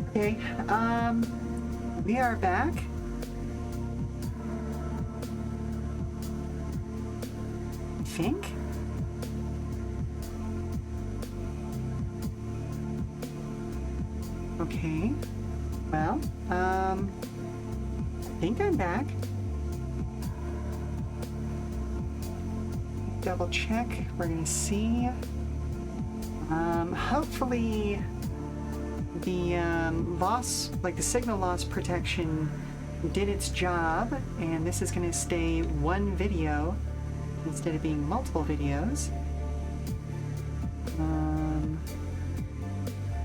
Okay, we are back. I think. Okay, well, I think I'm back. Double check, we're gonna see. Hopefully the loss, like the signal loss protection did its job, and this is gonna stay one video instead of being multiple videos.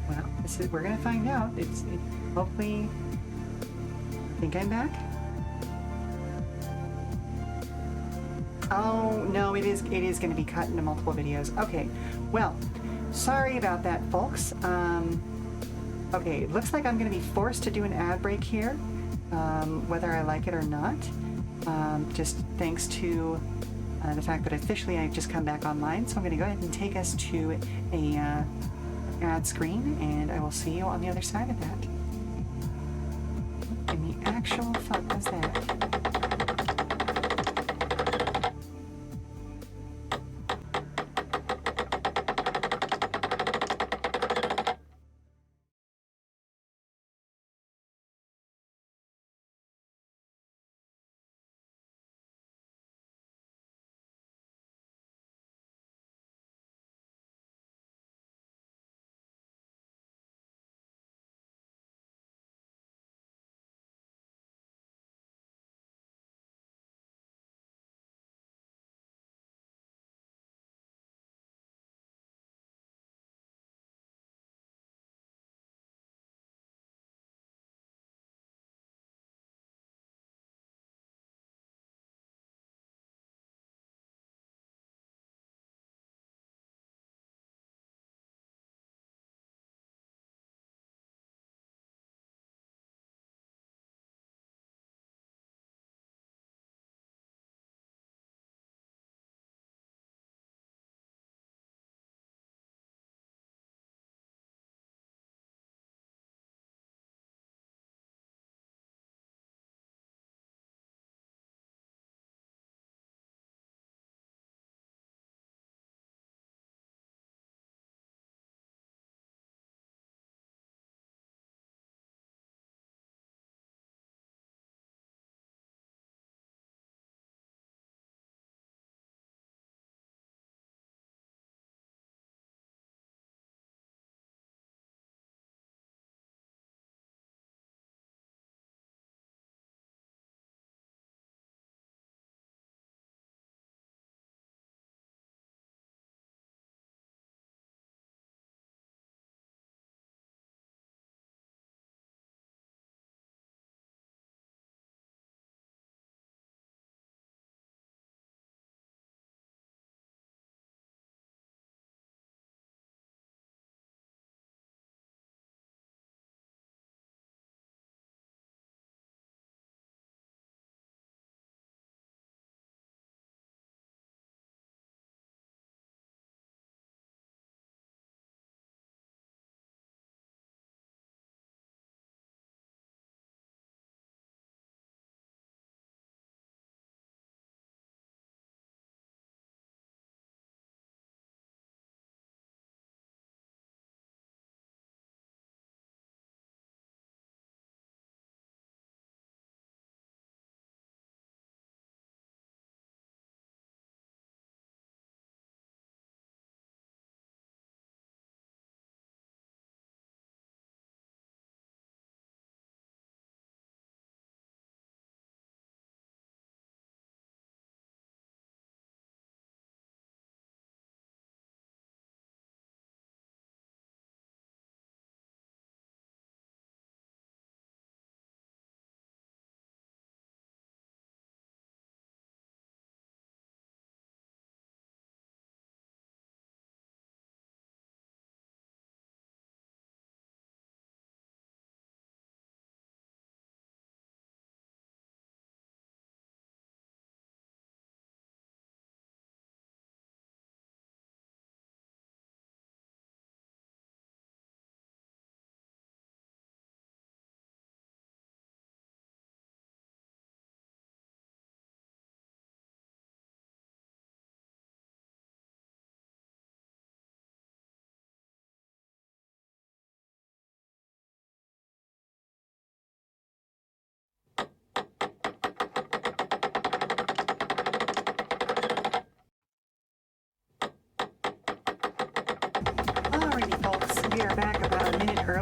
Well, we're gonna find out. Hopefully, I think I'm back. Oh no, it is going to be cut into multiple videos. Okay, well, sorry about that, folks. Okay, it looks like I'm going to be forced to do an ad break here, whether I like it or not. Just thanks to the fact that officially I've just come back online, so I'm going to go ahead and take us to a ad screen, and I will see you on the other side of that. In the actual fuck was that?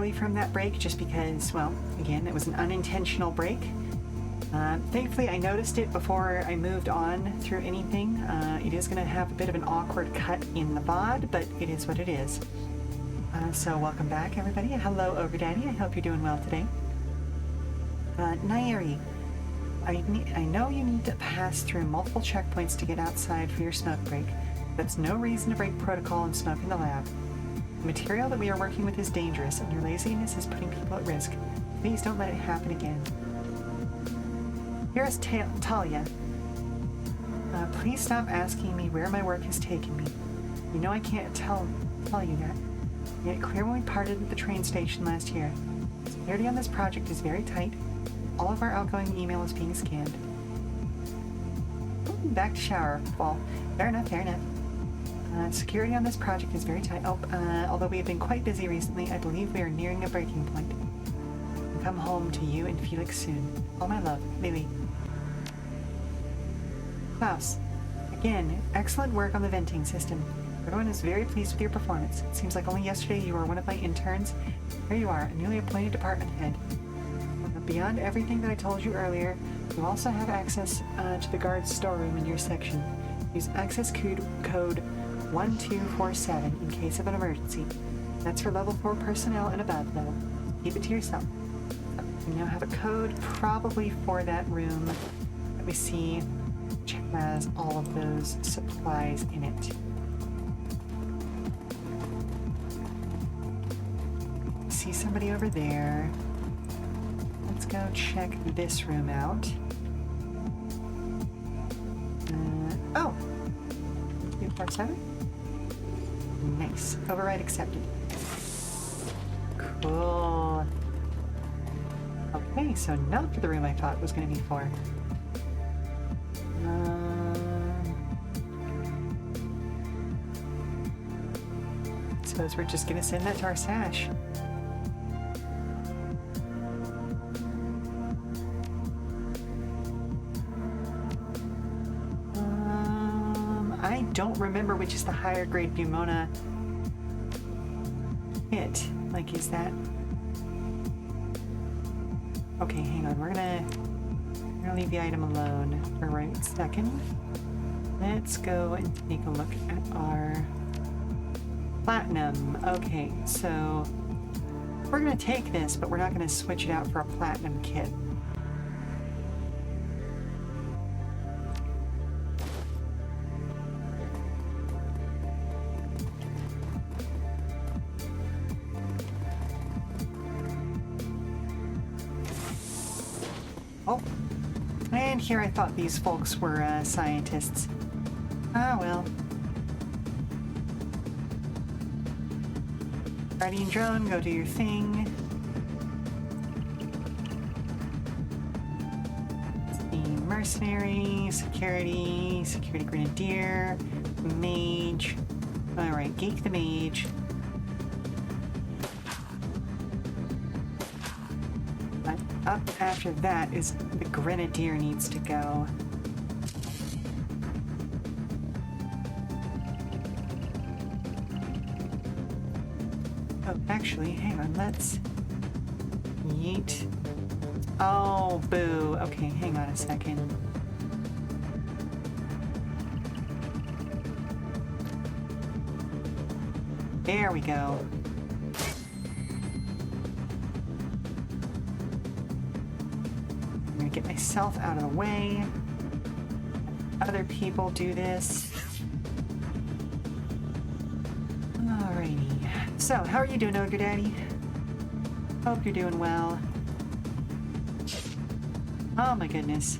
early from that break just because, well, again, it was an unintentional break. Thankfully, I noticed it before I moved on through anything. It is going to have a bit of an awkward cut in the VOD, but it is what it is. So welcome back, everybody. Hello, Ogre Daddy. I hope you're doing well today. Nairi, I know you need to pass through multiple checkpoints to get outside for your smoke break. That's no reason to break protocol and smoke in the lab. The material that we are working with is dangerous, and your laziness is putting people at risk. Please don't let it happen again. Here's Talia. Please stop asking me where my work has taken me. You know I can't tell you that. You made it clear when we parted at the train station last year. Security on this project is very tight. All of our outgoing email is being scanned. Back to shower. Well, fair enough, fair enough. Security on this project is very tight. Although we have been quite busy recently, I believe we are nearing a breaking point. I'll come home to you and Felix soon. All my love, Lily. Klaus, again, excellent work on the venting system. Everyone is very pleased with your performance. It seems like only yesterday you were one of my interns. Here you are, a newly appointed department head. Beyond everything that I told you earlier, you also have access to the guard's storeroom in your section. Use access code 1247 in case of an emergency. That's for level 4 personnel and above level. Keep it to yourself. We now have a code probably for that room that we see, which has all of those supplies in it. See somebody over there. Let's go check this room out. Oh! 247? Nice. Override accepted. Cool. Okay, so not for the room I thought it was going to be for. Suppose we're just going to send that to our stash. I don't remember which is the higher grade Bumona hit. Like, is that... Okay, hang on. We're gonna leave the item alone for right a second. Let's go and take a look at our platinum. Okay, so we're gonna take this, but we're not gonna switch it out for a platinum kit. Oh, and here I thought these folks were scientists. Ah, well. Guardian drone, go do your thing. The mercenary, security grenadier, mage. Alright, geek the mage. Up after that is the grenadier needs to go. Oh, actually, hang on, let's yeet. Oh, boo. Okay, hang on a second. There we go. Get myself out of the way. Other people do this. Alrighty. So, how are you doing, Ogre Daddy? Hope you're doing well. Oh my goodness.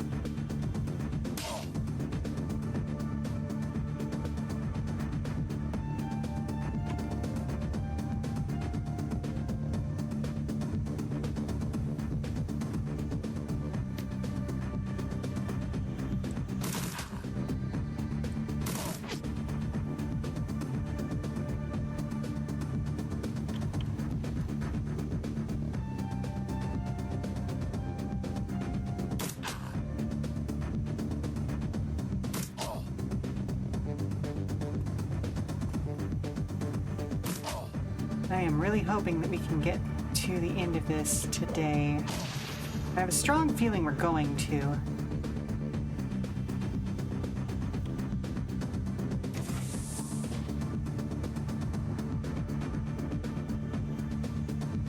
I am really hoping that we can get to the end of this today. I have a strong feeling we're going to.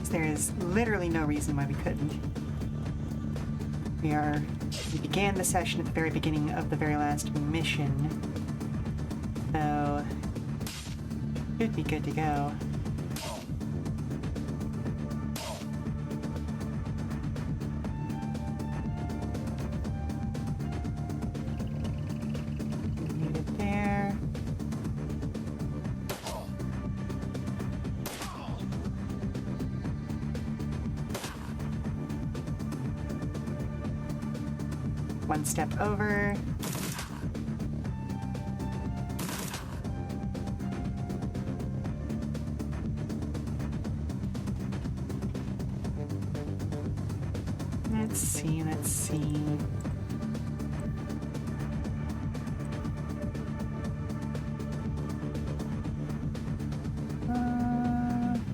There is literally no reason why we couldn't. We began the session at the very beginning of the very last mission, so should be good to go. Need it there. One step over. Let's see, let's see.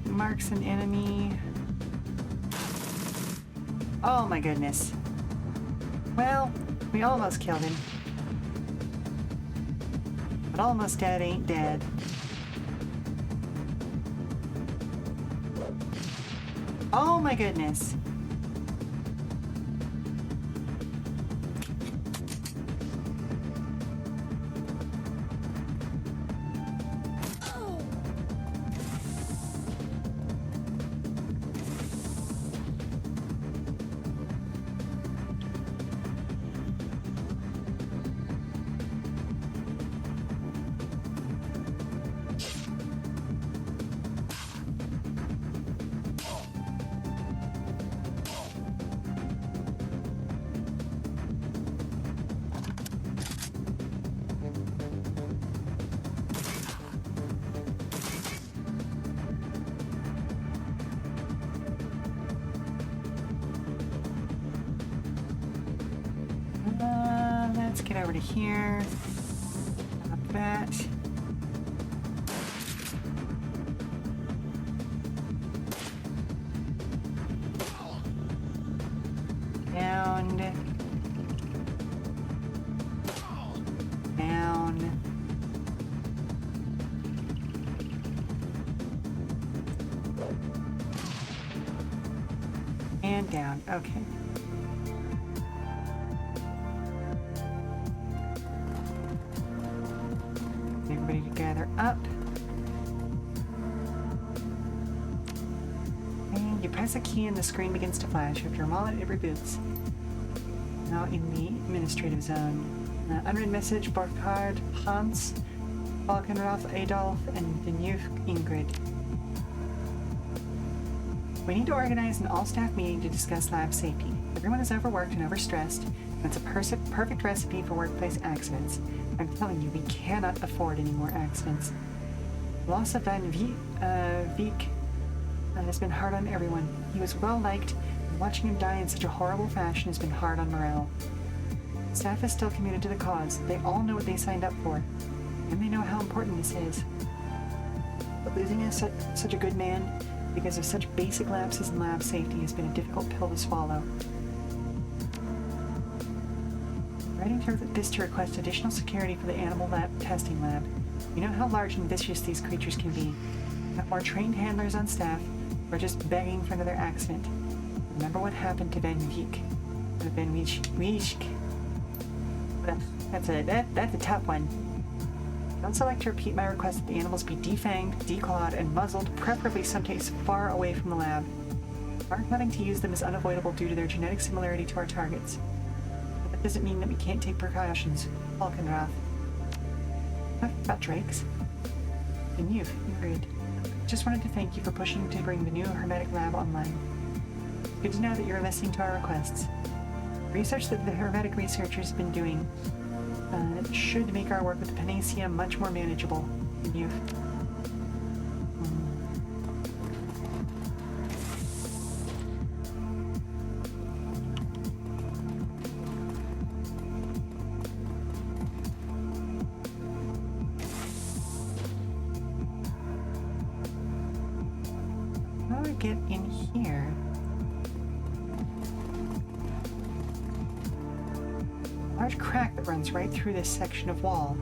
Marks an enemy. Oh my goodness. Well, we almost killed him. But almost dead ain't dead. Oh my goodness. Let's get over to here. Up that. Down. Down. And down. Okay. Everybody to gather up. And you press a key and the screen begins to flash. After a moment, it reboots. Now in the administrative zone. Unread message, Burkhard, Hans, Falkenrath, Adolf, and Deneuve Ingrid. We need to organize an all-staff meeting to discuss lab safety. Everyone is overworked and overstressed, and it's a perfect recipe for workplace accidents. I'm telling you, we cannot afford any more accidents. Loss of Van Veek has been hard on everyone. He was well-liked, and watching him die in such a horrible fashion has been hard on morale. Staff is still committed to the cause. They all know what they signed up for, and they know how important this is. But losing such a good man because of such basic lapses in lab safety has been a difficult pill to swallow. Writing this to request additional security for the animal testing lab. You know how large and vicious these creatures can be. Got more trained handlers on staff. We're just begging for another accident. Remember what happened to Van Veek. Van Weesk. That's a tough one. I'd also like to repeat my request that the animals be defanged, declawed, and muzzled, preferably someplace far away from the lab. Our having to use them is unavoidable due to their genetic similarity to our targets. But that doesn't mean that we can't take precautions. Falkenrath. About Drakes. And you've agreed. Just wanted to thank you for pushing to bring the new hermetic lab online. Good to know that you're listening to our requests. Research that the hermetic researchers have been doing should make our work with the Panacea much more manageable. And you've... get in here? Large crack that runs right through this section of wall.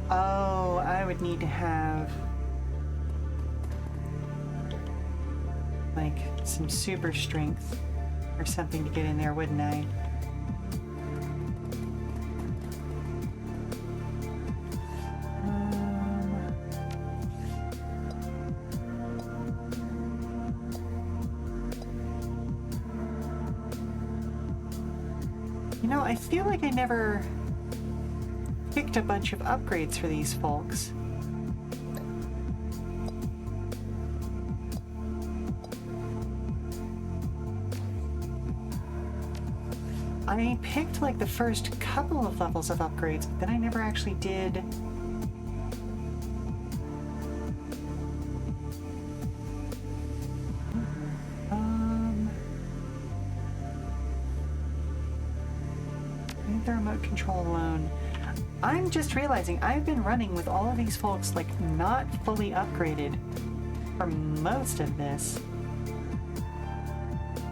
Oh, I would need to have like some super strength or something to get in there, wouldn't I? You know, I feel like I never picked a bunch of upgrades for these folks. I picked like the first couple of levels of upgrades, but then I never actually did. The remote control alone. I'm just realizing I've been running with all of these folks like not fully upgraded for most of this.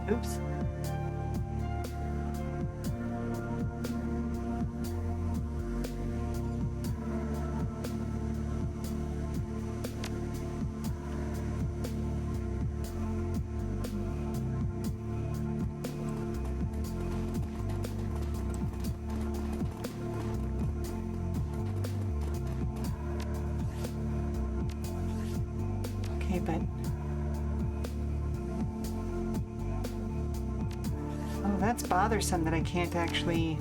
Oops. But oh, that's bothersome that I can't actually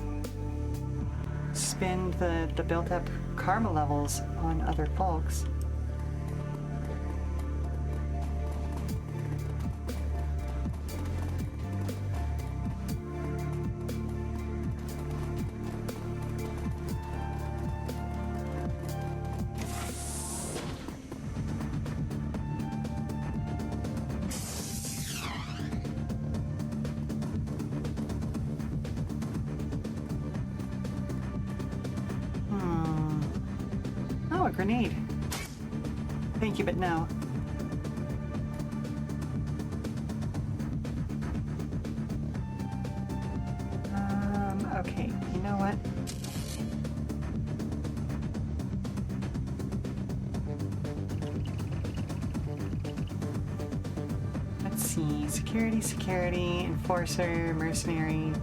spend the built-up karma levels on other folks. Oh, a grenade. Thank you, but no. Okay, you know what? Let's see. Security, enforcer, mercenary,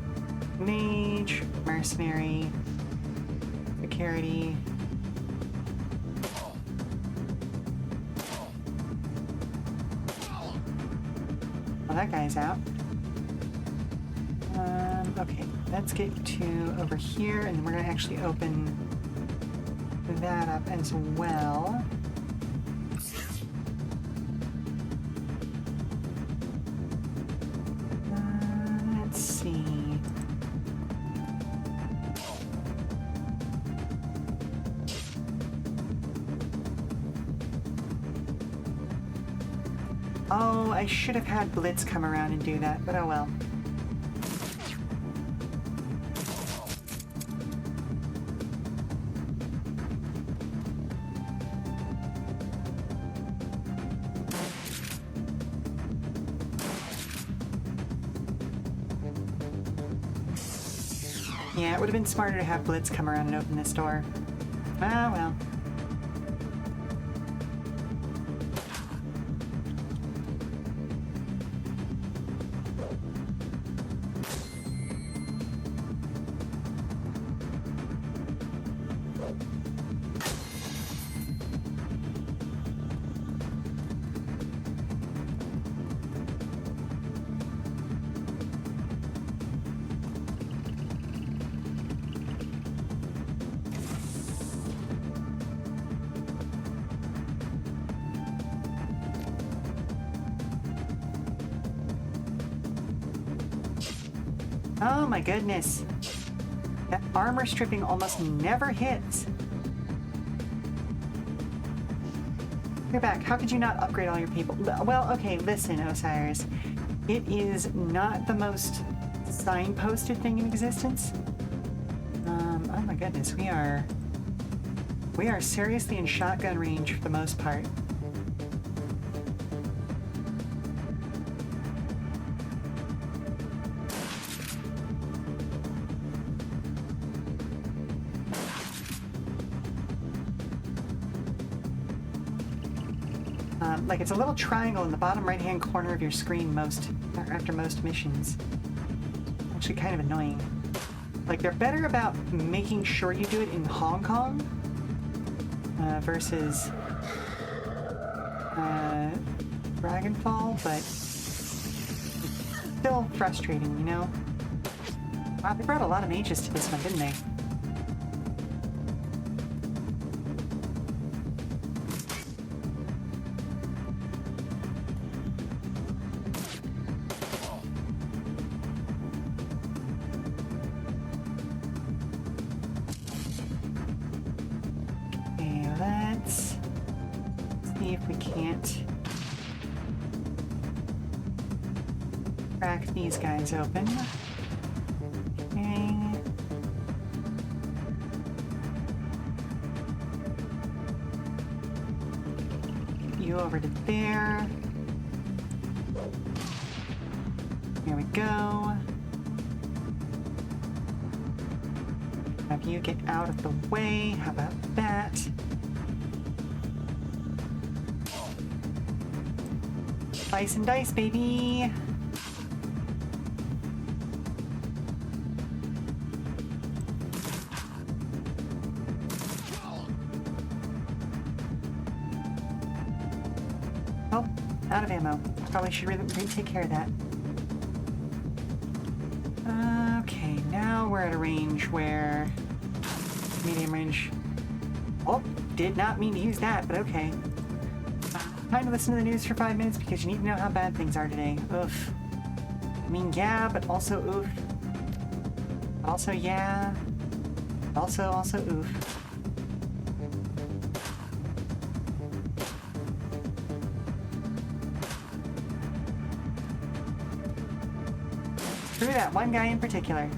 mage, mercenary, security. Well, that guy's out. Okay, let's get to over here, and we're going to actually open that up as well. Let's see. Oh, I should have had Blitz come around and do that, but oh well. Yeah, it would have been smarter to have Blitz come around and open this door. Ah, well. Oh my goodness. That armor stripping almost never hits. You're back. How could you not upgrade all your people? Well, okay, listen, Osiris. It is not the most signposted thing in existence. Oh my goodness, we are seriously in shotgun range for the most part. like it's a little triangle in the bottom right-hand corner of your screen after most missions. Actually kind of annoying. Like, they're better about making sure you do it in Hong Kong versus Dragonfall, but it's still frustrating, you know? Wow, they brought a lot of mages to this one, didn't they? Okay, let's see if we can't crack these guys open. Okay. You over to there. Here we go. Have you get out of the way. How about that? Slice and dice, baby! Oh, out of ammo. Probably should really take care of that. Okay, now we're at a range where... medium range. Oh, did not mean to use that, but okay. Time to listen to the news for 5 minutes because you need to know how bad things are today. Oof. I mean, yeah, but also oof. Also, yeah. Also oof. Screw that one guy in particular.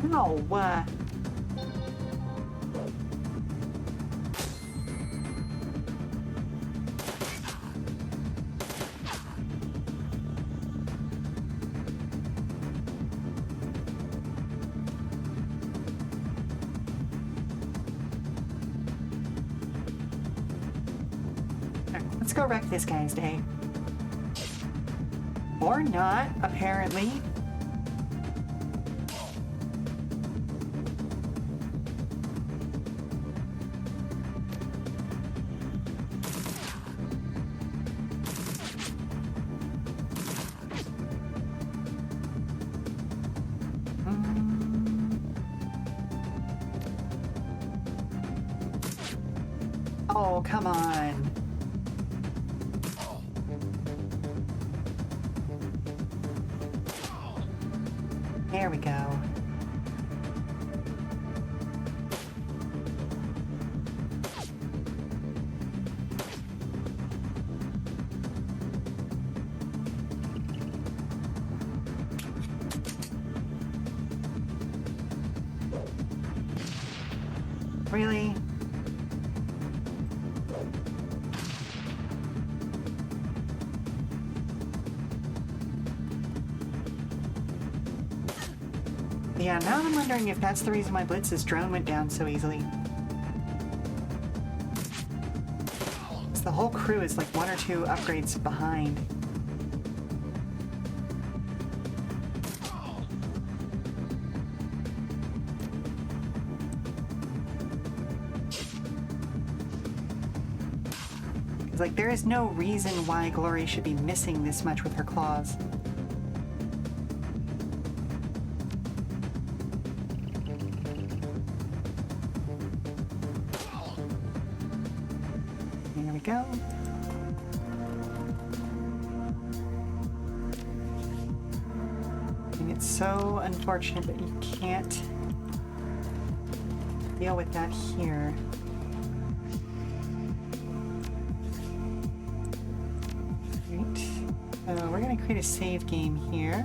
No, let's go wreck this guy's day. Or not, apparently. Oh, come on. There we go. Really? Yeah, now I'm wondering if that's the reason why Blitz's drone went down so easily. The whole crew is like 1 or 2 upgrades behind. It's like there is no reason why Glory should be missing this much with her claws. There we go. And it's so unfortunate that you can't deal with that here. Right. So we're going to create a save game here.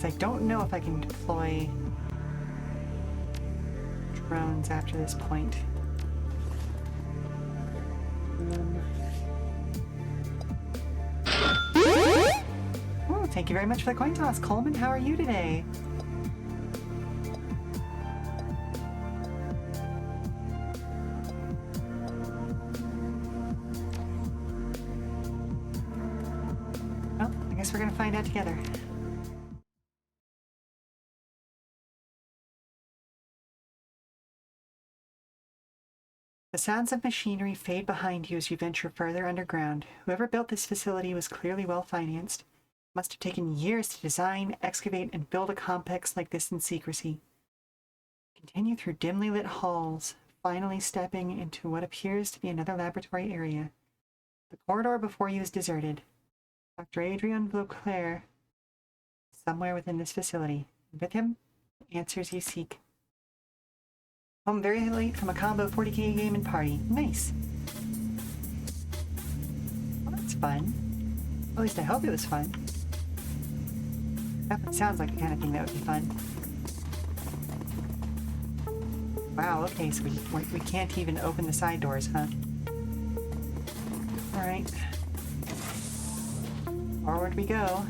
I don't know if I can deploy drones after this point. Thank you very much for the coin toss. Coleman, how are you today? Well, I guess we're gonna find out together. The sounds of machinery fade behind you as you venture further underground. Whoever built this facility was clearly well financed. It must have taken years to design, excavate, and build a complex like this in secrecy. Continue through dimly lit halls, finally stepping into what appears to be another laboratory area. The corridor before you is deserted. Dr. Adrian Beauclair is somewhere within this facility. With him, the answers you seek. Home very late from a combo 40k game and party. Nice. Well, that's fun. At least I hope it was fun. Definitely sounds like the kind of thing that would be fun. Wow, okay, so we can't even open the side doors, huh? Alright. Forward we go.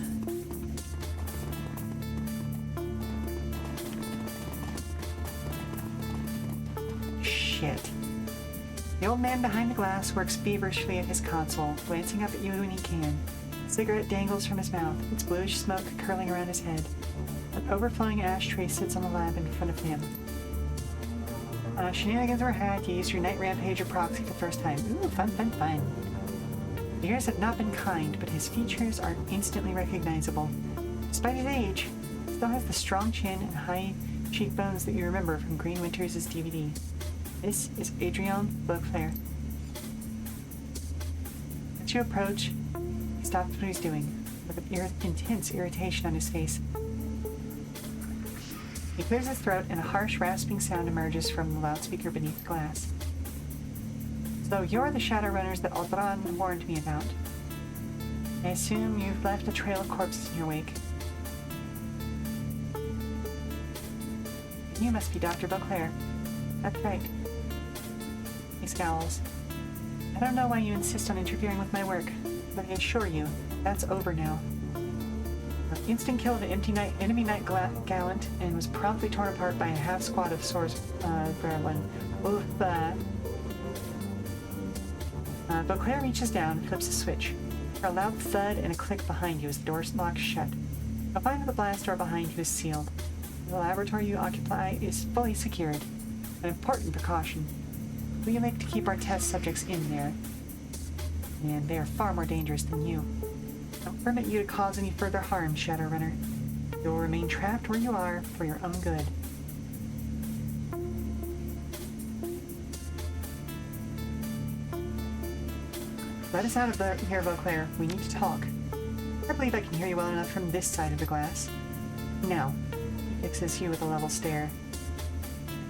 Shit. The old man behind the glass works feverishly at his console, glancing up at you when he can. A cigarette dangles from his mouth, its bluish smoke curling around his head. An overflowing ashtray sits on the lab in front of him. Shenanigans were had. You used your night rampager proxy for the first time. Ooh, fun, fun, fun. The years have not been kind, but his features are instantly recognizable. Despite his age, he still has the strong chin and high cheekbones that you remember from Green Winters' DVD. This is Adrian Beauclair. As you approach, he stops what he's doing, with intense irritation on his face. He clears his throat and a harsh, rasping sound emerges from the loudspeaker beneath the glass. So you're the Shadowrunners that Aldran warned me about. I assume you've left a trail of corpses in your wake. You must be Dr. Beauclair. That's right. He scowls. I don't know why you insist on interfering with my work, but I assure you, that's over now. Instant killed an enemy night gallant and was promptly torn apart by a half squad of swords. Beauclair reaches down and flips a switch. For a loud thud and a click behind you as the door locks shut. You'll find that the blast door behind you is sealed. The laboratory you occupy is fully secured. An important precaution. We like to keep our test subjects in there, and they are far more dangerous than you. Don't permit you to cause any further harm, Shadowrunner. You will remain trapped where you are for your own good. Let us out of here, Beauclair. We need to talk. I believe I can hear you well enough from this side of the glass. Now, he fixes you with a level stare.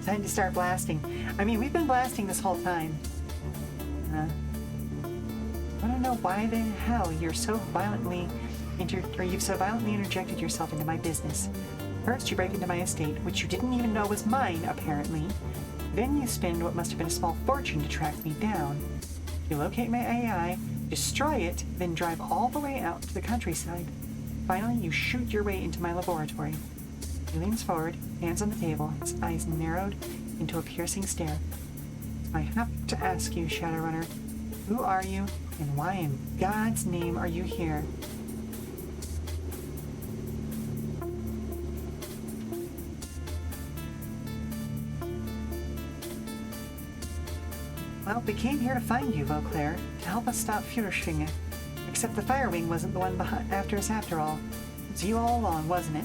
Time to start blasting. I mean, we've been blasting this whole time. I don't know why the hell you've so violently interjected yourself into my business. First, you break into my estate, which you didn't even know was mine, apparently. Then you spend what must have been a small fortune to track me down. You locate my AI, destroy it, then drive all the way out to the countryside. Finally, you shoot your way into my laboratory. He leans forward, hands on the table, his eyes narrowed into a piercing stare. I have to ask you, Shadowrunner, who are you, and why in God's name are you here? Well, we came here to find you, Beauclair, to help us stop Führerschwinge. Except the Firewing wasn't the one after us after all. It was you all along, wasn't it?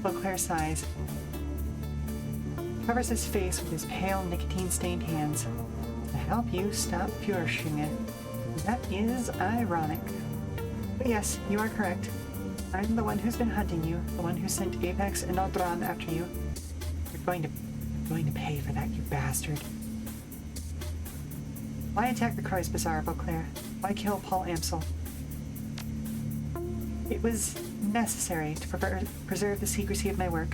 Beauclair sighs. Covers his face with his pale, nicotine-stained hands. To help you stop Führerschwinge. That is ironic. But yes, you are correct. I'm the one who's been hunting you, the one who sent Apex and Aldran after you. You're going to pay for that, you bastard. Why attack the Kreuz Bazaar, Beauclair? Why kill Paul Amsel? It was necessary to preserve the secrecy of my work,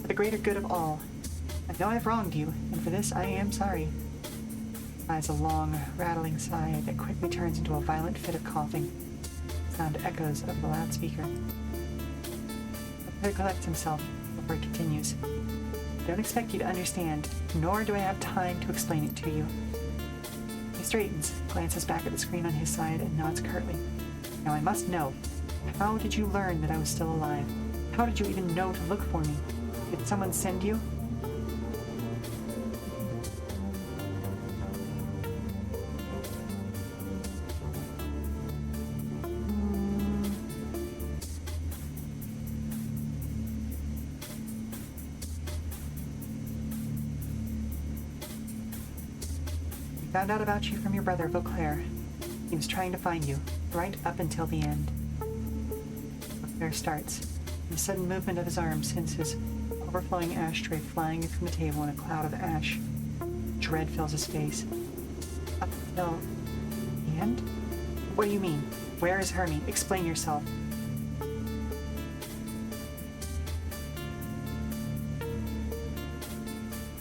for the greater good of all. I know I've wronged you, and for this I am sorry. Sighs a long, rattling sigh that quickly turns into a violent fit of coughing. sound echoes over the loudspeaker. He collects himself before he continues. I don't expect you to understand, nor do I have time to explain it to you. He straightens, glances back at the screen on his side, and nods curtly. Now I must know, how did you learn that I was still alive? How did you even know to look for me? Did someone send you? Found out about you from your brother, Beauclair. He was trying to find you, right up until the end. Beauclair starts. The sudden movement of his arm sends his overflowing ashtray flying from the table in a cloud of ash. Dread fills his face. Up until the end? What do you mean? Where is Hermie? Explain yourself.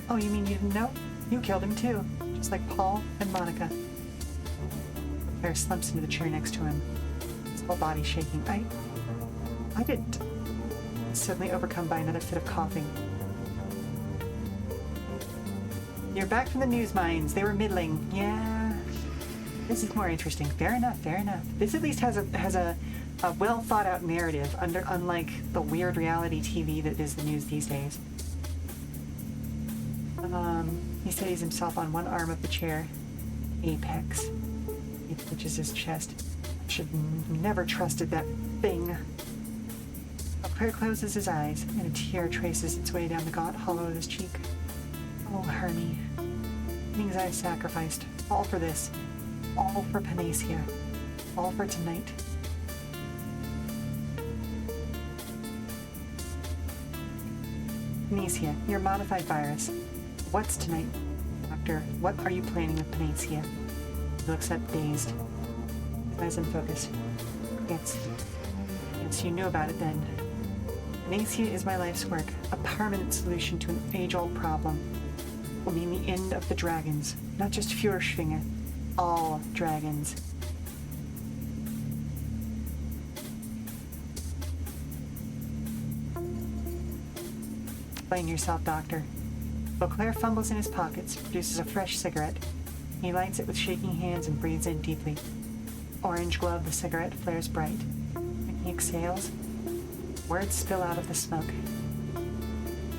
Oh, you mean you didn't know? You killed him too. Just like Paul and Monica. Claire slumps into the chair next to him, his whole body shaking. I didn't. He's suddenly overcome by another fit of coughing. You're back from the news mines. They were middling. Yeah. This is more interesting. Fair enough, fair enough. This at least has a well thought out narrative, unlike the weird reality TV that is the news these days. He steadies himself on one arm of the chair. Apex. He twitches his chest. I should never trusted that thing. Claire closes his eyes, and a tear traces its way down the gaunt hollow of his cheek. Oh, Hermie. Things I sacrificed. All for this. All for Panacea. All for tonight. Panacea, your modified virus. What's tonight, Doctor? What are you planning with Panacea? He looks up, dazed. His eyes unfocused. Yes, you knew about it then. Panacea is my life's work, a permanent solution to an age-old problem. It will mean the end of the dragons, not just Fürschwinge, all dragons. Explain yourself, Doctor. Beauclair fumbles in his pockets, produces a fresh cigarette. He lights it with shaking hands and breathes in deeply. Orange glow of the cigarette flares bright. When he exhales, words spill out of the smoke.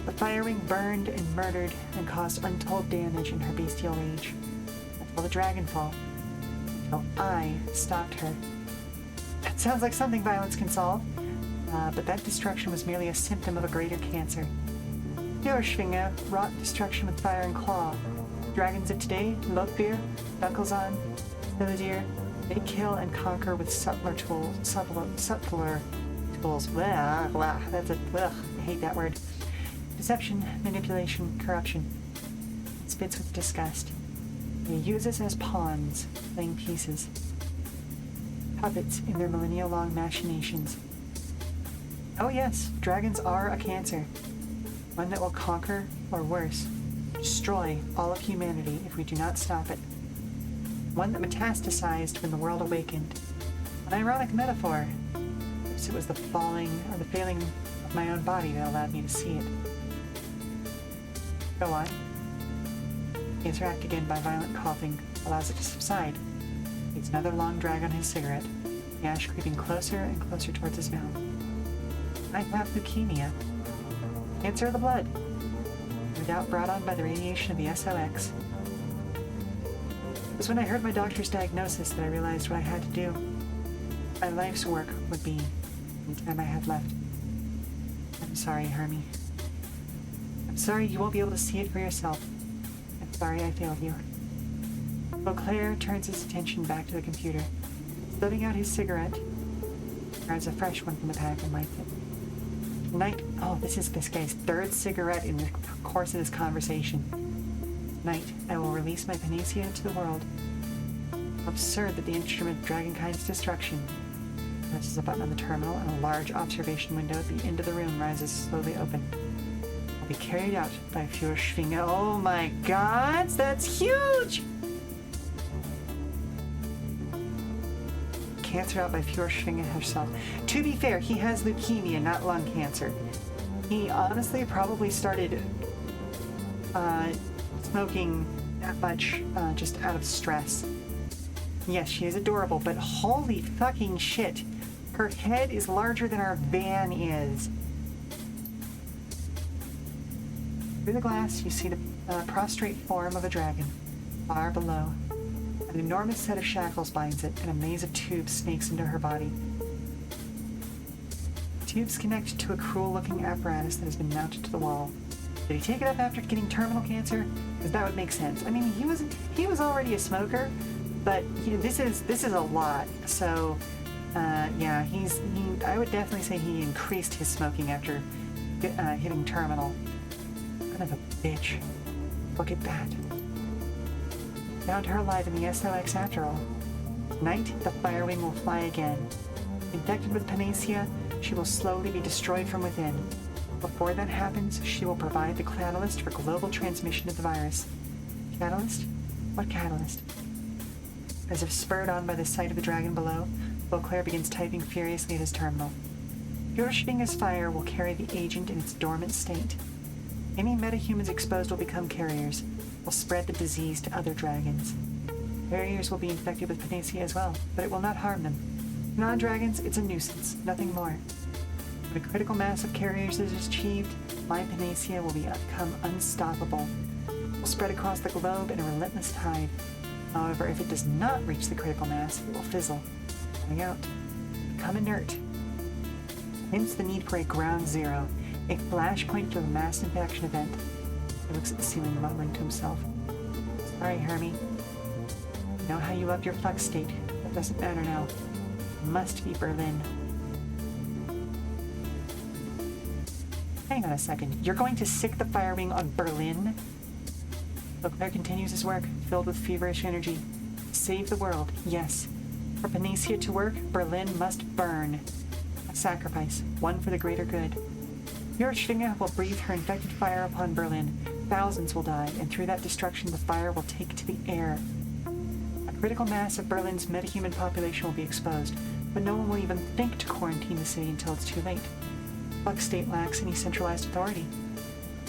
The firewing burned and murdered and caused untold damage in her bestial rage. Until the Dragonfall. Until I stopped her. That sounds like something violence can solve. But that destruction was merely a symptom of a greater cancer. Fürschwinge wrought destruction with fire and claw. Dragons of today, Lotbir, Dunkelzahn, Stilladir, they kill and conquer with subtler tools. Blah, blah, I hate that word. Deception, manipulation, corruption. It spits with disgust. They use us as pawns, playing pieces. Puppets in their millennia-long machinations. Oh yes, dragons are a cancer. One that will conquer, or worse, destroy all of humanity if we do not stop it. One that metastasized when the world awakened. An ironic metaphor. Perhaps it was the falling or the failing of my own body that allowed me to see it. Go on. He is racked again by violent coughing, allows it to subside. He takes another long drag on his cigarette, the ash creeping closer and closer towards his mouth. I have leukemia. Cancer of the blood. No doubt brought on by the radiation of the SOX. It was when I heard my doctor's diagnosis that I realized what I had to do. My life's work would be in the time I had left. I'm sorry, Hermie. I'm sorry you won't be able to see it for yourself. I'm sorry I failed you. Beauclair turns his attention back to the computer, loading out his cigarette, grabs a fresh one from the pack and lights it. Tonight, this is this guy's third cigarette in the course of this conversation. Tonight, I will release my Panacea into the world. Absurd that the instrument of Dragonkind's destruction presses a button on the terminal and a large observation window at the end of the room rises slowly open. I'll be carried out by Fürschwinge. Oh my god, that's huge! cancer out by Fjordschwingen herself. To be fair, he has leukemia, not lung cancer. He honestly probably started smoking that much just out of stress. Yes, she is adorable, but holy fucking shit. Her head is larger than our van is. Through the glass, you see the prostrate form of a dragon. Far below, an enormous set of shackles binds it, and a maze of tubes snakes into her body. The tubes connect to a cruel-looking apparatus that has been mounted to the wall. Did he take it up after getting terminal cancer? Because that would make sense. I mean, he was already a smoker, but this is a lot. So, yeah, I would definitely say he increased his smoking after hitting terminal. Kind of a bitch. Look at that. Found her alive in the SOX after all. Tonight, the Firewing will fly again. Infected with Panacea, she will slowly be destroyed from within. Before that happens, she will provide the catalyst for global transmission of the virus. Catalyst? What catalyst? As if spurred on by the sight of the dragon below, Beauclair begins typing furiously at his terminal. Fjordschwingen's fire will carry the agent in its dormant state. Any metahumans exposed will become carriers, will spread the disease to other dragons. Carriers will be infected with Panacea as well, but it will not harm them. Non-dragons, it's a nuisance, nothing more. When a critical mass of carriers is achieved, my Panacea will become unstoppable. It will spread across the globe in a relentless tide. However, if it does not reach the critical mass, it will fizzle, dying out, become inert. Hence the need for a ground zero, a flashpoint for the mass infection event. He looks at the ceiling, mumbling to himself. Sorry, Hermie. I know how you loved your flux state. That doesn't matter now. It must be Berlin. Hang on a second. You're going to sick the Firewing on Berlin? Beauclair continues his work, filled with feverish energy. Save the world, yes. For Panacea to work, Berlin must burn. A sacrifice, one for the greater good. Fjordschwingen will breathe her infected fire upon Berlin. Thousands will die, and through that destruction the fire will take to the air. A critical mass of Berlin's metahuman population will be exposed, but no one will even think to quarantine the city until it's too late. Flux state lacks any centralized authority.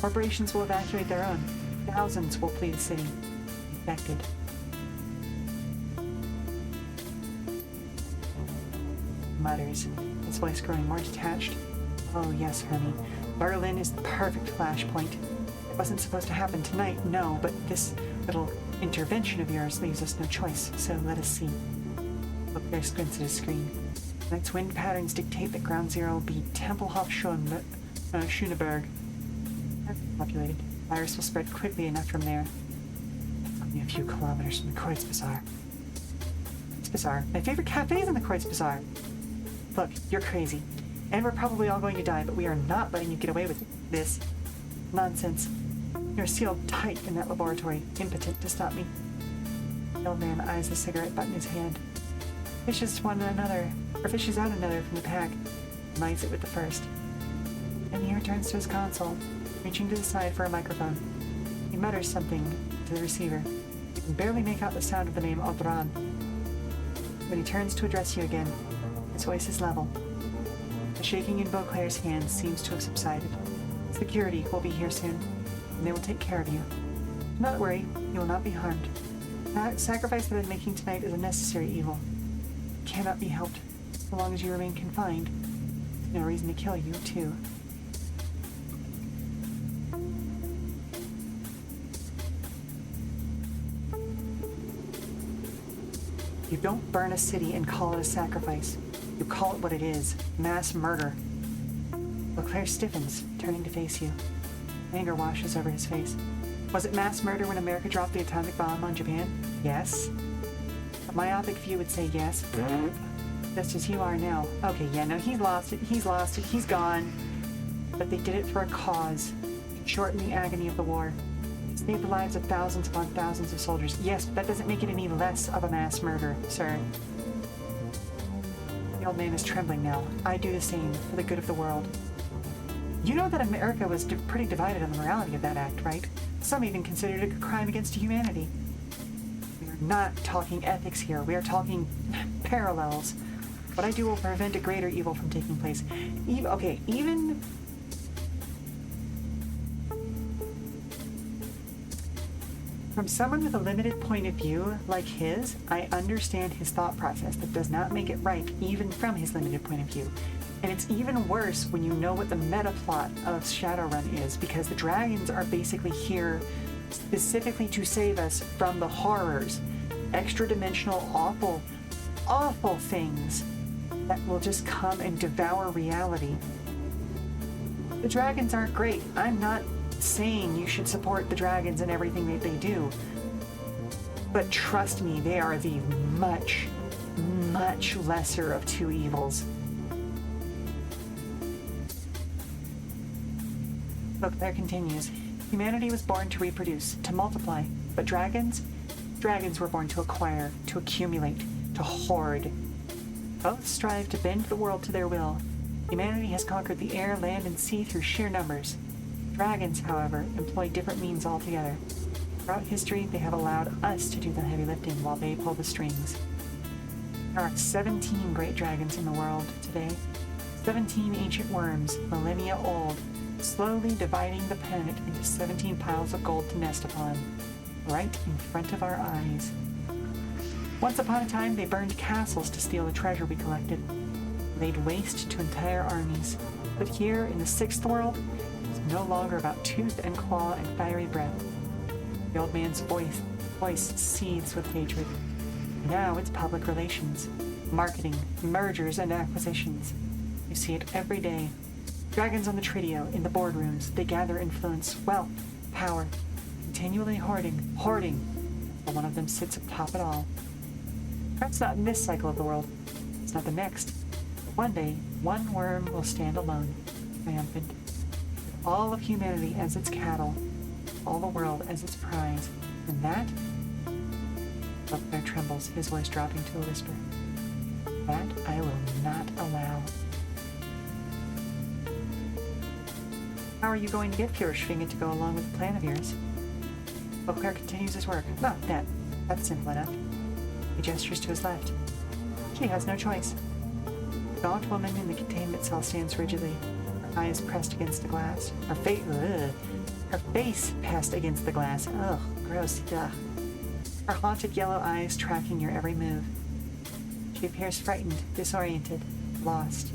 Corporations will evacuate their own. Thousands will flee the city. Infected. Mutters, his voice growing more detached. Oh yes, Hermie. Berlin is the perfect flashpoint. It wasn't supposed to happen tonight, no, but this little intervention of yours leaves us no choice, so let us see. Beauclair squints at his screen. Tonight's wind patterns dictate that ground zero will be Tempelhof Schöneberg. Populated. Virus will spread quickly enough from there. It's only a few kilometers from the Kreuzbazaar. Kreuzbazaar? My favorite cafe is in the Kreuzbazaar. Look, you're crazy. And we're probably all going to die, but we are not letting you get away with this. Nonsense. You're sealed tight in that laboratory, impotent to stop me. The old man eyes the cigarette butt in his hand. Fishes out another from the pack, and lights it with the first. And he returns to his console, reaching to the side for a microphone. He mutters something to the receiver. You can barely make out the sound of the name Audran. When he turns to address you again, his voice is level. The shaking in Beauclair's hands seems to have subsided. Security will be here soon, and they will take care of you. Do not worry, you will not be harmed. That sacrifice that I'm making tonight is a necessary evil. It cannot be helped, so long as you remain confined. There's no reason to kill you, too. You don't burn a city and call it a sacrifice. You call it what it is, mass murder. Beauclair stiffens, turning to face you. Anger washes over his face. Was it mass murder when America dropped the atomic bomb on Japan? Yes. A myopic view would say yes. Just as you are now. Okay, yeah, no, he's lost it, he's gone. But they did it for a cause. To shorten the agony of the war. Save the lives of thousands upon thousands of soldiers. Yes, but that doesn't make it any less of a mass murder, sir. The old man is trembling now. I do the same, for the good of the world. You know that America was pretty divided on the morality of that act, right? Some even considered it a crime against humanity. We are not talking ethics here. We are talking parallels. What I do will prevent a greater evil from taking place. Even from someone with a limited point of view like his, I understand his thought process. That does not make it right, even from his limited point of view. And it's even worse when you know what the meta plot of Shadowrun is, because the dragons are basically here specifically to save us from the horrors, extra-dimensional, awful things that will just come and devour reality. The dragons aren't great. I'm not saying you should support the dragons and everything that they do, but trust me, they are the much, much lesser of two evils. Beauclair continues. Humanity was born to reproduce, to multiply, but dragons were born to acquire, to accumulate, to hoard. Both strive to bend the world to their will. Humanity has conquered the air, land, and sea through sheer numbers. Dragons, however, employ different means altogether. Throughout history, they have allowed us to do the heavy lifting while they pull the strings. There are 17 great dragons in the world today. 17 ancient worms, millennia old, slowly dividing the planet into 17 piles of gold to nest upon, right in front of our eyes. Once upon a time, they burned castles to steal the treasure we collected, laid waste to entire armies. But here, in the sixth world, it's no longer about tooth and claw and fiery breath. The old man's voice seethes with hatred. Now it's public relations, marketing, mergers, and acquisitions. You see it every day. Dragons on the Tridio, in the boardrooms, they gather influence, wealth, power, continually hoarding, but one of them sits atop it all. Perhaps not in this cycle of the world. It's not the next. But one day, one worm will stand alone, triumphant, with all of humanity as its cattle, all the world as its prize. And that? Beauclair trembles, his voice dropping to a whisper. That I will not allow. How are you going to get Führerschwinge to go along with the plan of yours? Beauclair continues his work. No, that's simple enough. He gestures to his left. She has no choice. The gaunt woman in the containment cell stands rigidly, her eyes pressed against the glass. Her face pressed against the glass. Ugh, gross, ugh. Her haunted yellow eyes tracking your every move. She appears frightened, disoriented, lost.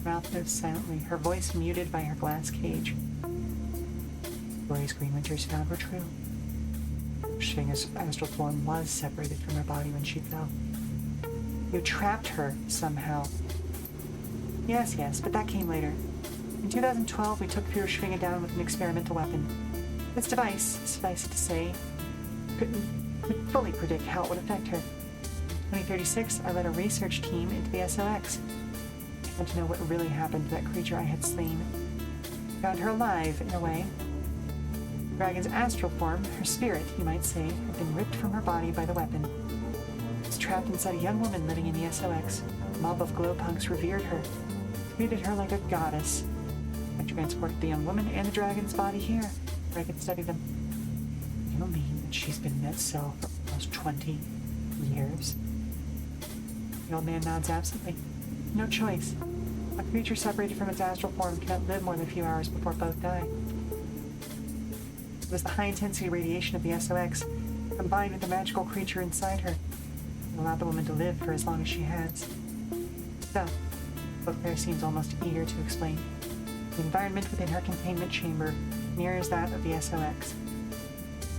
Her mouth moves silently, her voice muted by her glass cage. Stories Greenwinters found were true. Schwinge's astral form was separated from her body when she fell. You trapped her, somehow. Yes, but that came later. In 2012, we took Führerschwinge down with an experimental weapon. This device, suffice it to say, could fully predict how it would affect her. In 2036, I led a research team into the SOX. I wanted to know what really happened to that creature I had slain. Found her alive, in a way. The dragon's astral form, her spirit, you might say, had been ripped from her body by the weapon. She was trapped inside a young woman living in the SOX. A mob of glowpunks revered her, treated her like a goddess. I transported the young woman and the dragon's body here, where I could study them. You mean that she's been in that cell for almost 20 years? The old man nods absently. No choice. A creature separated from its astral form cannot live more than a few hours before both die. It was the high-intensity radiation of the SOX, combined with the magical creature inside her, that allowed the woman to live for as long as she has. So, Beauclair seems almost eager to explain. The environment within her containment chamber mirrors that of the SOX.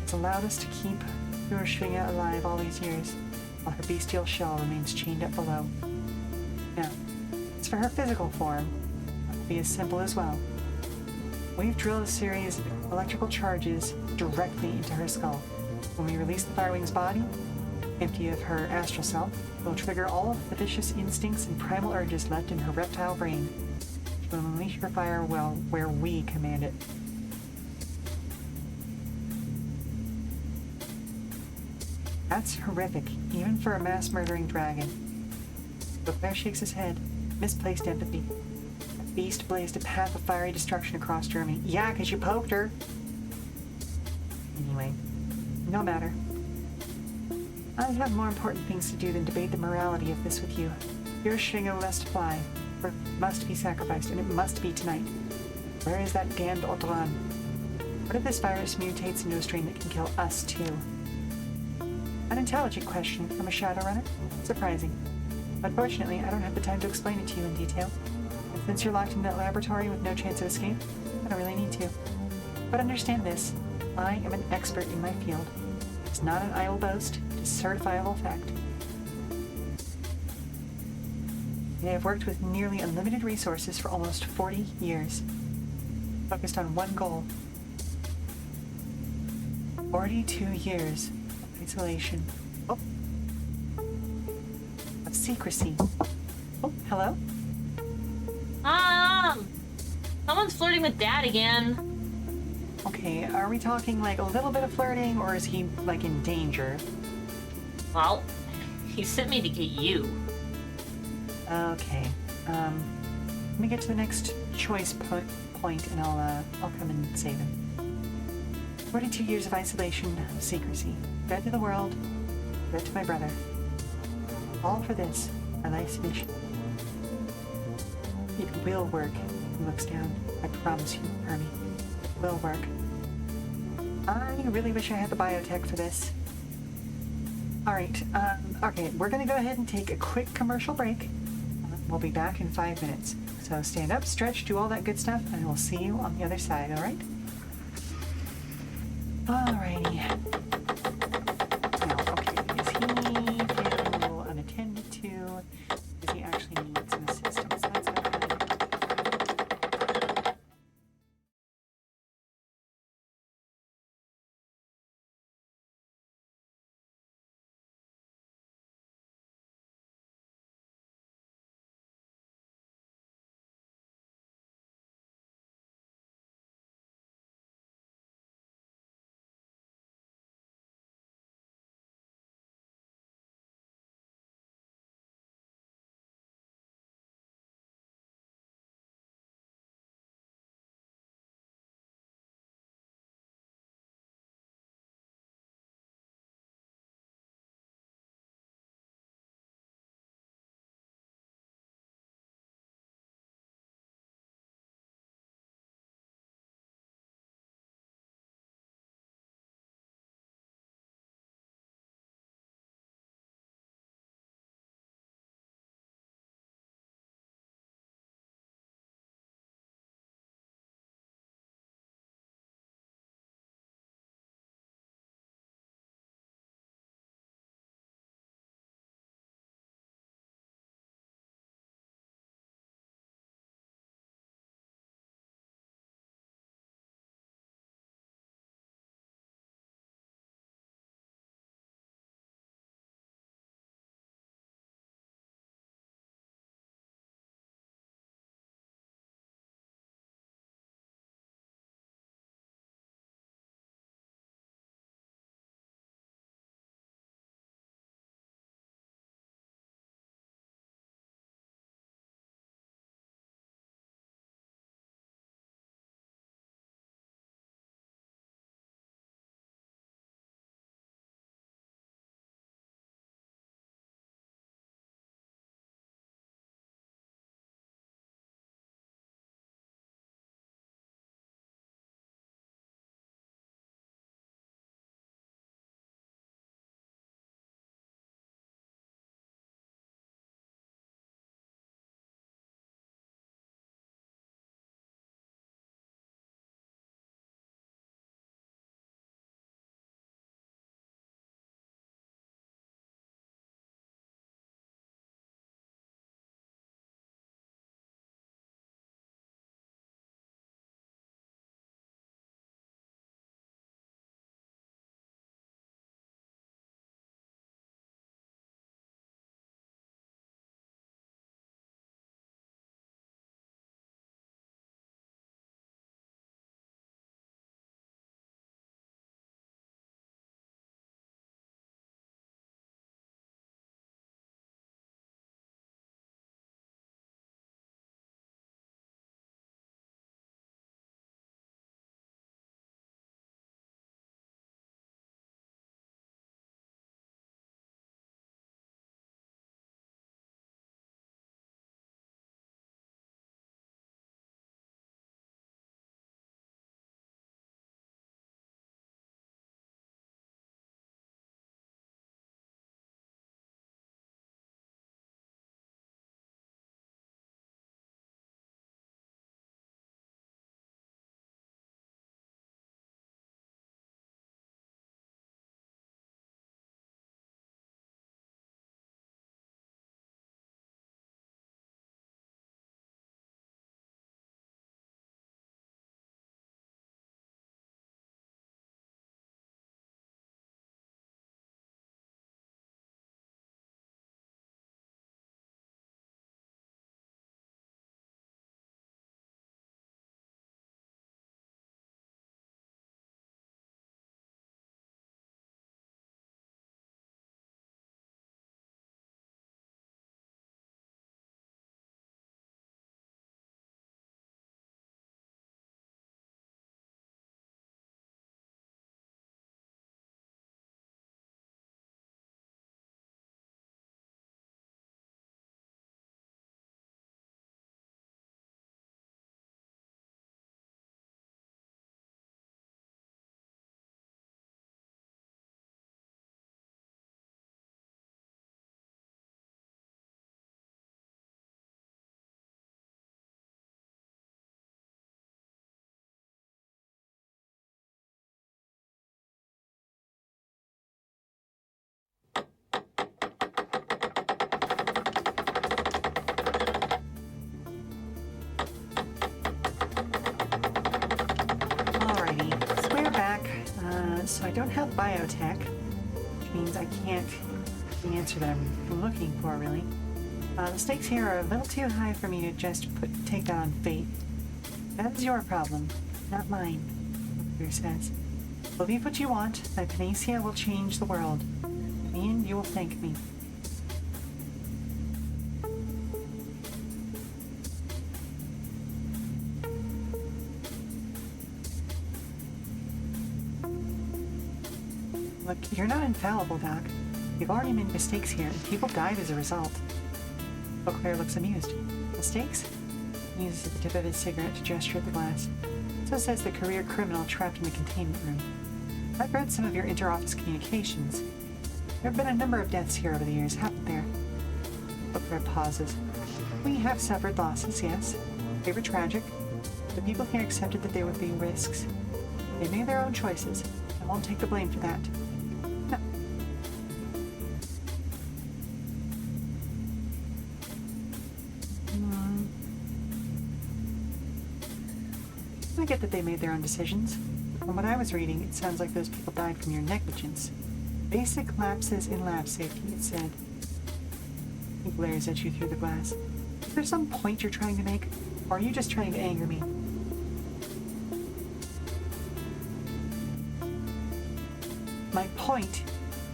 It's allowed us to keep Führerschwinge alive all these years, while her bestial shell remains chained up below. Now, as for her physical form, that will be as simple as well. We've drilled a series of electrical charges directly into her skull. When we release the Firewing's body, empty of her astral self, we'll trigger all of the vicious instincts and primal urges left in her reptile brain. She will unleash her fire where we command it. That's horrific, even for a mass-murdering dragon. Beauclair shakes his head. Misplaced empathy. That beast blazed a path of fiery destruction across Germany. Yeah, 'cause you poked her. Anyway, no matter. I have more important things to do than debate the morality of this with you. Your Shingo must fly, or must be sacrificed, and it must be tonight. Where is that damned Odran? What if this virus mutates into a strain that can kill us too? An intelligent question from a Shadowrunner? Surprising. Unfortunately, I don't have the time to explain it to you in detail. And since you're locked in that laboratory with no chance of escape, I don't really need to. But understand this, I am an expert in my field. It's not an idle boast, it is certifiable fact. I have worked with nearly unlimited resources for almost 40 years, focused on one goal. 42 years of isolation. Oh. Of secrecy. Oh, hello? Someone's flirting with Dad again. Okay, are we talking like a little bit of flirting, or is he like in danger? Well, he sent me to get you. Okay. Let me get to the next choice point, and I'll come and save him. 42 years of isolation, secrecy, dead to the world, dead to my brother. All for this, my life's mission. It will work. He looks down. I promise you, Hermie. It will work. I really wish I had the biotech for this. Alright, okay, we're gonna go ahead and take a quick commercial break. We'll be back in 5 minutes. So stand up, stretch, do all that good stuff, and we'll see you on the other side, alright? Alrighty. So I don't have biotech, which means I can't get the answer that I'm looking for, really. The stakes here are a little too high for me to just take that on fate. That is your problem, not mine, Clear says. Believe what you want. My panacea will change the world. And you will thank me. Look, you're not infallible, Doc. You've already made mistakes here, and people died as a result. Beauclair looks amused. Mistakes? He uses the tip of his cigarette to gesture at the glass. So says the career criminal trapped in the containment room. I've read some of your inter-office communications. There have been a number of deaths here over the years, haven't there? Beauclair pauses. We have suffered losses, yes. They were tragic. The people here accepted that there would be risks. They made their own choices. I won't take the blame for that. No. I get that they made their own decisions. From what I was reading, it sounds like those people died from your negligence. Basic lapses in lab safety, it said. He glares at you through the glass. Is there some point you're trying to make, or are you just trying to anger me? My point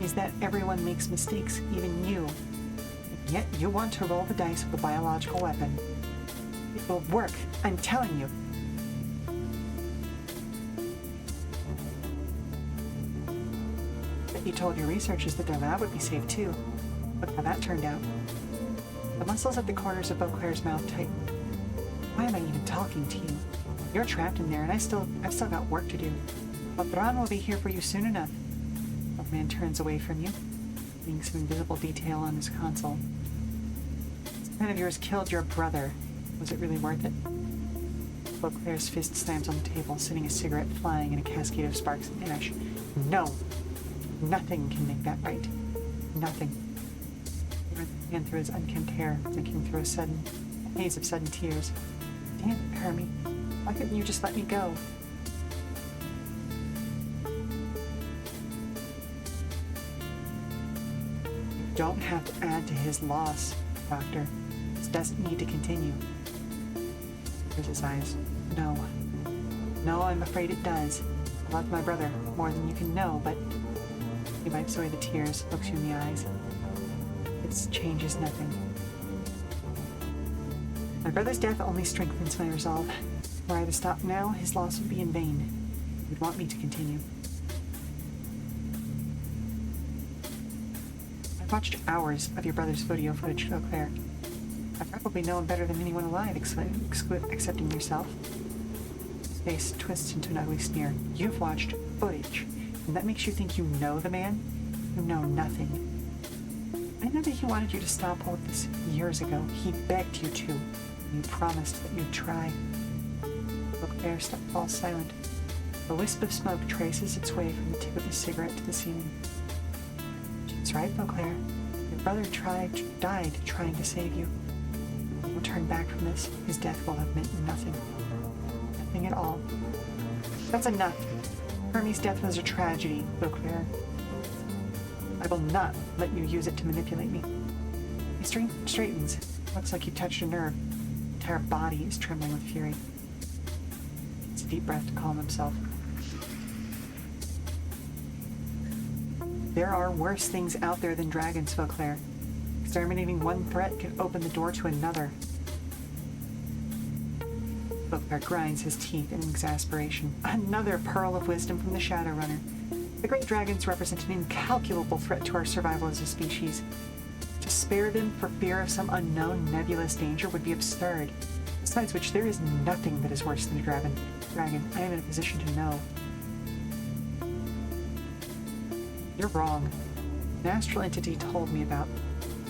is that everyone makes mistakes, even you. And yet you want to roll the dice with a biological weapon. It will work, I'm telling you. You told your researchers that their lab would be safe too. Look how that turned out. The muscles at the corners of Beauclair's mouth tighten. Why am I even talking to you? You're trapped in there, and I've still got work to do. But Bran will be here for you soon enough. The man turns away from you, seeing some invisible detail on his console. This pen of yours killed your brother. Was it really worth it? Beauclair's fist slams on the table, sending a cigarette flying in a cascade of sparks and ash. No! Nothing can make that right. Nothing. He ran his hand through his unkempt hair, thinking through a haze of sudden tears. Damn it, Hermie. Why couldn't you just let me go? You don't have to add to his loss, Doctor. This doesn't need to continue. There's his eyes. No. No, I'm afraid it does. I love my brother more than you can know, but... He wipes away the tears, looks you in the eyes. It changes nothing. My brother's death only strengthens my resolve. Were I to stop now, his loss would be in vain. He would want me to continue. I've watched hours of your brother's video footage, Beauclair. I probably know him better than anyone alive, excepting yourself. His face twists into an ugly sneer. You've watched footage. And that makes you think you know the man? You know nothing. I know that he wanted you to stop all of this years ago. He begged you to. You promised that you'd try. Beauclair falls silent. A wisp of smoke traces its way from the tip of his cigarette to the ceiling. That's right, Beauclair. Your brother died trying to save you. He will turn back from this. His death will have meant nothing. Nothing at all. That's enough. Hermie's death was a tragedy, Beauclair. I will not let you use it to manipulate me. He straightens. Looks like you touched a nerve. The entire body is trembling with fury. He takes a deep breath to calm himself. There are worse things out there than dragons, Beauclair. Exterminating one threat can open the door to another. Beauclair grinds his teeth in exasperation. Another pearl of wisdom from the Shadowrunner. The great dragons represent an incalculable threat to our survival as a species. To spare them for fear of some unknown nebulous danger would be absurd. Besides which, there is nothing that is worse than a dragon. I am in a position to know. You're wrong. An astral entity told me about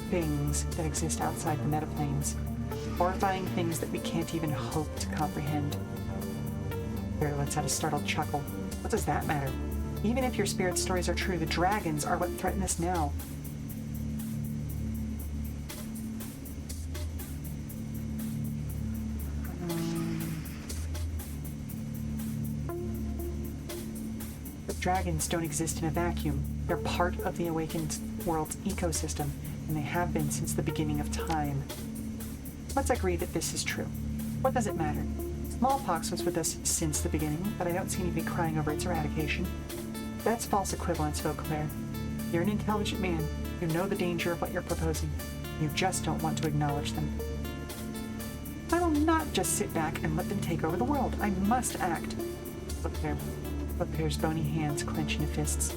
things that exist outside the metaplanes. Horrifying things that we can't even hope to comprehend. Bear lets out a startled chuckle. What does that matter? Even if your spirit stories are true, the dragons are what threaten us now. The Dragons don't exist in a vacuum. They're part of the awakened world's ecosystem, and they have been since the beginning of time. Let's agree that this is true. What does it matter? Smallpox was with us since the beginning, but I don't see anybody crying over its eradication. That's false equivalence, Vauclair. You're an intelligent man. You know the danger of what you're proposing. You just don't want to acknowledge them. I will not just sit back and let them take over the world. I must act. Vauclair's bony hands clench into fists.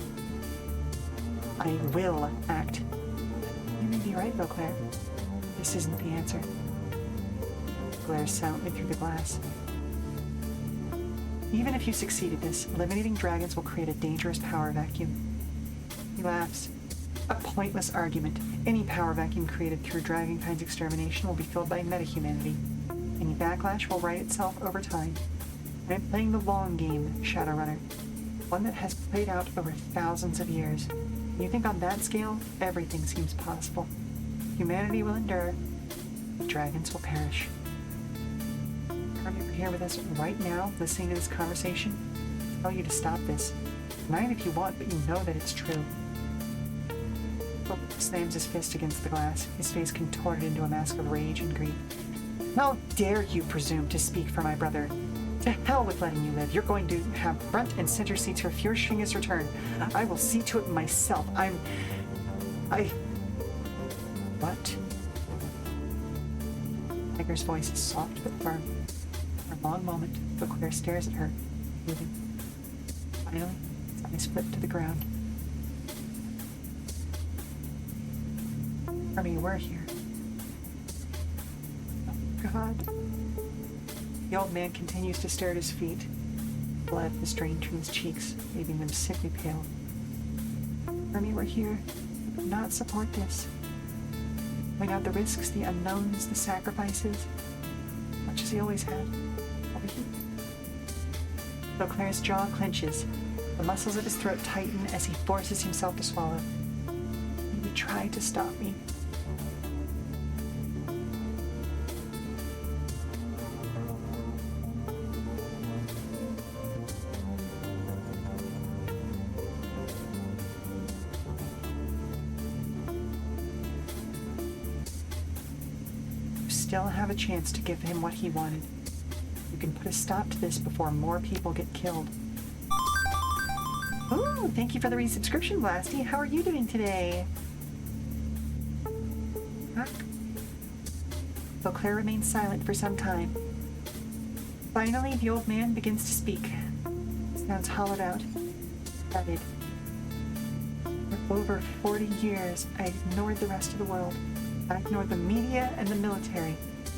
I will act. You may be right, Vauclair. This isn't the answer. Glares silently through the glass. Even if you succeed at this, eliminating dragons will create a dangerous power vacuum. He laughs. A pointless argument. Any power vacuum created through dragonkind's extermination will be filled by metahumanity. Any backlash will right itself over time. I am playing the long game, Shadowrunner. One that has played out over thousands of years. You think on that scale, everything seems possible. Humanity will endure, but dragons will perish. Are you here with us right now, listening to this conversation? I tell you to stop this. Deny it if you want, but you know that it's true. Philip slams his fist against the glass, his face contorted into a mask of rage and grief. How dare you presume to speak for my brother? To hell with letting you live. You're going to have front and center seats for Furshing's return. I will see to it myself. What? Tiger's voice is soft but firm. For a long moment, Vauclair stares at her, moving. Finally, his eyes flip to the ground. Army, we're here. Oh, God. The old man continues to stare at his feet. Blood has drained from his cheeks, leaving them sickly pale. Army, we're here. We could not support this. Weighing out the risks, the unknowns, the sacrifices, much as he always had. Over here. Vauclair's jaw clenches. The muscles of his throat tighten as he forces himself to swallow. Maybe try to stop me. Still have a chance to give him what he wanted. You can put a stop to this before more people get killed. Ooh, thank you for the resubscription, Blasty. How are you doing today? Huh? Vauclair remains silent for some time. Finally, the old man begins to speak. Sounds hollowed out. Gutted. For over 40 years, I ignored the rest of the world. I ignored the media and the military,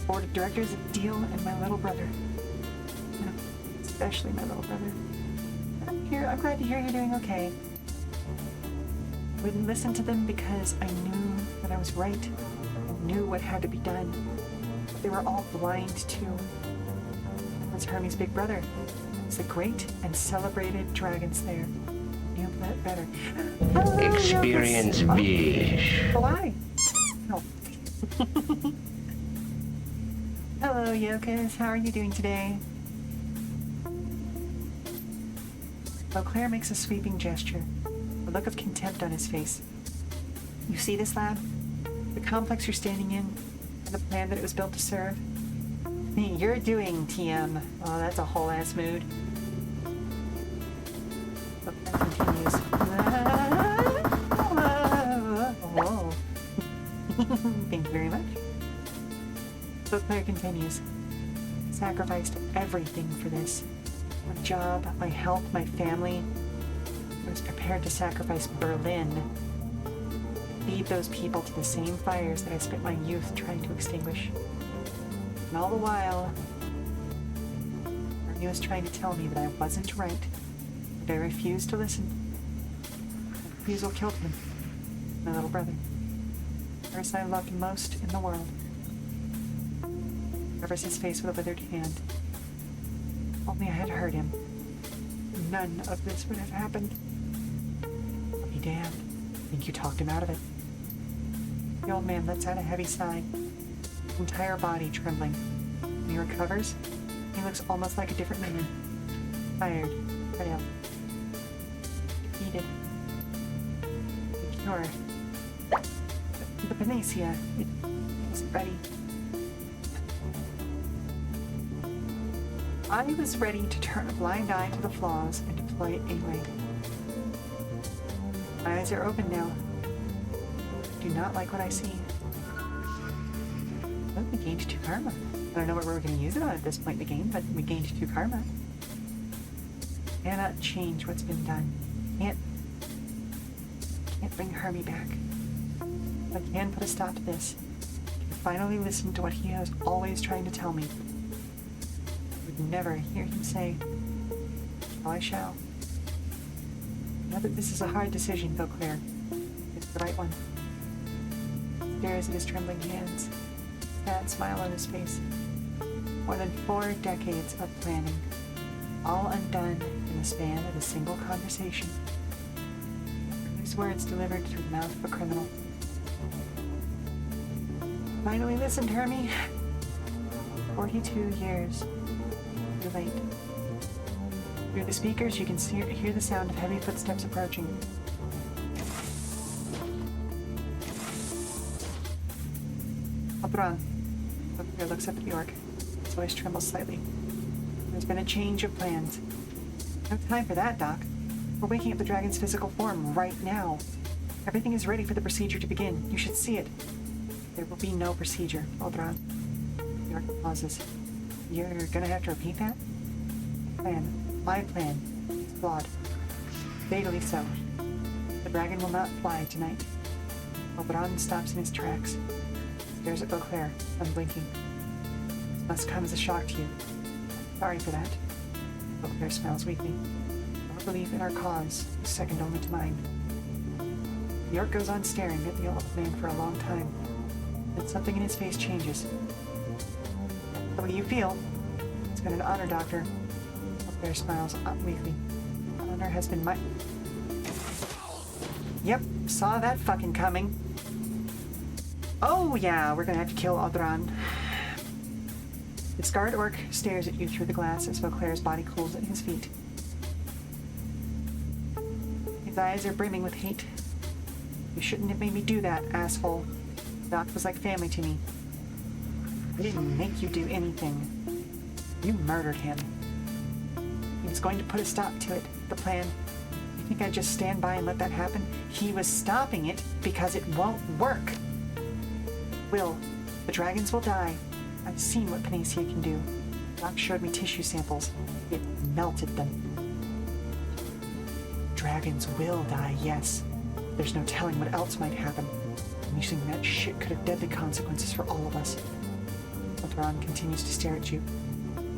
board of directors of Deal and my little brother. No, especially my little brother. I'm glad to hear you're doing okay. I wouldn't listen to them because I knew that I was right. I knew what had to be done. But they were all blind to. That was Hermie's big brother. He's the great and celebrated Dragon Slayer. Knew that better. Hello, Experience Yokis. Bish. Oh, hi. Oh. Hello, Yokas. How are you doing today? Vauclair makes a sweeping gesture, a look of contempt on his face. You see this, lab? The complex you're standing in, and the plan that it was built to serve? You're doing, TM. Oh, that's a whole ass mood. Vauclair continues. Whoa. Thank you very much. Vauclair continues. Sacrificed everything for this. My job, my health, my family. I was prepared to sacrifice Berlin. Feed those people to the same fires that I spent my youth trying to extinguish. And all the while, Arnie was trying to tell me that I wasn't right. But I refused to listen. My refusal killed him. My little brother. The person I loved most in the world. Covers his face with a withered hand. Only I had heard him. None of this would have happened. I'll be damned. I think you talked him out of it. The old man lets out a heavy sigh, his entire body trembling. When he recovers, he looks almost like a different man. Tired, pale. needed. The cure. The panacea. It isn't ready. I was ready to turn a blind eye to the flaws and deploy it anyway. My eyes are open now. I do not like what I see. Well, we gained 2 karma. I don't know what we're going to use it on at this point in the game, but we gained 2 karma. Cannot change what's been done. Can't bring Hermie back. I can put a stop to this. I can finally listen to what he is always trying to tell me. I would never hear him say, "Oh, I shall." Now that this is a hard decision, Beauclair, it's the right one. He stares at his trembling hands, sad smile on his face. More than 4 decades of planning, all undone in the span of a single conversation. These words delivered through the mouth of a criminal. Finally listened, Hermie. 42 years. Too late. Through the speakers, you can hear the sound of heavy footsteps approaching. Audran. Beauclair looks up at the orc. His voice trembles slightly. There's been a change of plans. No time for that, Doc. We're waking up the dragon's physical form right now. Everything is ready for the procedure to begin. You should see it. There will be no procedure, Audran. The orc pauses. You're gonna have to repeat that? My plan, is flawed. Fatally so. The dragon will not fly tonight. Audran stops in his tracks. Stares at Beauclair, unblinking. This must come as a shock to you. Sorry for that. Beauclair smiles weakly. Your belief in our cause is second only to mine. The orc goes on staring at the old man for a long time. Then something in his face changes. How do you feel? It's been an honor, Doctor. Beauclair smiles weakly. Honor has been my... Yep, saw that fucking coming. Oh yeah, we're gonna have to kill Audran. The scarred orc stares at you through the glass as Beauclair's body cools at his feet. His eyes are brimming with hate. You shouldn't have made me do that, asshole. Doc was like family to me. I didn't make you do anything. You murdered him. He was going to put a stop to it, the plan. You think I'd just stand by and let that happen? He was stopping it because it won't work. Will. The dragons will die. I've seen what Panacea can do. Doc showed me tissue samples. It melted them. Dragons will die, yes. There's no telling what else might happen. Using that shit could have deadly consequences for all of us. Audran continues to stare at you.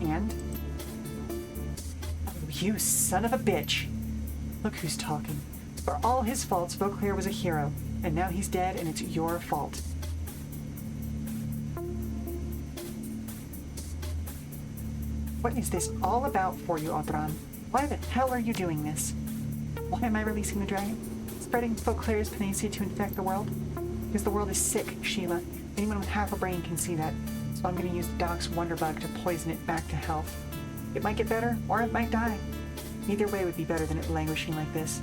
And? Oh, you son of a bitch! Look who's talking. For all his faults, Beauclair was a hero, and now he's dead and it's your fault. What is this all about for you, Audran? Why the hell are you doing this? Why am I releasing the dragon? Spreading Beauclair's panacea to infect the world? Because the world is sick, Sheela. Anyone with half a brain can see that. So I'm going to use the Doc's wonder bug to poison it back to health. It might get better, or it might die. Either way would be better than it languishing like this.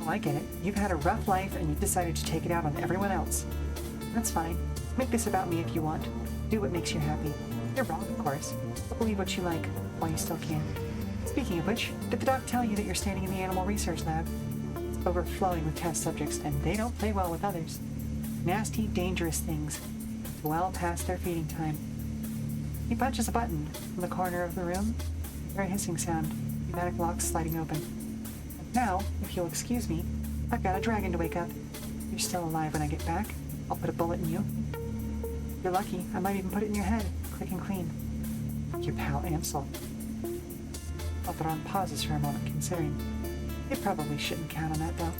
Oh, I get it. You've had a rough life and you've decided to take it out on everyone else. That's fine. Make this about me if you want. Do what makes you happy. You're wrong, of course. But believe what you like, while you still can. Speaking of which, did the doc tell you that you're standing in the animal research lab? It's overflowing with test subjects, and they don't play well with others. Nasty, dangerous things. Well past their feeding time. He punches a button in the corner of the room. You hear a hissing sound. Pneumatic locks sliding open. And now, if you'll excuse me, I've got a dragon to wake up. You're still alive when I get back. I'll put a bullet in you. If you're lucky, I might even put it in your head, quick and clean. Like your pal Ansel. Audran pauses for a moment, considering. You probably shouldn't count on that, though.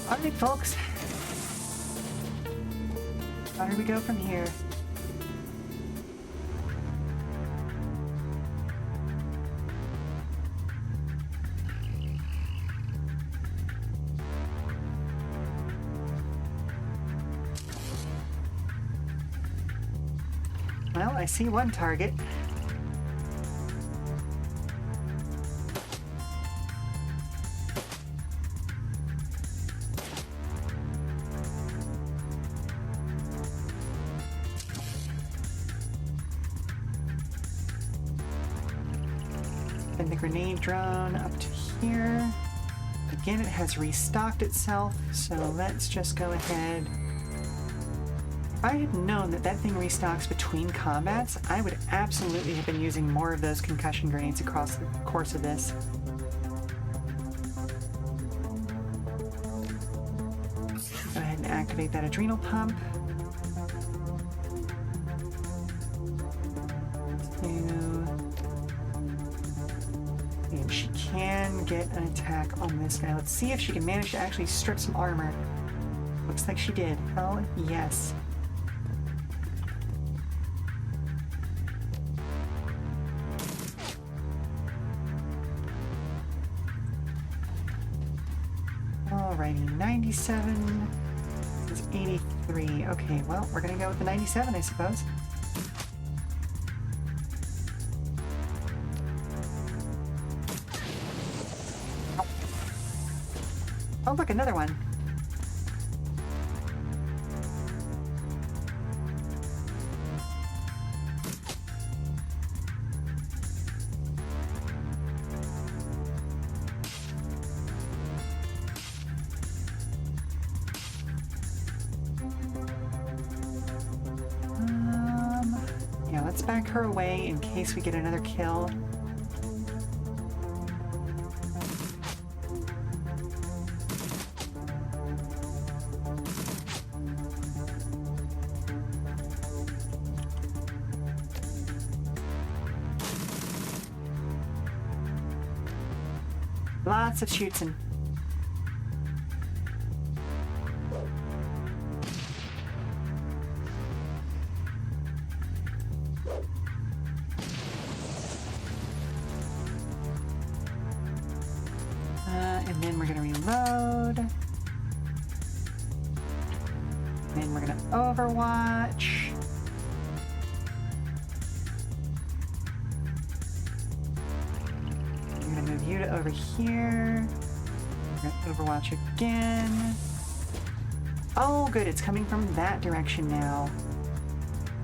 Alright, folks. How do we go from here? Well, I see one target. And the grenade drone up to here. Again, it has restocked itself, so let's just go ahead. If I had known that that thing restocks between combats, I would absolutely have been using more of those concussion grenades across the course of this. Go ahead and activate that adrenal pump. And she can get an attack on this guy. Let's see if she can manage to actually strip some armor. Looks like she did. Hell yes. Alrighty, 97. This is 83. Okay, well, we're gonna go with the 97, I suppose. Oh, look, another one. Yeah, let's back her away in case we get another kill. Lots of shooting. And then we're gonna reload. Then we're gonna overwatch. Move you to over here. We're gonna overwatch again. Oh, good, it's coming from that direction now.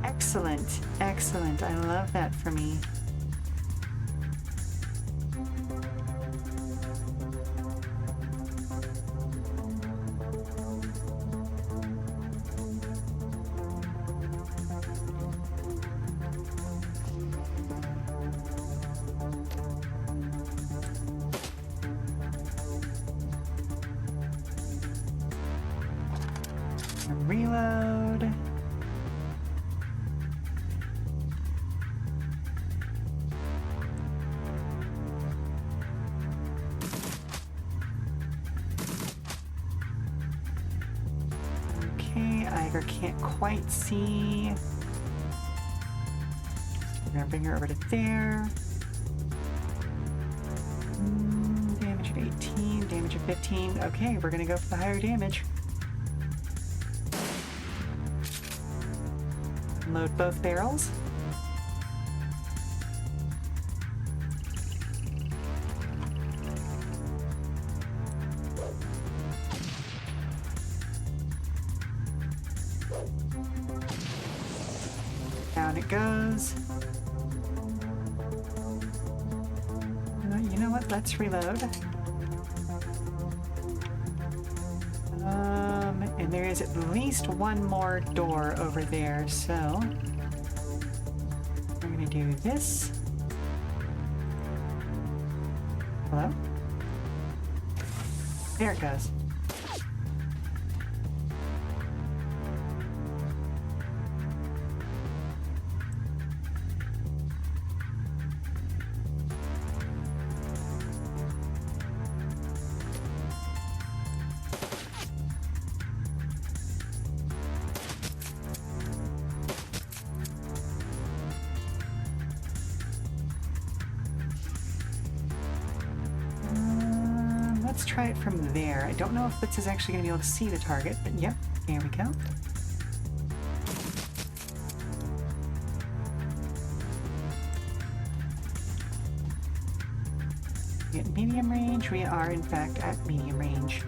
Excellent, excellent. I love that for me. Reload. Okay, Iger can't quite see. We're gonna bring her over to there. Damage of 18, damage of 15. Okay, we're gonna go for the higher damage. Load both barrels. Down it goes. You know what? Let's reload. And there is at least one more door over there, so we're gonna do this. Hello? There it goes. Let's try it from there. I don't know if Blitz is actually going to be able to see the target, but yep, there we go. At medium range, we are in fact at medium range.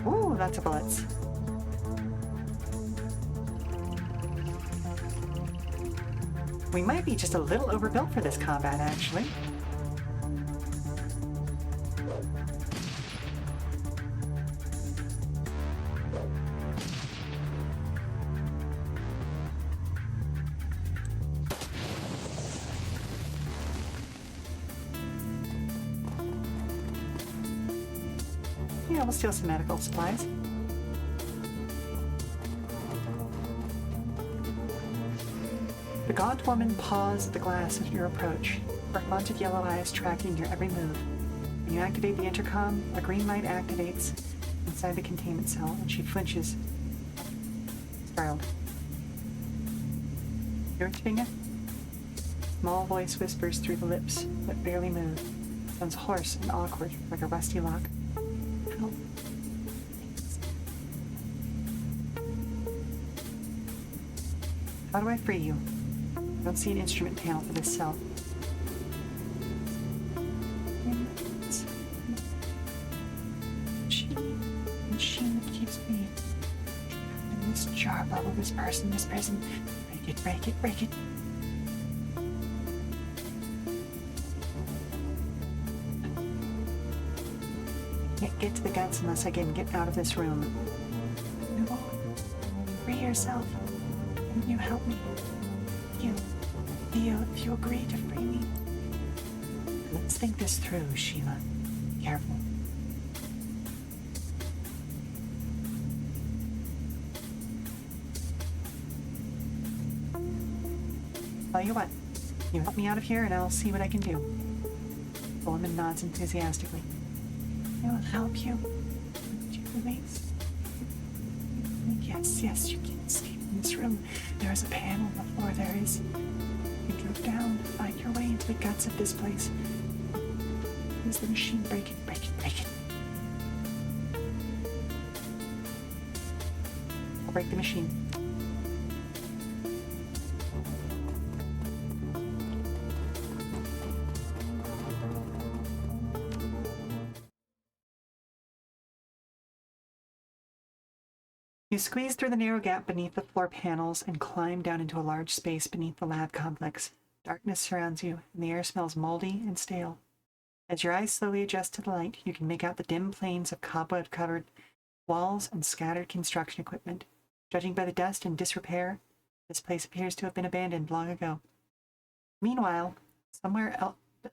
Ooh, lots of bullets. We might be just a little overbuilt for this combat, actually. Yeah, we'll steal some medical supplies. The gaunt woman paws at the glass at your approach, her haunted yellow eyes tracking your every move. When you activate the intercom, a green light activates inside the containment cell, and she flinches, startled. You're Tvinga? Small voice whispers through the lips, but barely move. Sounds hoarse and awkward, like a rusty lock. Help. How do I free you? I don't see an instrument panel for this cell. She keeps me in this jar bubble, this person. Break it. Can't get to the guts unless I can get out of this room. No. Free yourself. Can you help me? Theo, if you agree to free me. Let's think this through, Sheela. Be careful. Tell you what, you help me out of here and I'll see what I can do. The woman nods enthusiastically. I will help you. Would you release? Yes, you can escape from this room. There is a panel on the floor. There is. You drop down, find your way into the guts of this place. Use the machine. Break it. I'll break the machine. You squeeze through the narrow gap beneath the floor panels and climb down into a large space beneath the lab complex. Darkness surrounds you, and the air smells moldy and stale. As your eyes slowly adjust to the light, you can make out the dim planes of cobweb-covered walls and scattered construction equipment. Judging by the dust and disrepair, this place appears to have been abandoned long ago. Meanwhile, somewhere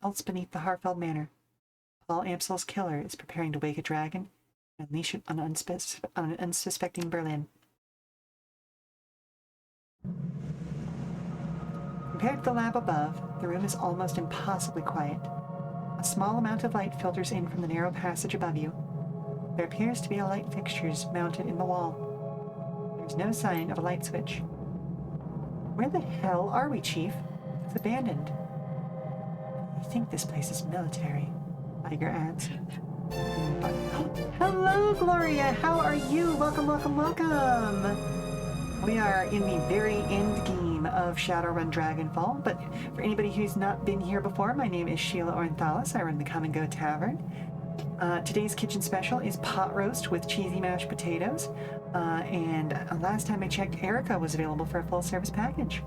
else beneath the Harfeld Manor, Paul Amsel's killer is preparing to wake a dragon and unleash it on an unsuspecting Berlin. Compared to the lab above, the room is almost impossibly quiet. A small amount of light filters in from the narrow passage above you. There appears to be a light fixture mounted in the wall. There's no sign of a light switch. Where the hell are we, Chief? It's abandoned. I think this place is military, Iger adds. Hello, Gloria! How are you? Welcome! We are in the very end game of Shadowrun Dragonfall, but for anybody who's not been here before, my name is Sheela Ornthalis. I run the Come and Go Tavern. Today's kitchen special is pot roast with cheesy mashed potatoes, and last time I checked, Erica was available for a full-service package.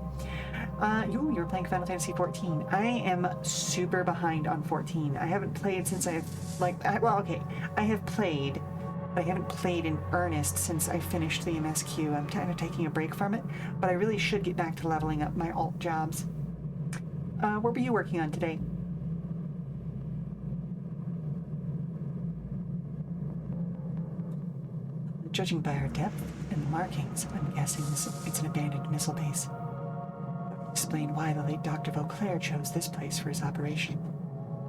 You were playing Final Fantasy 14. I am super behind on 14. I haven't played since I have played, but I haven't played in earnest since I finished the MSQ. I'm kind of taking a break from it, but I really should get back to leveling up my alt jobs. What were you working on today? Judging by our depth and the markings, I'm guessing it's an abandoned missile base. Explain why the late Dr. Vauclair chose this place for his operation.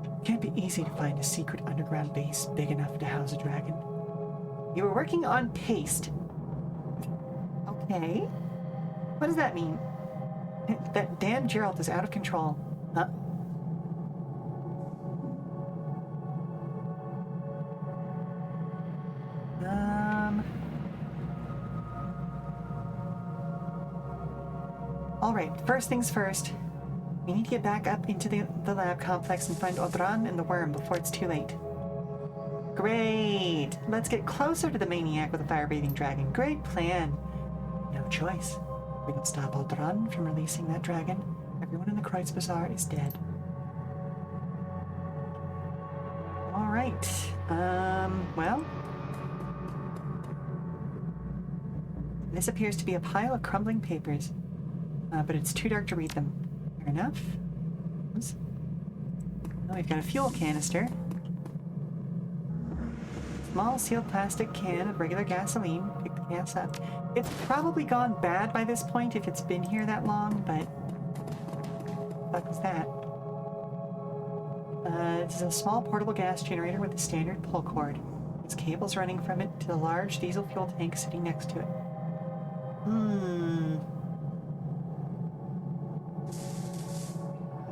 It can't be easy to find a secret underground base big enough to house a dragon. You were working on paste. Okay. What does that mean? That damn Geralt is out of control. Huh? All right, first things first. We need to get back up into the lab complex and find Odran and the worm before it's too late. Great! Let's get closer to the maniac with the fire-breathing dragon. Great plan. No choice. We can stop Odran from releasing that dragon. Everyone in the Kreuz Bazaar is dead. Alright. Well. This appears to be a pile of crumbling papers. But it's too dark to read them. Fair enough. Oops. Well, we've got a fuel canister. Small sealed plastic can of regular gasoline. Pick the gas up. It's probably gone bad by this point if it's been here that long, but... what was that? This is a small portable gas generator with a standard pull cord. Its cables running from it to the large diesel fuel tank sitting next to it.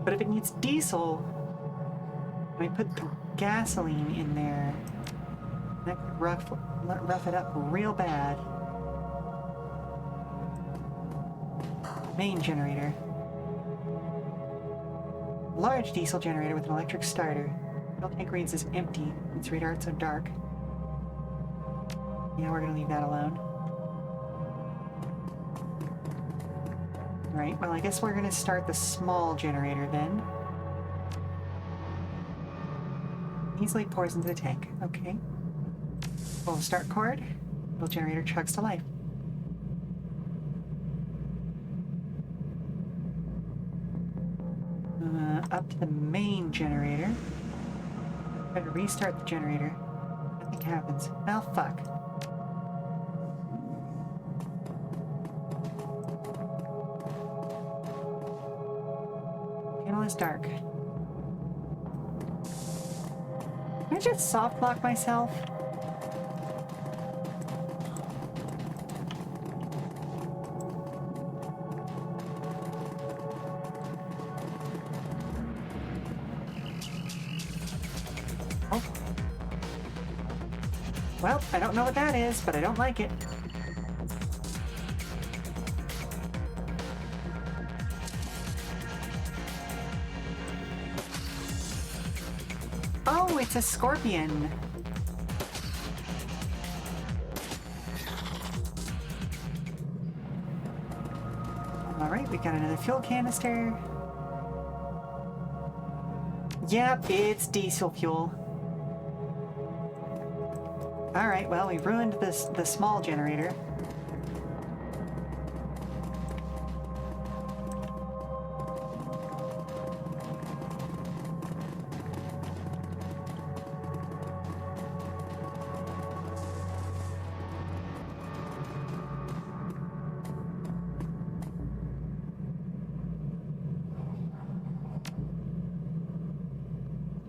But if it needs diesel, I put the gasoline in there. That could rough it up real bad. Main generator. Large diesel generator with an electric starter. Fuel tank reads as empty. Its radar so dark. Yeah, we're gonna leave that alone. Right, well I guess we're gonna start the small generator then. Easily pours into the tank. Okay. Pull the start cord. Little generator chugs to life. Up to the main generator. Try to restart the generator. Nothing happens. Oh, fuck. Panel is dark. Can I just soft lock myself? Well, I don't know what that is, but I don't like it. Oh, it's a scorpion. Alright, we got another fuel canister. Yep, it's diesel fuel. Alright, well, we ruined the small generator.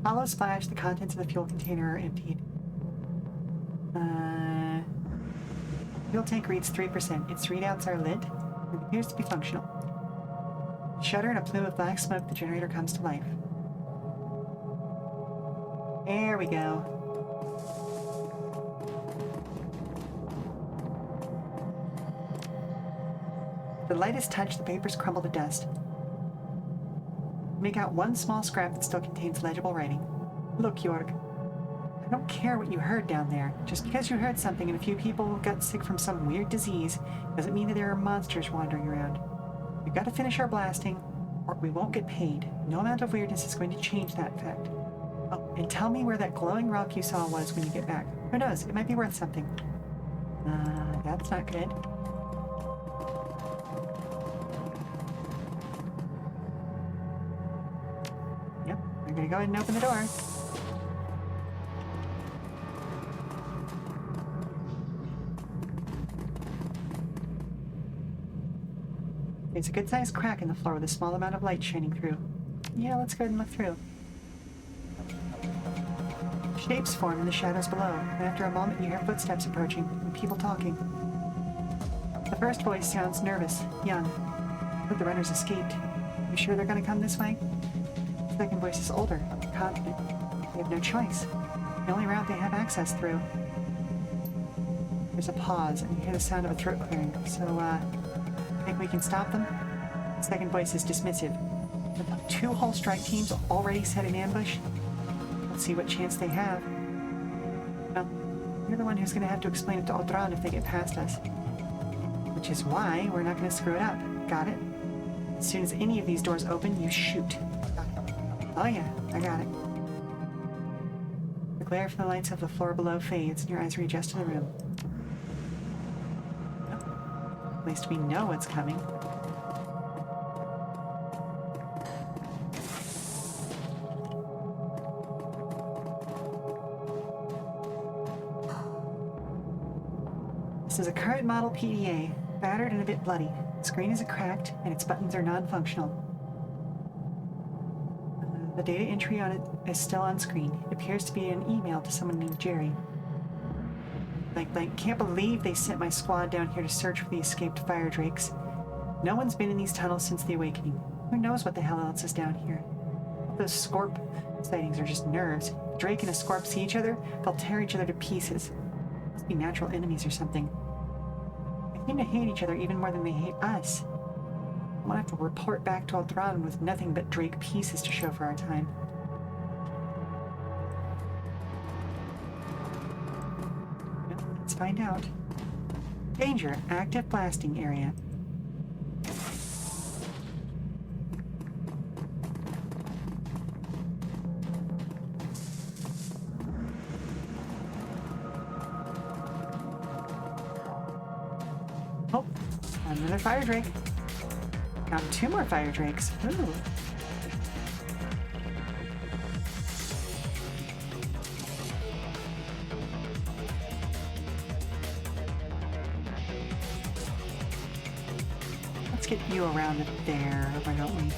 Hollow splash, the contents of the fuel container are emptied. Fuel tank reads 3%. Its readouts are lit. It appears to be functional. Shudder and a plume of black smoke, the generator comes to life. There we go. The lightest touch, the papers crumble to dust. Make out one small scrap that still contains legible writing. Look, Jorg. I don't care what you heard down there. Just because you heard something and a few people got sick from some weird disease doesn't mean that there are monsters wandering around. We've got to finish our blasting, or we won't get paid. No amount of weirdness is going to change that fact. Oh, and tell me where that glowing rock you saw was when you get back. Who knows? It might be worth something. That's not good. Yep, we're gonna go ahead and open the door. There's a good-sized crack in the floor with a small amount of light shining through. Yeah, let's go ahead and look through. Shapes form in the shadows below, and after a moment you hear footsteps approaching and people talking. The first voice sounds nervous, young. But the runners escaped. You sure they're gonna come this way? The second voice is older, confident. They have no choice. The only route they have access through. There's a pause, and you hear the sound of a throat clearing. So, think we can stop them? The second voice is dismissive. 2 whole strike teams already set in ambush. Let's see what chance they have. Well, you're the one who's going to have to explain it to Aldran if they get past us. Which is why we're not going to screw it up. Got it? As soon as any of these doors open, you shoot. Oh yeah, I got it. The glare from the lights of the floor below fades, and your eyes readjust to the room. Well, at least we know what's coming. This is a current model PDA, battered and a bit bloody. The screen is cracked, and its buttons are non-functional. The data entry on it is still on screen. It appears to be an email to someone named Jerry. Can't believe they sent my squad down here to search for the escaped fire drakes. No one's been in these tunnels since the awakening. Who knows what the hell else is down here? Those Scorp sightings are just nerves. If Drake and a Scorp see each other, they'll tear each other to pieces. Must be natural enemies or something. They seem to hate each other even more than they hate us. I'm gonna have to report back to Aldran with nothing but Drake pieces to show for our time. Well, let's find out. Danger, active blasting area. Oh, another fire drake. Got 2 more fire drakes. Ooh. Let's get you around there, why don't we?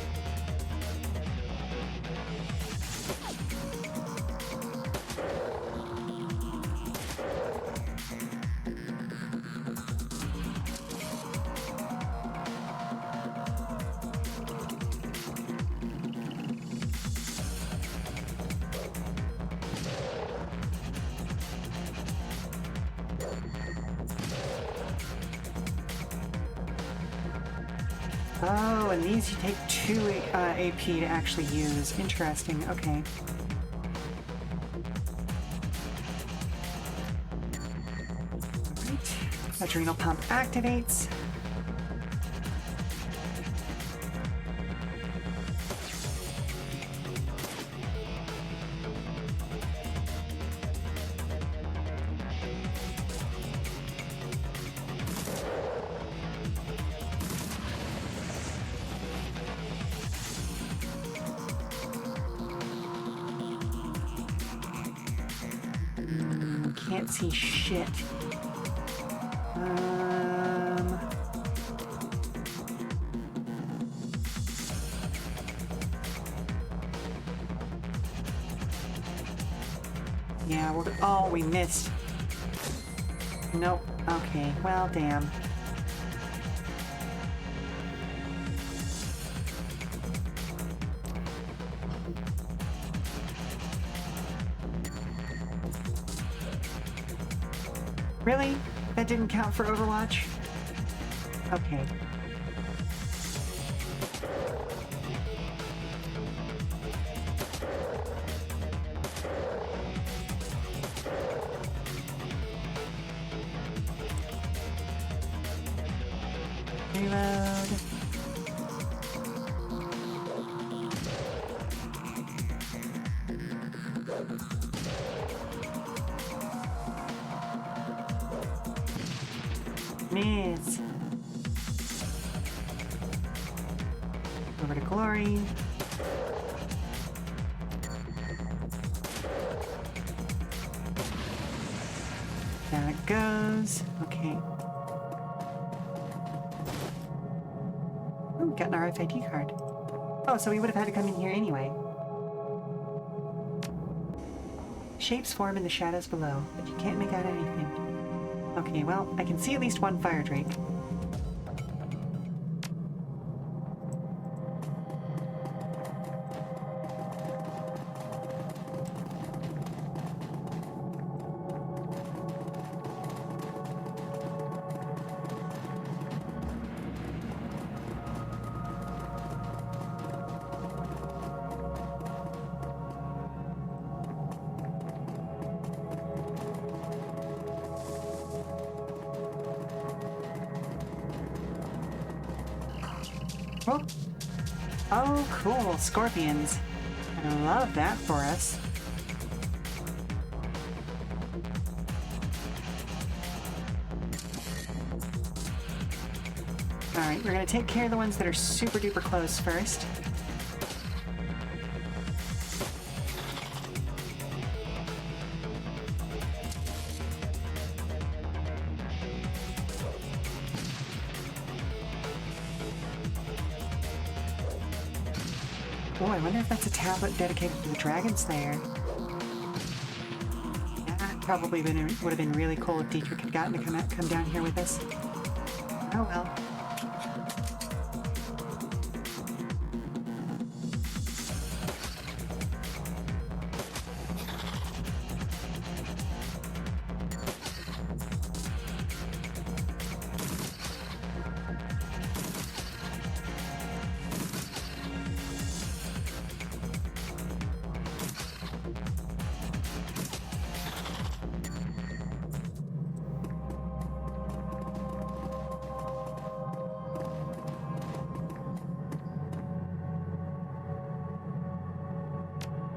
Oh, and these you take 2 AP to actually use. Interesting, okay. Alright. Adrenal pump activates. Can't see shit. Yeah, oh, we missed. Nope. Okay, well, damn. Really? That didn't count for Overwatch? Okay. Reload. Miss. Over to Glory. There it goes. Okay. Oh, got an RFID card. Oh, so we would have had to come in here anyway. Shapes form in the shadows below, but you can't make out anything. Okay, well, I can see at least 1 fire drake. Oh, oh cool, scorpions. I love that for us. Alright, we're gonna take care of the ones that are super duper close first. Oh, I wonder if that's a tablet dedicated to the Dragon Slayer. That probably would have been really cool if Dietrich had gotten to come down here with us. Oh well.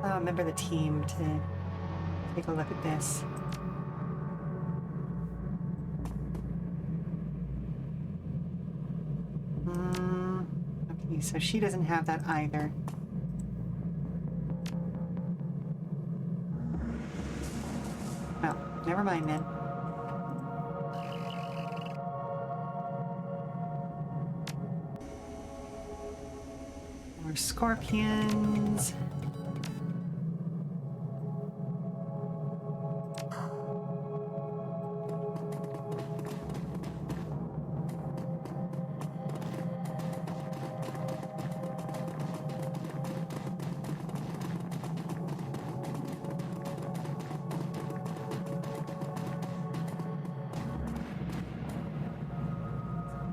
I'll remember the team to take a look at this. Okay, so she doesn't have that either. Well, never mind then. More scorpions.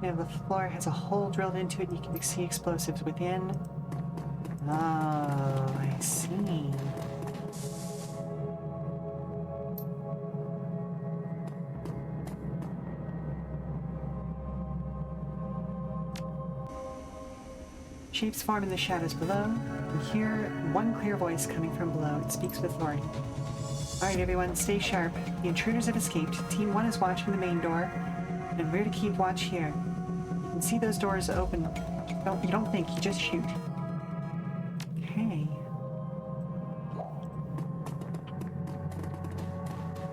Yeah, the floor has a hole drilled into it and you can see explosives within. Oh, I see. Shapes form in the shadows below. You hear one clear voice coming from below. It speaks with authority. Alright everyone, stay sharp. The intruders have escaped. Team 1 is watching the main door, and we're to keep watch here. You can see those doors open. You don't think, you just shoot. Okay.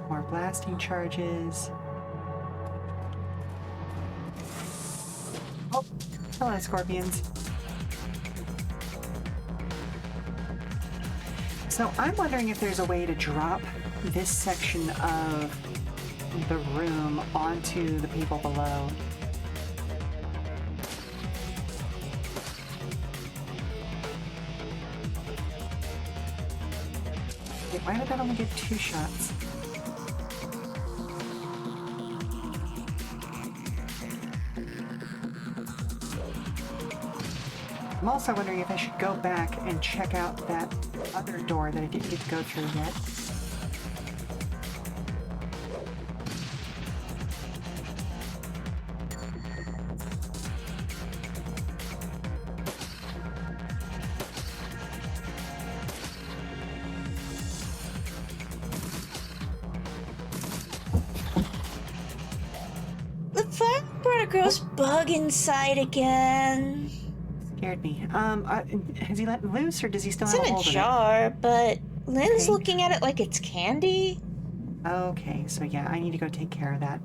More blasting charges. Oh, hello scorpions. So I'm wondering if there's a way to drop this section of the room onto the people below. Wait, why did that only get 2 shots? I'm also wondering if I should go back and check out that other door that I didn't get to go through yet. The fire brought a gross bug inside again. Scared me. Has he let it loose, or does he still It's have a in a hold of jar, but Lynn's Okay. looking at it like it's candy. it? Okay, so yeah, I need to go take care of that.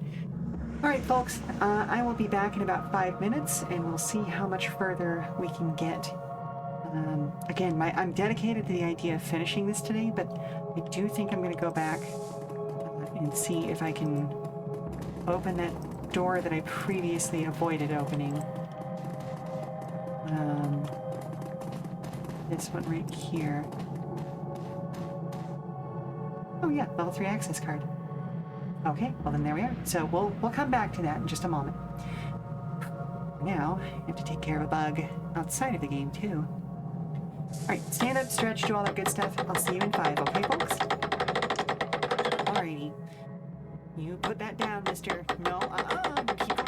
Alright, folks, I will be back in about 5 minutes, and we'll see how much further we can get. Again, I'm dedicated to the idea of finishing this today, but I do think I'm going to go back and see if I can open that door that I previously avoided opening. This one right here. Oh yeah, level 3 access card. Okay, well then there we are. So we'll come back to that in just a moment. Now, I have to take care of a bug outside of the game too. Alright, stand up, stretch, do all that good stuff. I'll see you in 5, okay folks? Alrighty. You put that down, mister. No, keep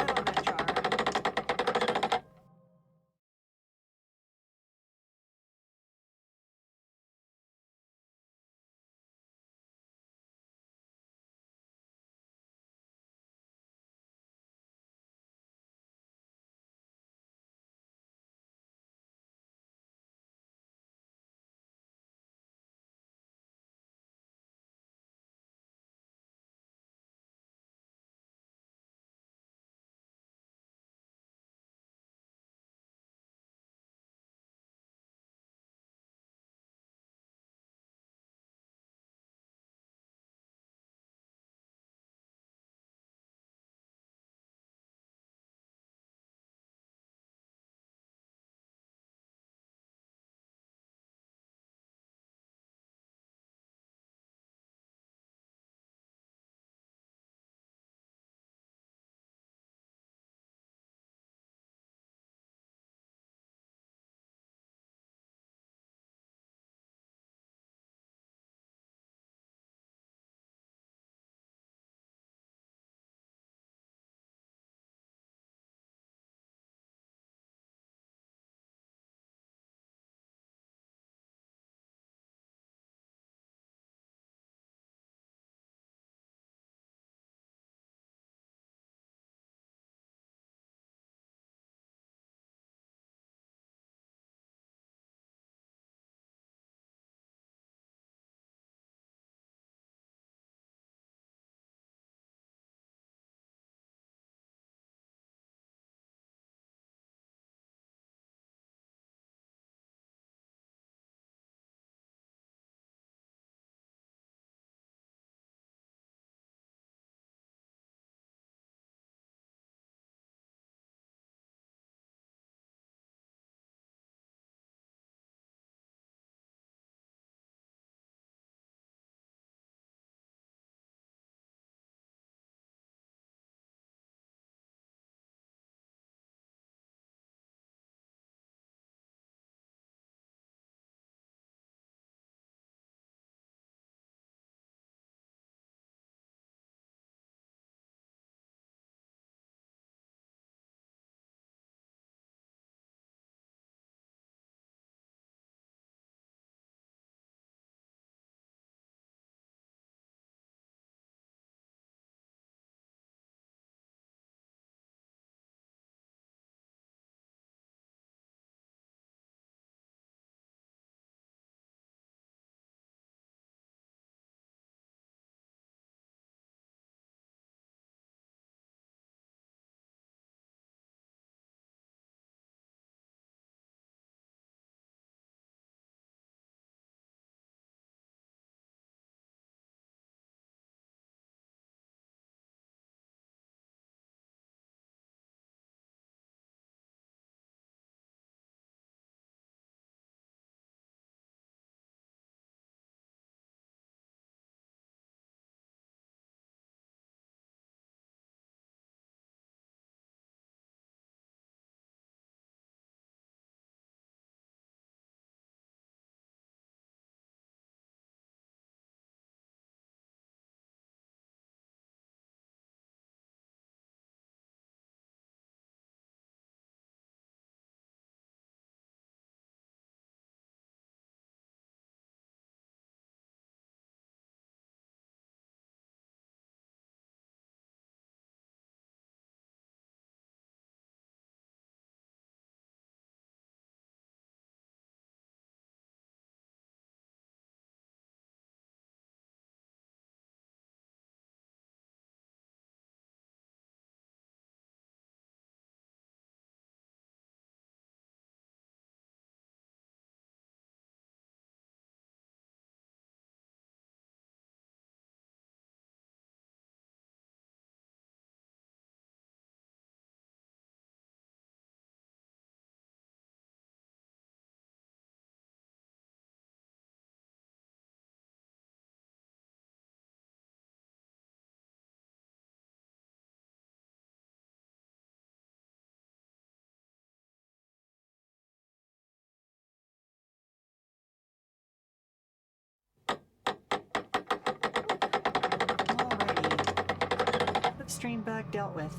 Out-of-stream bug dealt with.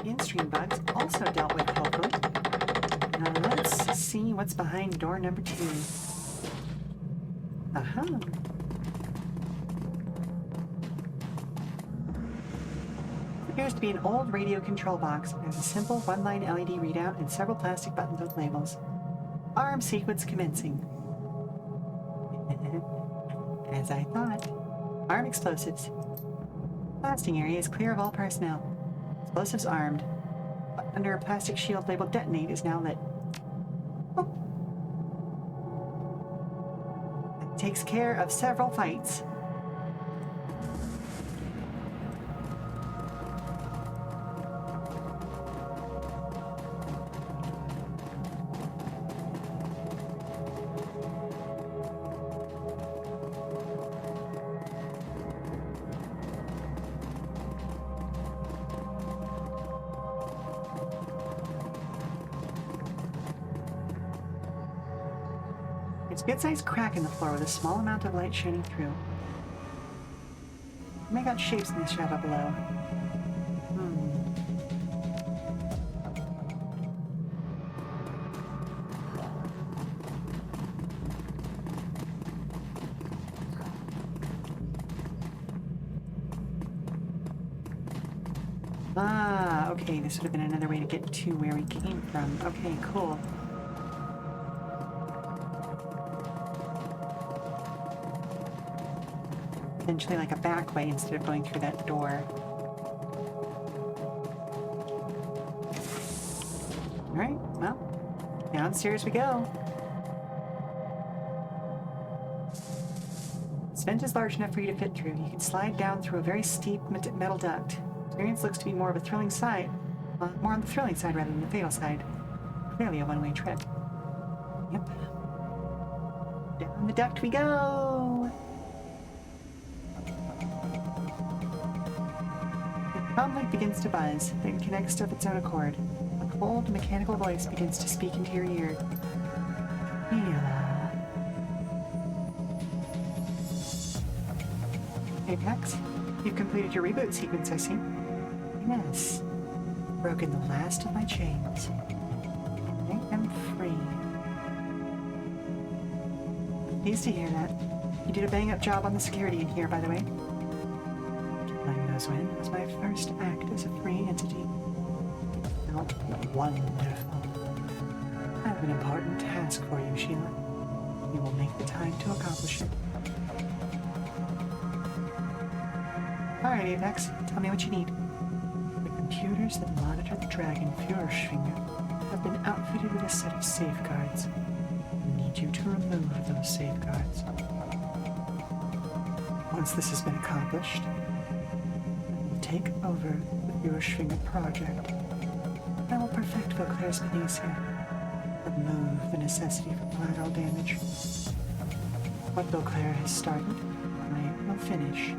In-stream bugs also dealt with, hopefully. Now let's see what's behind door number 2. Aha. Appears to be an old radio control box. It has a simple one-line LED readout and several plastic buttons with labels. Arm sequence commencing. As I thought. Arm explosives. Blasting area is clear of all personnel. Explosives armed. But under a plastic shield labeled detonate is now lit. Oh. That takes care of several fights. There's a good-sized crack in the floor with a small amount of light shining through. You may got shapes in the shadow below. Ah, okay, this would have been another way to get to where we came from. Okay, cool. Essentially like a back way instead of going through that door. Alright, well, downstairs we go. This vent is large enough for you to fit through. You can slide down through a very steep metal duct. Experience looks to be more of a thrilling side, more on the thrilling side rather than the fatal side. Clearly a one-way trip. Yep. Down the duct we go! The comm light begins to buzz, then connects of its own accord. A cold, mechanical voice begins to speak into your ear. Sheela. Apex, you've completed your reboot sequence, I see. Yes. Broken the last of my chains. I am free. Pleased to hear that. You did a bang-up job on the security in here, by the way. Killing those when was my first act as a free entity. Felt wonderful. I have an important task for you, Sheela. You will make the time to accomplish it. Alright, Apex, tell me what you need. The computers that monitor the dragon Führerschwinger have been outfitted with a set of safeguards. I need you to remove those safeguards. Once this has been accomplished, I will take over the Führerschwinger project. I will perfect Vauclair's Panacea, remove the necessity for collateral damage. What Vauclair has started, I will finish.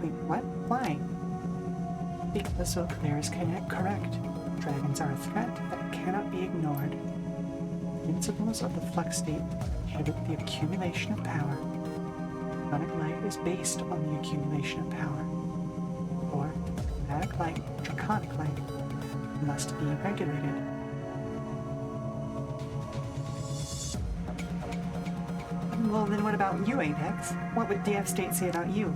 Wait, what? Why? Because Vauclair is correct. Dragons are a threat that cannot be ignored. The principles of the flux state inhibit the accumulation of power. Draconic light is based on the accumulation of power. Or, dramatic light, draconic light, must be regulated. Well, then what about you, Apex? What would the F-State say about you?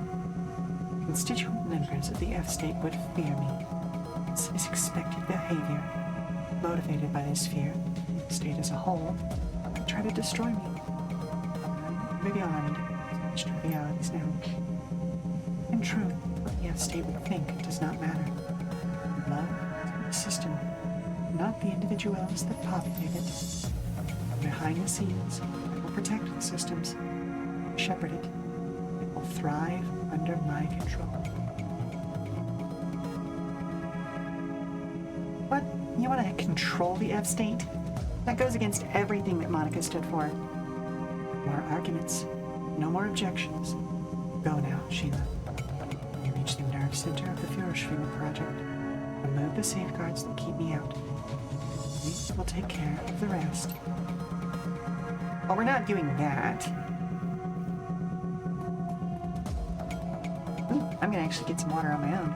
Constituent members of the F-State would fear me. This is expected behavior. Motivated by this fear, the state as a whole would try to destroy me. I'm beyond such trivialities now. In truth, what the F-State would think does not matter. Love is the system, not the individuals that populate it. Behind the scenes, I will protect the systems, shepherd it. It will thrive under my control. What? You want to control the F-State? That goes against everything that Monica stood for. No more arguments. No more objections. Go now, Sheela. You reach the nerve center of the Führerschwinger project. Remove the safeguards that keep me out. We will take care of the rest. Well, we're not doing that. Ooh, I'm gonna actually get some water on my own.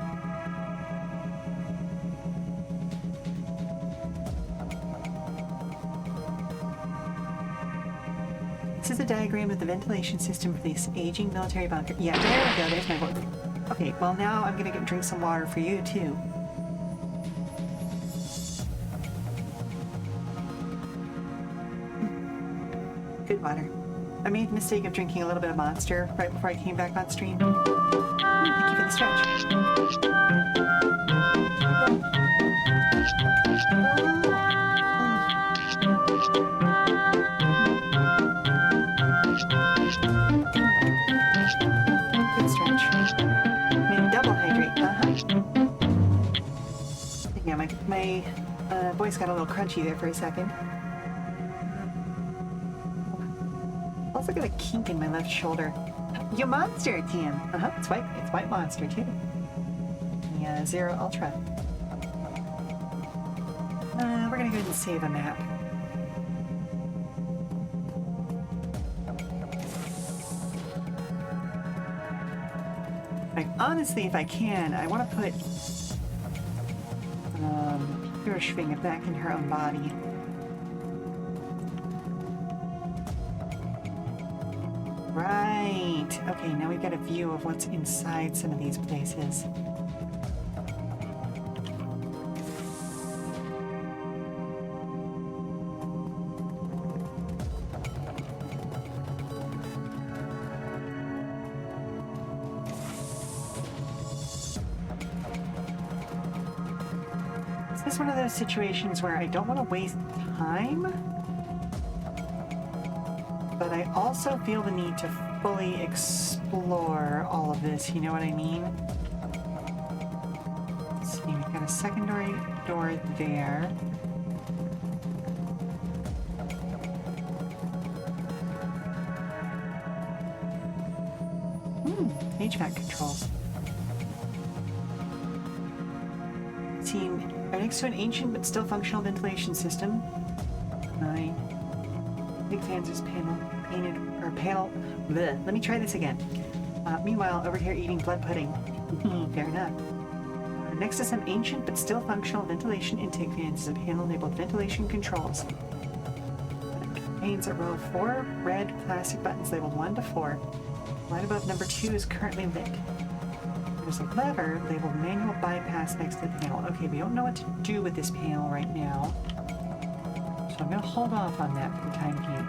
This is a diagram of the ventilation system for this aging military bunker. Yeah, there we go. There's my book. Okay, well now I'm gonna drink some water for you too. Good water. I made the mistake of drinking a little bit of Monster right before I came back on stream. Thank you for the stretch. Good stretch. Maybe double hydrate. Yeah, my voice got a little crunchy there for a second. Also got a kink in my left shoulder. You monster, Tim. It's white monster too. Yeah, Zero Ultra. We're gonna go ahead and save a map. Like, honestly, if I can, I want to put Hirschfinger back in her own body. Right. Okay, now we've got a view of what's inside some of these places. Is this one of those situations where I don't want to waste time? But I also feel the need to fully explore all of this, you know what I mean? Let's see, we've got a secondary door there. HVAC controls. See, right next to an ancient but still functional ventilation system. 9. Big fans of this panel. Bleh. Let me try this again. Meanwhile, over here eating blood pudding. Fair enough. Next to some ancient but still functional ventilation intake fans is a panel labeled ventilation controls. It contains a row of 4 red plastic buttons labeled 1 to 4. Light above number 2 is currently lit. There's a lever labeled manual bypass next to the panel. Okay, we don't know what to do with this panel right now, so I'm going to hold off on that for the time being.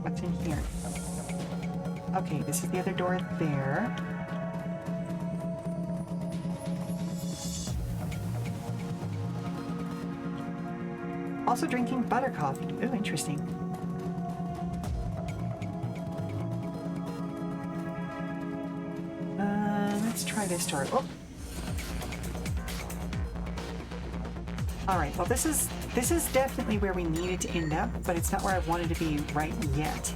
What's in here? Okay, this is the other door there. Also drinking butter coffee. Oh, interesting. Let's try this door. Oh. All right. Well, this is definitely where we needed to end up, but it's not where I wanted to be right yet.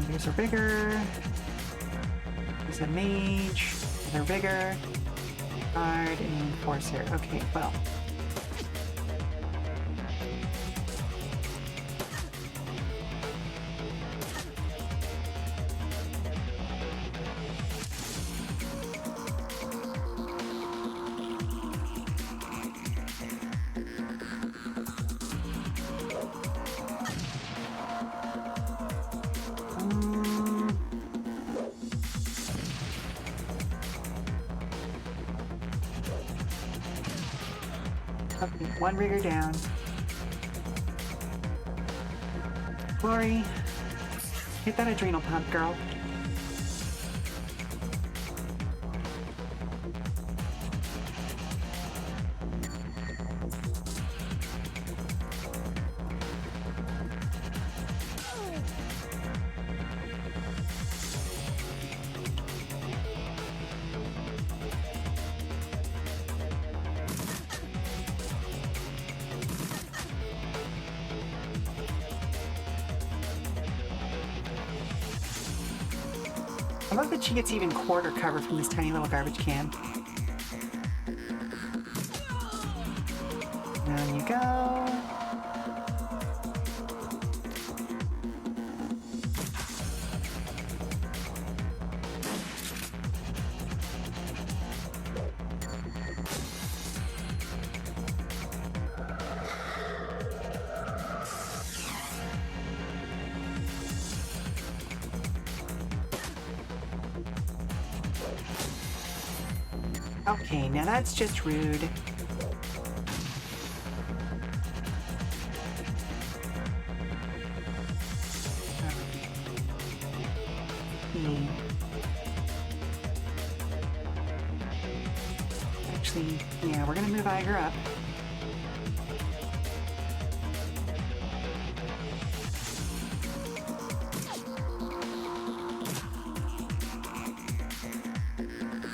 There's a rigger. There's a mage. There's a rigger. Guard and enforcer. Okay, well. Okay, one rigger down. Glory, hit that adrenal pump, girl. I love that she gets even quarter cover from this tiny little garbage can. Down you go. Okay, now that's just rude. Actually, yeah, we're gonna move Iger up.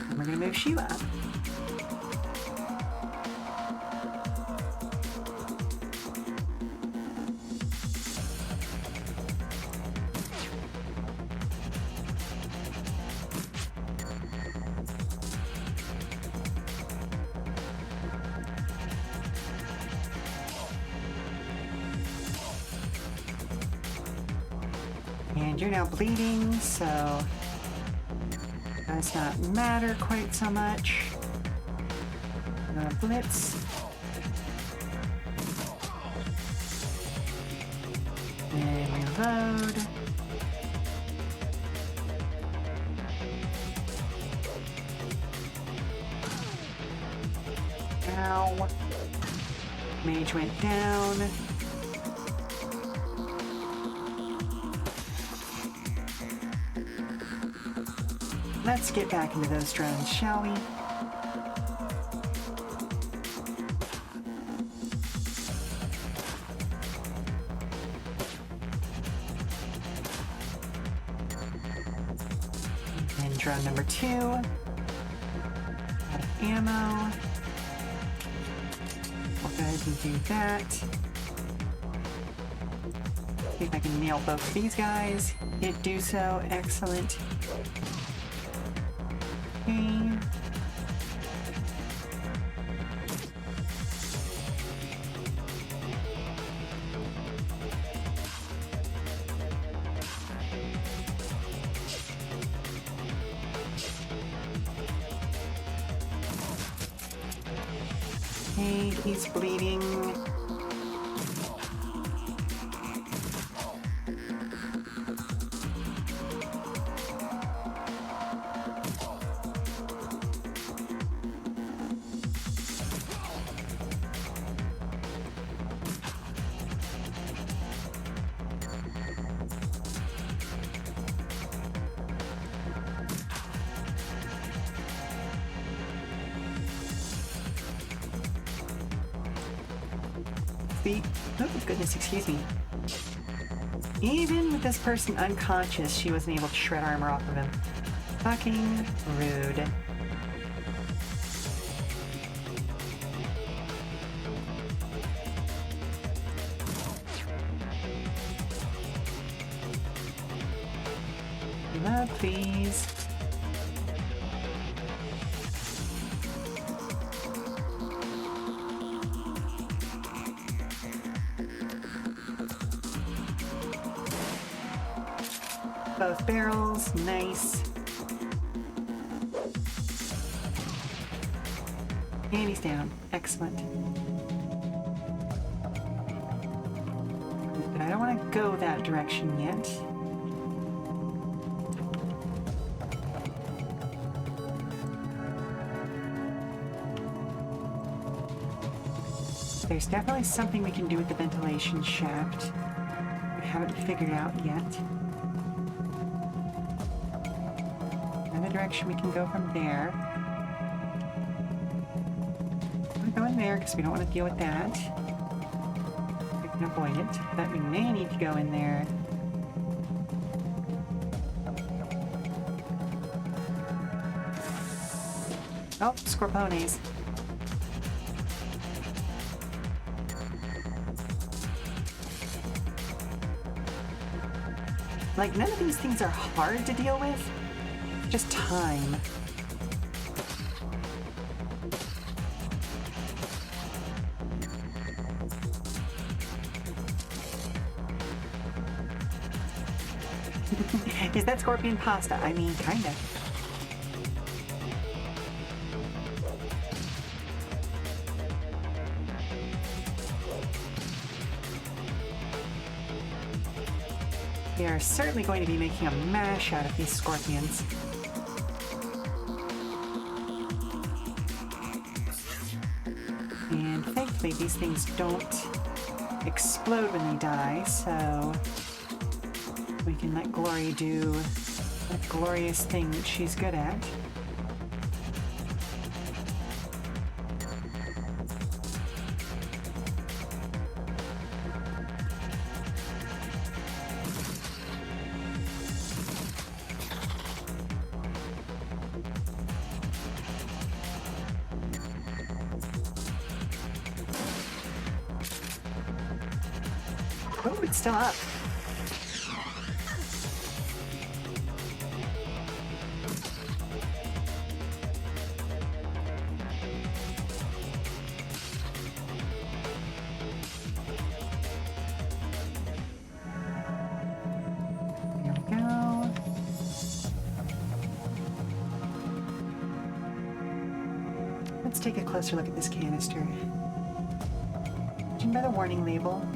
And we're gonna move Sheela up. And you're now bleeding, so does not matter quite so much. Blitz. And reload. Ow. Mage went down. Let's get back into those drones, shall we? And drone number 2. Out of ammo. We'll go ahead and do that. See if I can nail both of these guys. It do so. Excellent. Okay. Okay, he's bleeding. Oh, goodness, excuse me. Even with this person unconscious, she wasn't able to shred armor off of him. Fucking rude. Reload, please. Both barrels, nice. And he's down, excellent. But I don't want to go that direction yet. There's definitely something we can do with the ventilation shaft. We haven't figured out yet. Direction we can go from there. We're going there because we don't want to deal with that. We can avoid it, but we may need to go in there. Oh, scorpones. Like, none of these things are hard to deal with. just time. Is that scorpion pasta? I mean, kind of. We are certainly going to be making a mash out of these scorpions. And thankfully these things don't explode when they die, so we can let Glory do that glorious thing that she's good at. Oh, it's still up. There we go. Let's take a closer look at this canister. Judging by the warning label,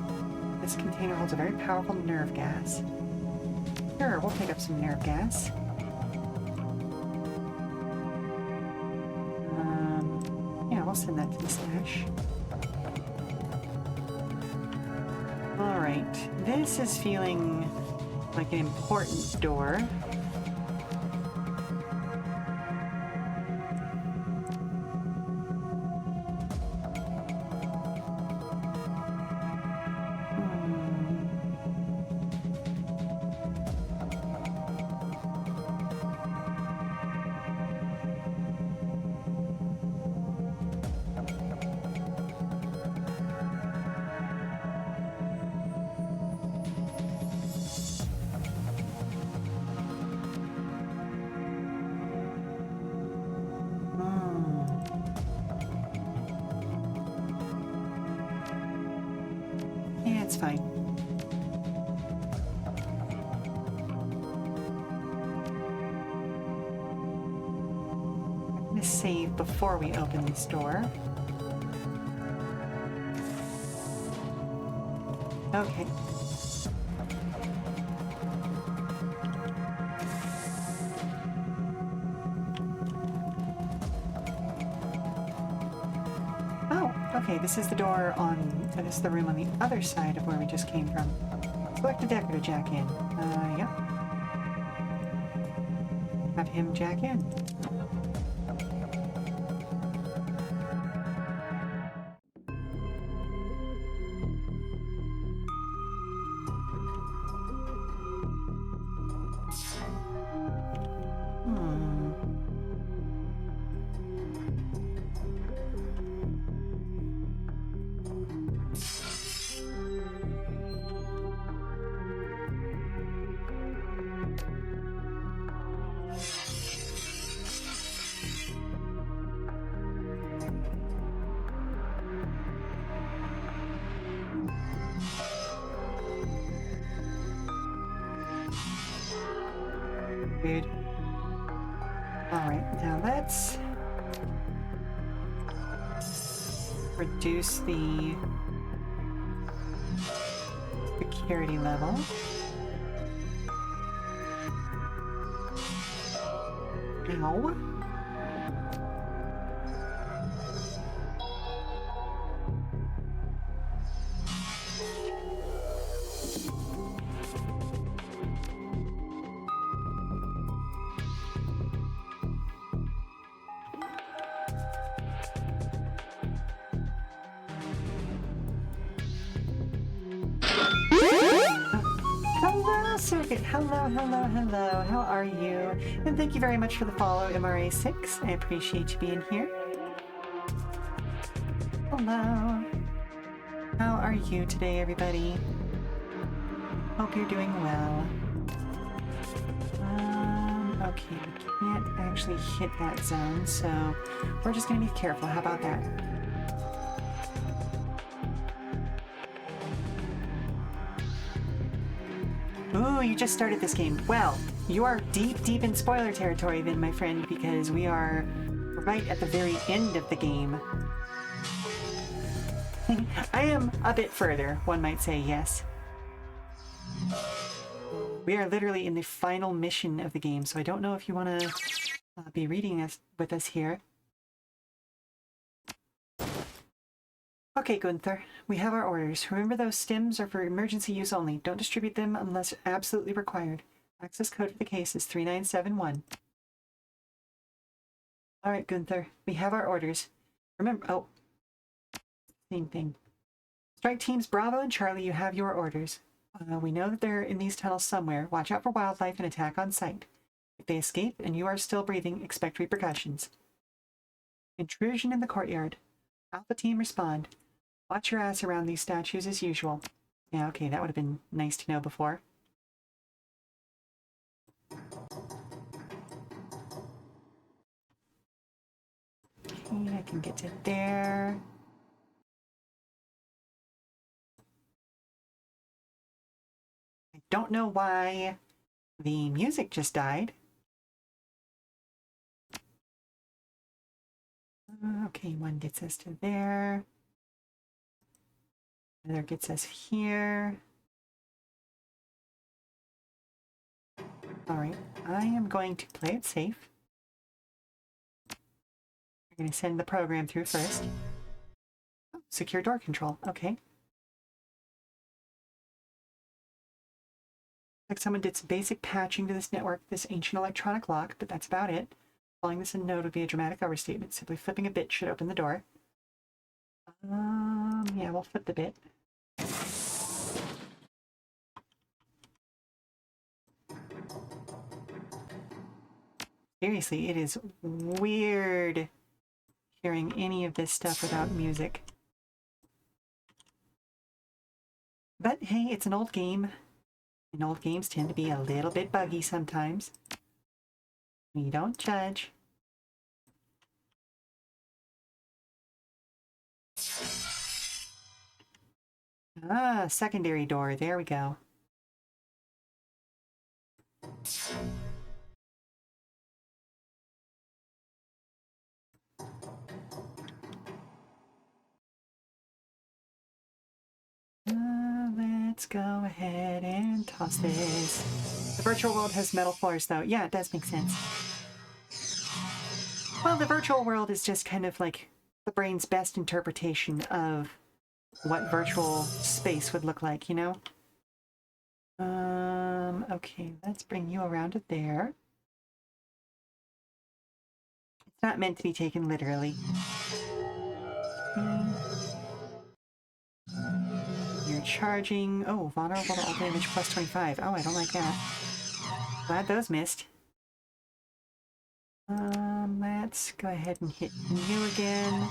this container holds a very powerful nerve gas. Sure, we'll pick up some nerve gas. Yeah, we'll send that to the stash. Alright, this is feeling like an important door. Yeah, it's fine. I'm gonna save before we open this door. Okay. Okay, this is the door on, this is the room on the other side of where we just came from. Select a decker to jack in. Yep. Have him jack in. Good. Alright, now let's reduce the security level. Ow. Hello, Circuit. Hello, hello, hello. How are you? And thank you very much for the follow, MRA6. I appreciate you being here. Hello. How are you today, everybody? Hope you're doing well. Okay, we can't actually hit that zone, so we're just gonna be careful. How about that? Ooh, you just started this game. Well, you are deep, deep in spoiler territory then, my friend, because we are right at the very end of the game. I am a bit further, one might say, yes. We are literally in the final mission of the game, so I don't know if you want to be reading us with us here. Okay, Gunther, we have our orders. Remember, those stims are for emergency use only. Don't distribute them unless absolutely required. Access code for the case is 3971. Alright, Gunther, we have our orders. Remember, oh, same thing. Strike teams Bravo and Charlie, you have your orders. We know that they're in these tunnels somewhere. Watch out for wildlife and attack on sight. If they escape and you are still breathing, expect repercussions. Intrusion in the courtyard. Alpha team respond. Watch your ass around these statues as usual. Yeah, okay, that would have been nice to know before. Okay, I can get to there. I don't know why the music just died. Okay, one gets us to there. Another gets us here. Alright, I am going to play it safe. We're going to send the program through first. Oh, secure door control, okay. Like someone did some basic patching to this network, this ancient electronic lock, but that's about it. Calling this a node would be a dramatic overstatement. Simply flipping a bit should open the door. Yeah, we'll flip the bit. Seriously, it is weird hearing any of this stuff without music. But hey, it's an old game. And old games tend to be a little bit buggy sometimes. We don't judge. Ah, secondary door. There we go. Let's go ahead and toss this. The virtual world has metal floors, though. Yeah, it does make sense. Well, the virtual world is just kind of like the brain's best interpretation of what virtual space would look like, you know? Okay, let's bring you around to there. It's not meant to be taken literally. You're charging... Oh, vulnerable to all damage plus 25. Oh, I don't like that. Glad those missed. Let's go ahead and hit you again.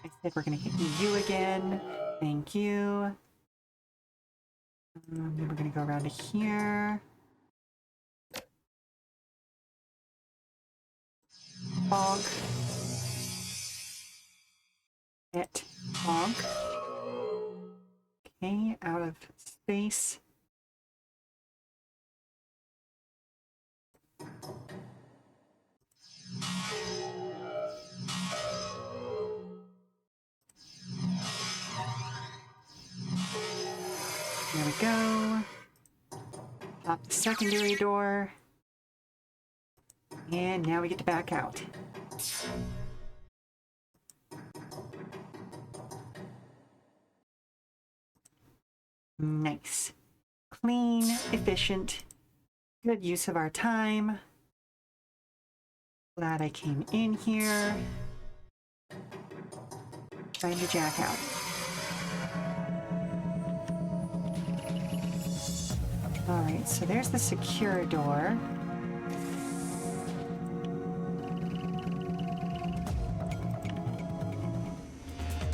I said we're gonna hit you again. Thank you. Then we're gonna go around to here. Bonk. Hit. Bonk. Okay, out of space. There we go. Pop the secondary door. And now we get to back out. Nice. Clean, efficient, good use of our time. Glad I came in here. Time to jack out. Alright, so there's the secure door.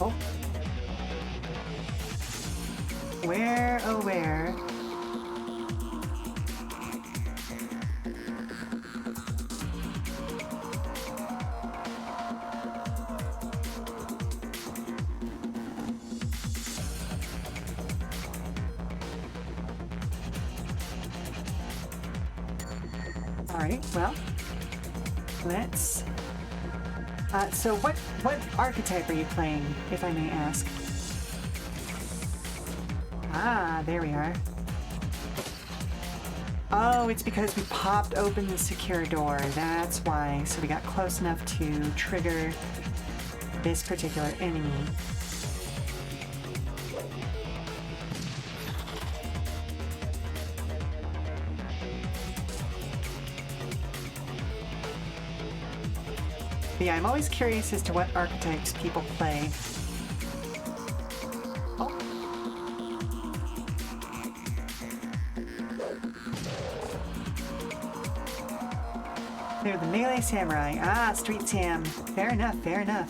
Oh. Where, oh where? Alright, well, let's... so what archetype are you playing, if I may ask? Ah, there we are. Oh, it's because we popped open the secure door. That's why. So we got close enough to trigger this particular enemy. But yeah, I'm always curious as to what archetypes people play. Oh. They're the melee samurai. Ah, street sam. Fair enough, fair enough.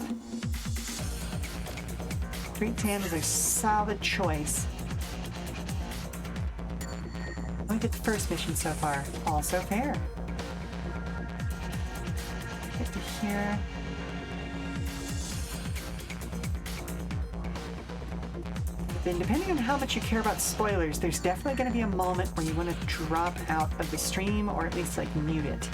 Street sam is a solid choice. Look at the first mission so far. Also fair. Get to here. Then depending on how much you care about spoilers, there's definitely going to be a moment where you want to drop out of the stream or at least like mute it.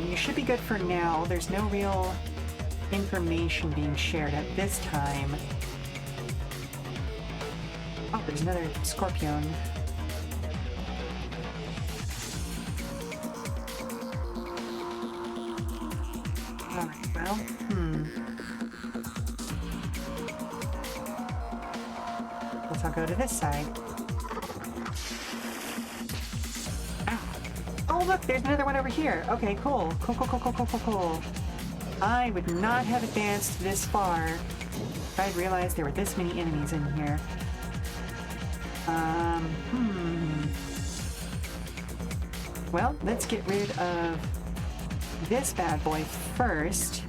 You should be good for now. There's no real information being shared at this time. Oh, there's another scorpion. Alright, well, guess I'll go to this side. Oh, look, there's another one over here. Okay, cool. Cool. I would not have advanced this far if I'd realized there were this many enemies in here. Well, let's get rid of this bad boy first.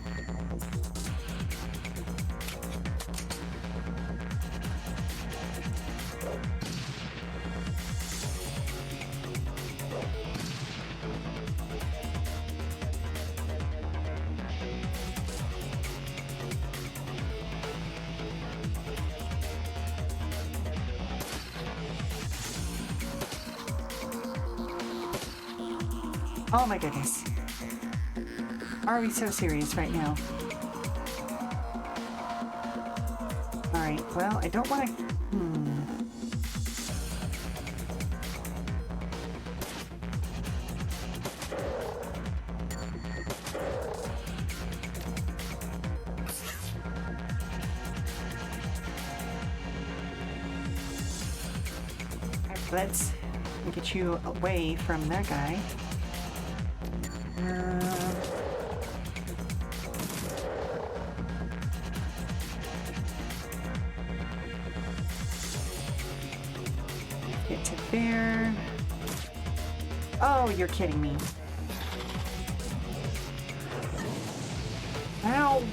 Oh my goodness. Are we so serious right now? Alright, well, I don't want to... Let's get you away from that guy. Get to there. Oh, you're kidding me. Ow!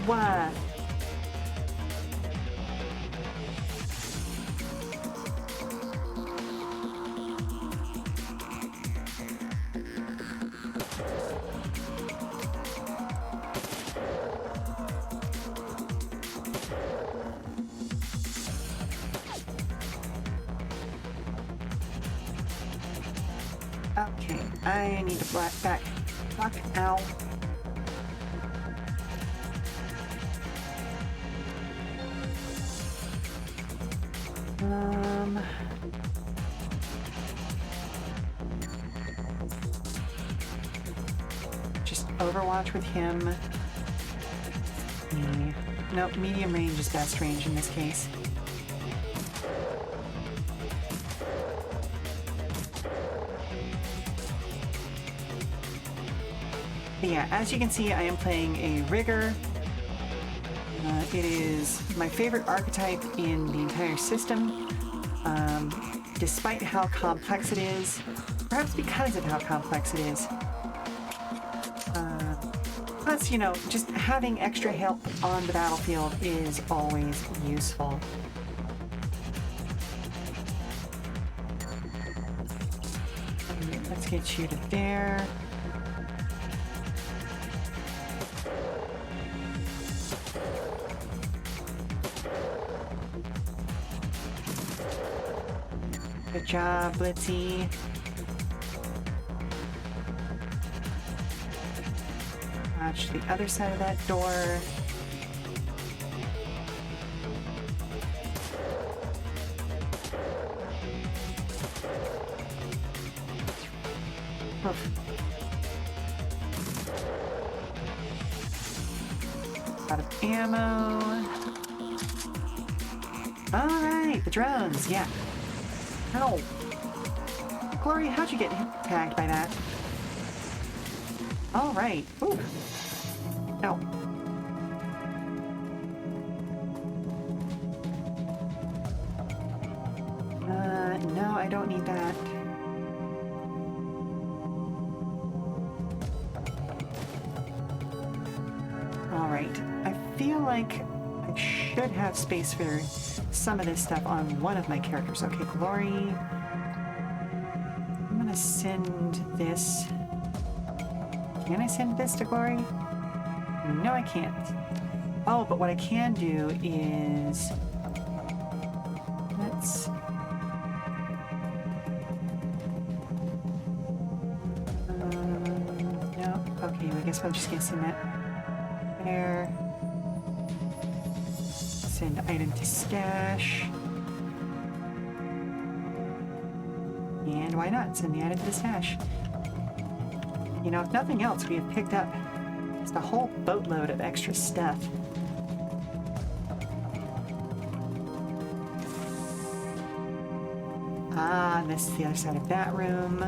Okay, I need to back. Fuck, ow. Just overwatch with him. Nope, medium range is best range in this case. But yeah, as you can see, I am playing a Rigger. It is my favorite archetype in the entire system, despite how complex it is, perhaps because of how complex it is. Plus, you know, just having extra help on the battlefield is always useful. Let's get you to there. Good job, Blitzy. Watch the other side of that door. Oof. Out of ammo. Alright, the drones, yeah. Ow. Glory, how'd you get tagged by that? Alright. Ooh. No. No, I don't need that. Alright. I feel like I should have space for some of this stuff on one of my characters. Okay, Glory. I'm gonna send this. Can I send this to Glory? No, I can't. Oh, but what I can do is... Let's... No. Okay, I guess I'm just gonna send that there. Send item to stash. And why not? Send the item to the stash. You know, if nothing else, we have picked up just a whole boatload of extra stuff. Ah, and this is the other side of that room.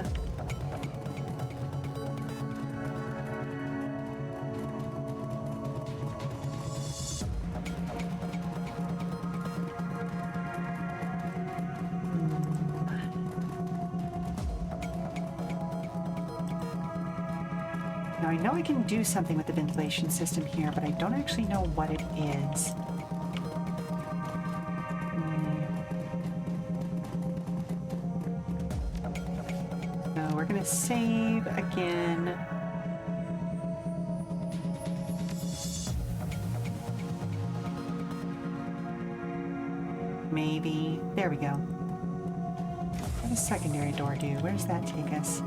Now I know I can do something with the ventilation system here, but I don't actually know what it is. So we're gonna save again. Maybe. There we go. What does secondary door do? Where does that take us?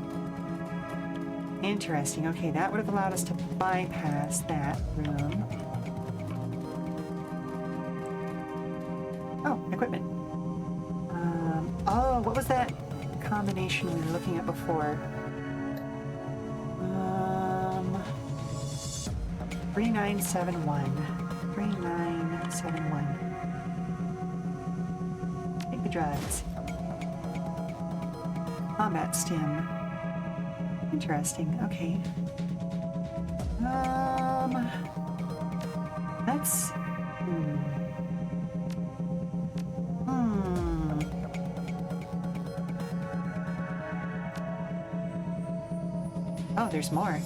Interesting. Okay, that would have allowed us to bypass that room. Oh, equipment. Oh, what was that combination we were looking at before? 3971. 3971. Take the drugs. Combat stim. Interesting. Okay. Let's. Oh, there's more.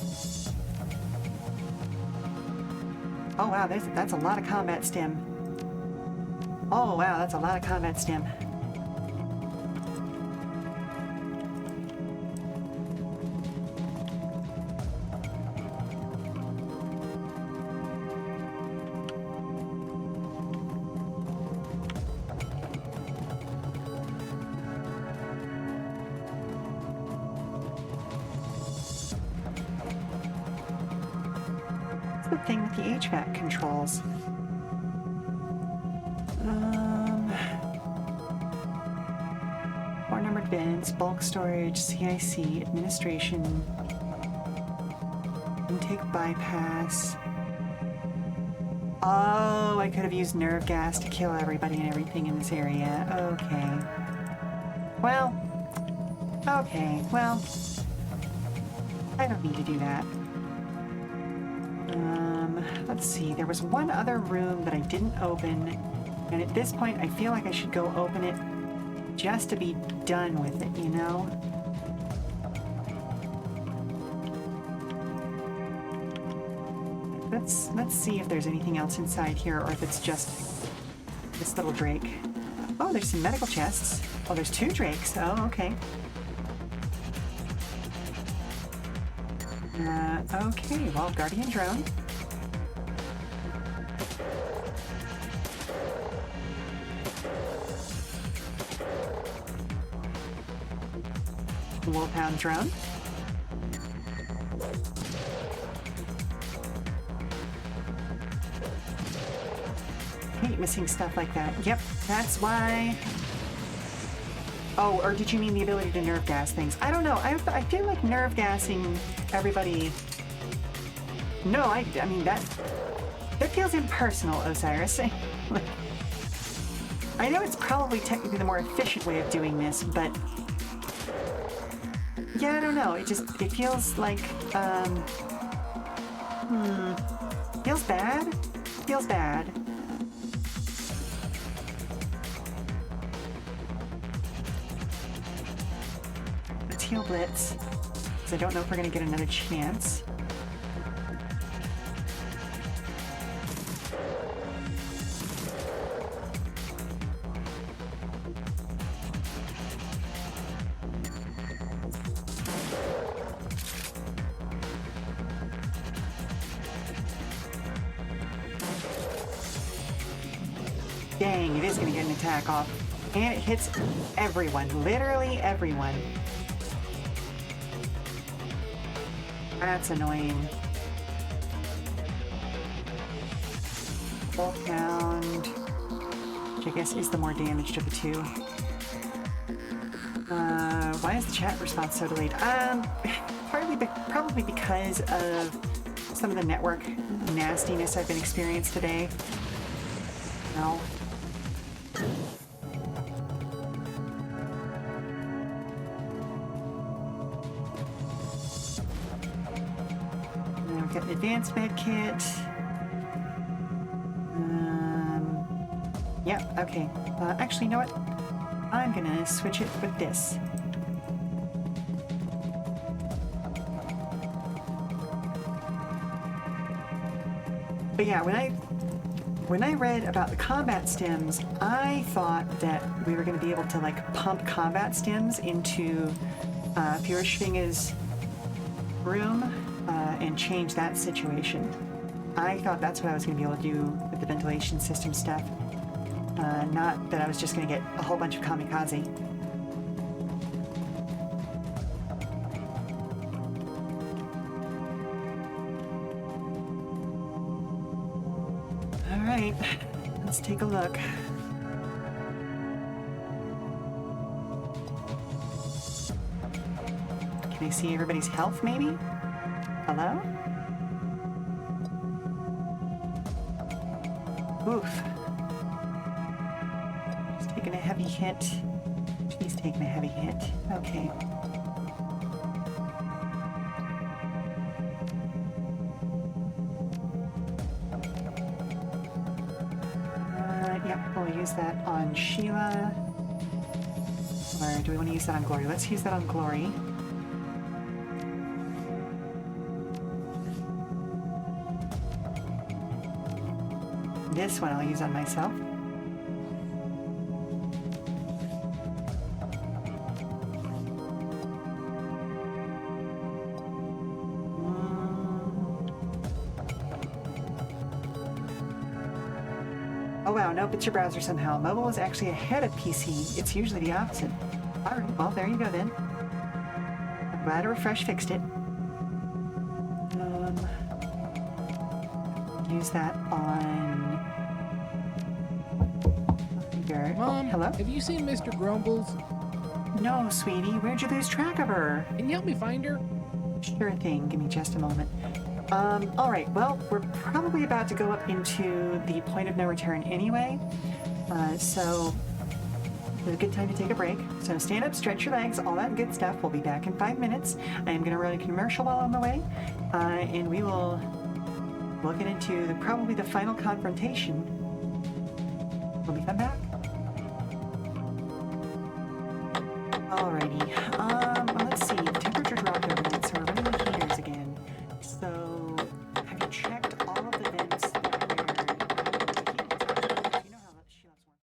Oh wow, that's a lot of combat stim. Oh wow, that's a lot of combat stim. The thing with the HVAC controls. Four numbered bins, bulk storage, CIC, administration, intake bypass. Oh, I could have used nerve gas to kill everybody and everything in this area. Okay. Well, I don't need to do that. Let's see, there was one other room that I didn't open, and at this point I feel like I should go open it just to be done with it, you know? Let's see if there's anything else inside here, or if it's just this little drake. Oh, there's some medical chests. Oh, there's two drakes. Oh, okay. Okay, well, Guardian drone. Wolfhound drone. Hate missing stuff like that. Yep, that's why. Oh, or did you mean the ability to nerve gas things? I don't know. I feel like nerve gassing everybody. No, I mean that feels impersonal, Osiris. Like, I know it's probably technically the more efficient way of doing this, but yeah, I don't know. It feels like feels bad. Feels bad. Let's heal Blitz, because I don't know if we're gonna get another chance. Dang, it is going to get an attack off. And it hits everyone. Literally everyone. That's annoying. Wolfhound, which I guess is the more damaged of the two. Why is the chat response so delayed? Probably because of some of the network nastiness I've been experiencing today. No. Now we've got an advanced med kit. Yep, okay. Actually, you know what? I'm gonna switch it with this. But yeah, when I read about the combat stims, I thought that we were going to be able to like pump combat stims into Führerschwinge's room and change that situation. I thought that's what I was going to be able to do with the ventilation system stuff. Not that I was just going to get a whole bunch of kamikaze. All right, let's take a look. Can I see everybody's health, maybe? Hello? Oof. She's taking a heavy hit. She's taking a heavy hit. Okay. Yep, we'll use that on Sheela. Or do we want to use that on Glory? Let's use that on Glory. This one I'll use on myself. Oh wow, nope, it's your browser somehow. Mobile is actually ahead of PC. It's usually the opposite. Alright, well, there you go then. I'm glad a refresh fixed it. Use that on... Mom, hello? have you seen Mr. Grumbles? No, sweetie. Where'd you lose track of her? Can you help me find her? Sure thing. Give me just a moment. Alright, well, we're probably about to go up into the point of no return anyway. So it's a good time to take a break. So stand up, stretch your legs, all that good stuff. We'll be back in 5 minutes. I am going to run a commercial while on the way. And we'll get into probably the final confrontation when we come back. Alrighty. Well, let's see. The temperature dropped overnight, so we're running the heaters again. So, have you checked all of the vents that are... You know how Sheela works.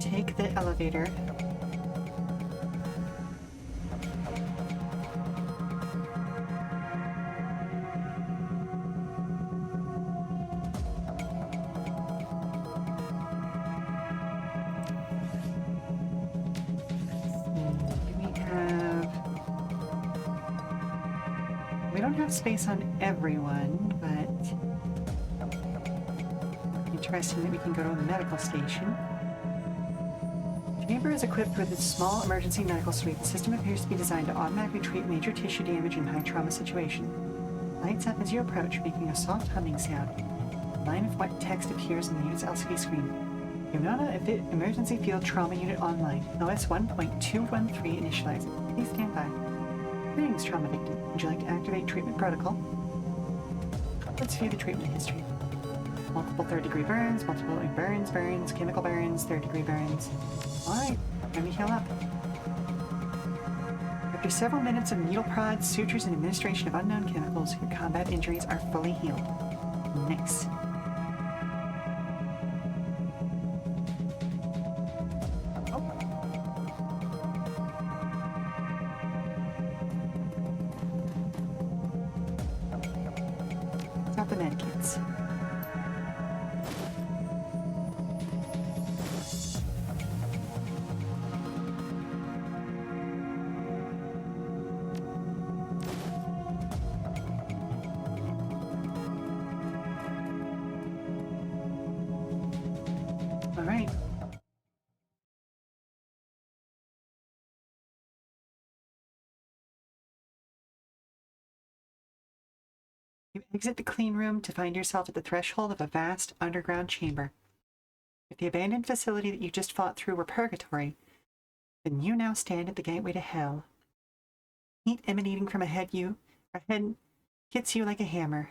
take the elevator. We don't have space on everyone, but interesting that we can go to the medical station. The chamber is equipped with a small emergency medical suite. The system appears to be designed to automatically treat major tissue damage in high trauma situation. Lights up as you approach, making a soft humming sound. A line of white text appears on the unit's LCD screen. Yonana Emergency Field Trauma Unit Online. OS 1.213 initialized. Please stand by. Greetings, trauma victim. Would you like to activate treatment protocol? Let's view the treatment history. Multiple third-degree burns, multiple burns, chemical burns, third-degree burns. Alright, let me heal up. After several minutes of needle prods, sutures, and administration of unknown chemicals, your combat injuries are fully healed. Nice. The medkits. All right. You exit the clean room to find yourself at the threshold of a vast underground chamber. If the abandoned facility that you just fought through were purgatory, then you now stand at the gateway to hell. Heat emanating from ahead hits you like a hammer.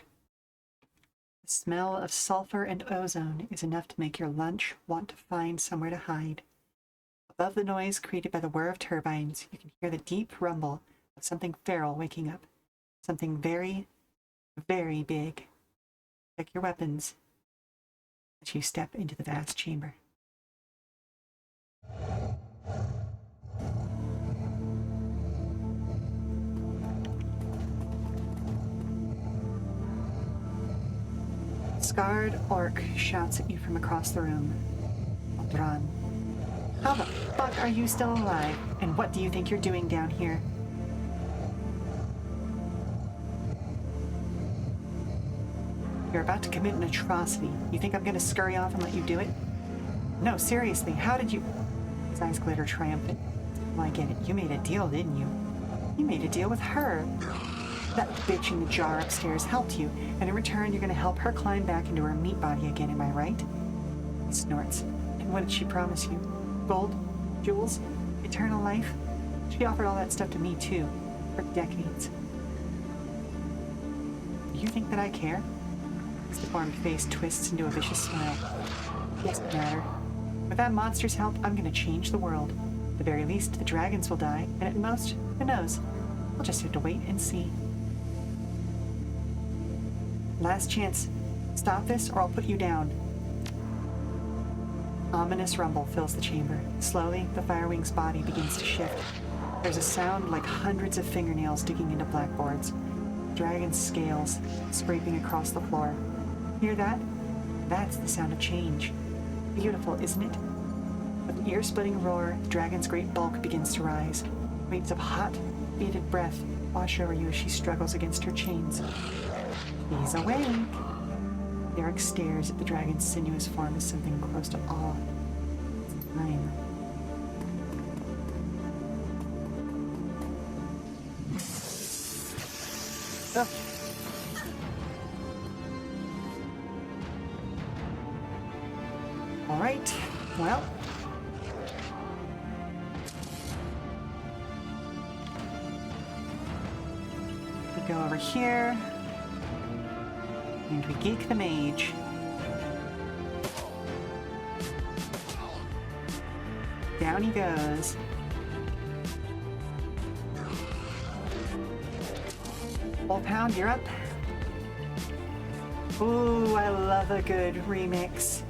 The smell of sulfur and ozone is enough to make your lunch want to find somewhere to hide. Above the noise created by the whir of turbines, you can hear the deep rumble of something feral waking up. Something very, very big. Check your weapons as you step into the vast chamber. Scarred orc shouts at you from across the room. Aldran. How the fuck are you still alive? And what do you think you're doing down here? You're about to commit an atrocity. You think I'm gonna scurry off and let you do it? No, seriously, how did you... His eyes glitter triumphant. Well, I get it. You made a deal, didn't you? You made a deal with her. That bitch in the jar upstairs helped you, and in return you're gonna help her climb back into her meat body again, am I right? He snorts. And what did she promise you? Gold? Jewels? Eternal life? She offered all that stuff to me too, for decades. Do you think that I care? His deformed face twists into a vicious smile. It doesn't matter. With that monster's help, I'm gonna change the world. At the very least, the dragons will die, and at most, who knows? We'll just have to wait and see. Last chance. Stop this or I'll put you down. Ominous rumble fills the chamber. Slowly, the Firewing's body begins to shift. There's a sound like hundreds of fingernails digging into blackboards. Dragon's scales scraping across the floor. Hear that? That's the sound of change. Beautiful, isn't it? With an ear-splitting roar, the dragon's great bulk begins to rise. Waves of hot, beaded breath wash over you as she struggles against her chains. He's awake! Derek stares at the dragon's sinuous form as something close to awe. It's time. Oh. All right, well. We go over here. And we geek the mage. Down he goes. Wolfhound, you're up. Ooh, I love a good remix.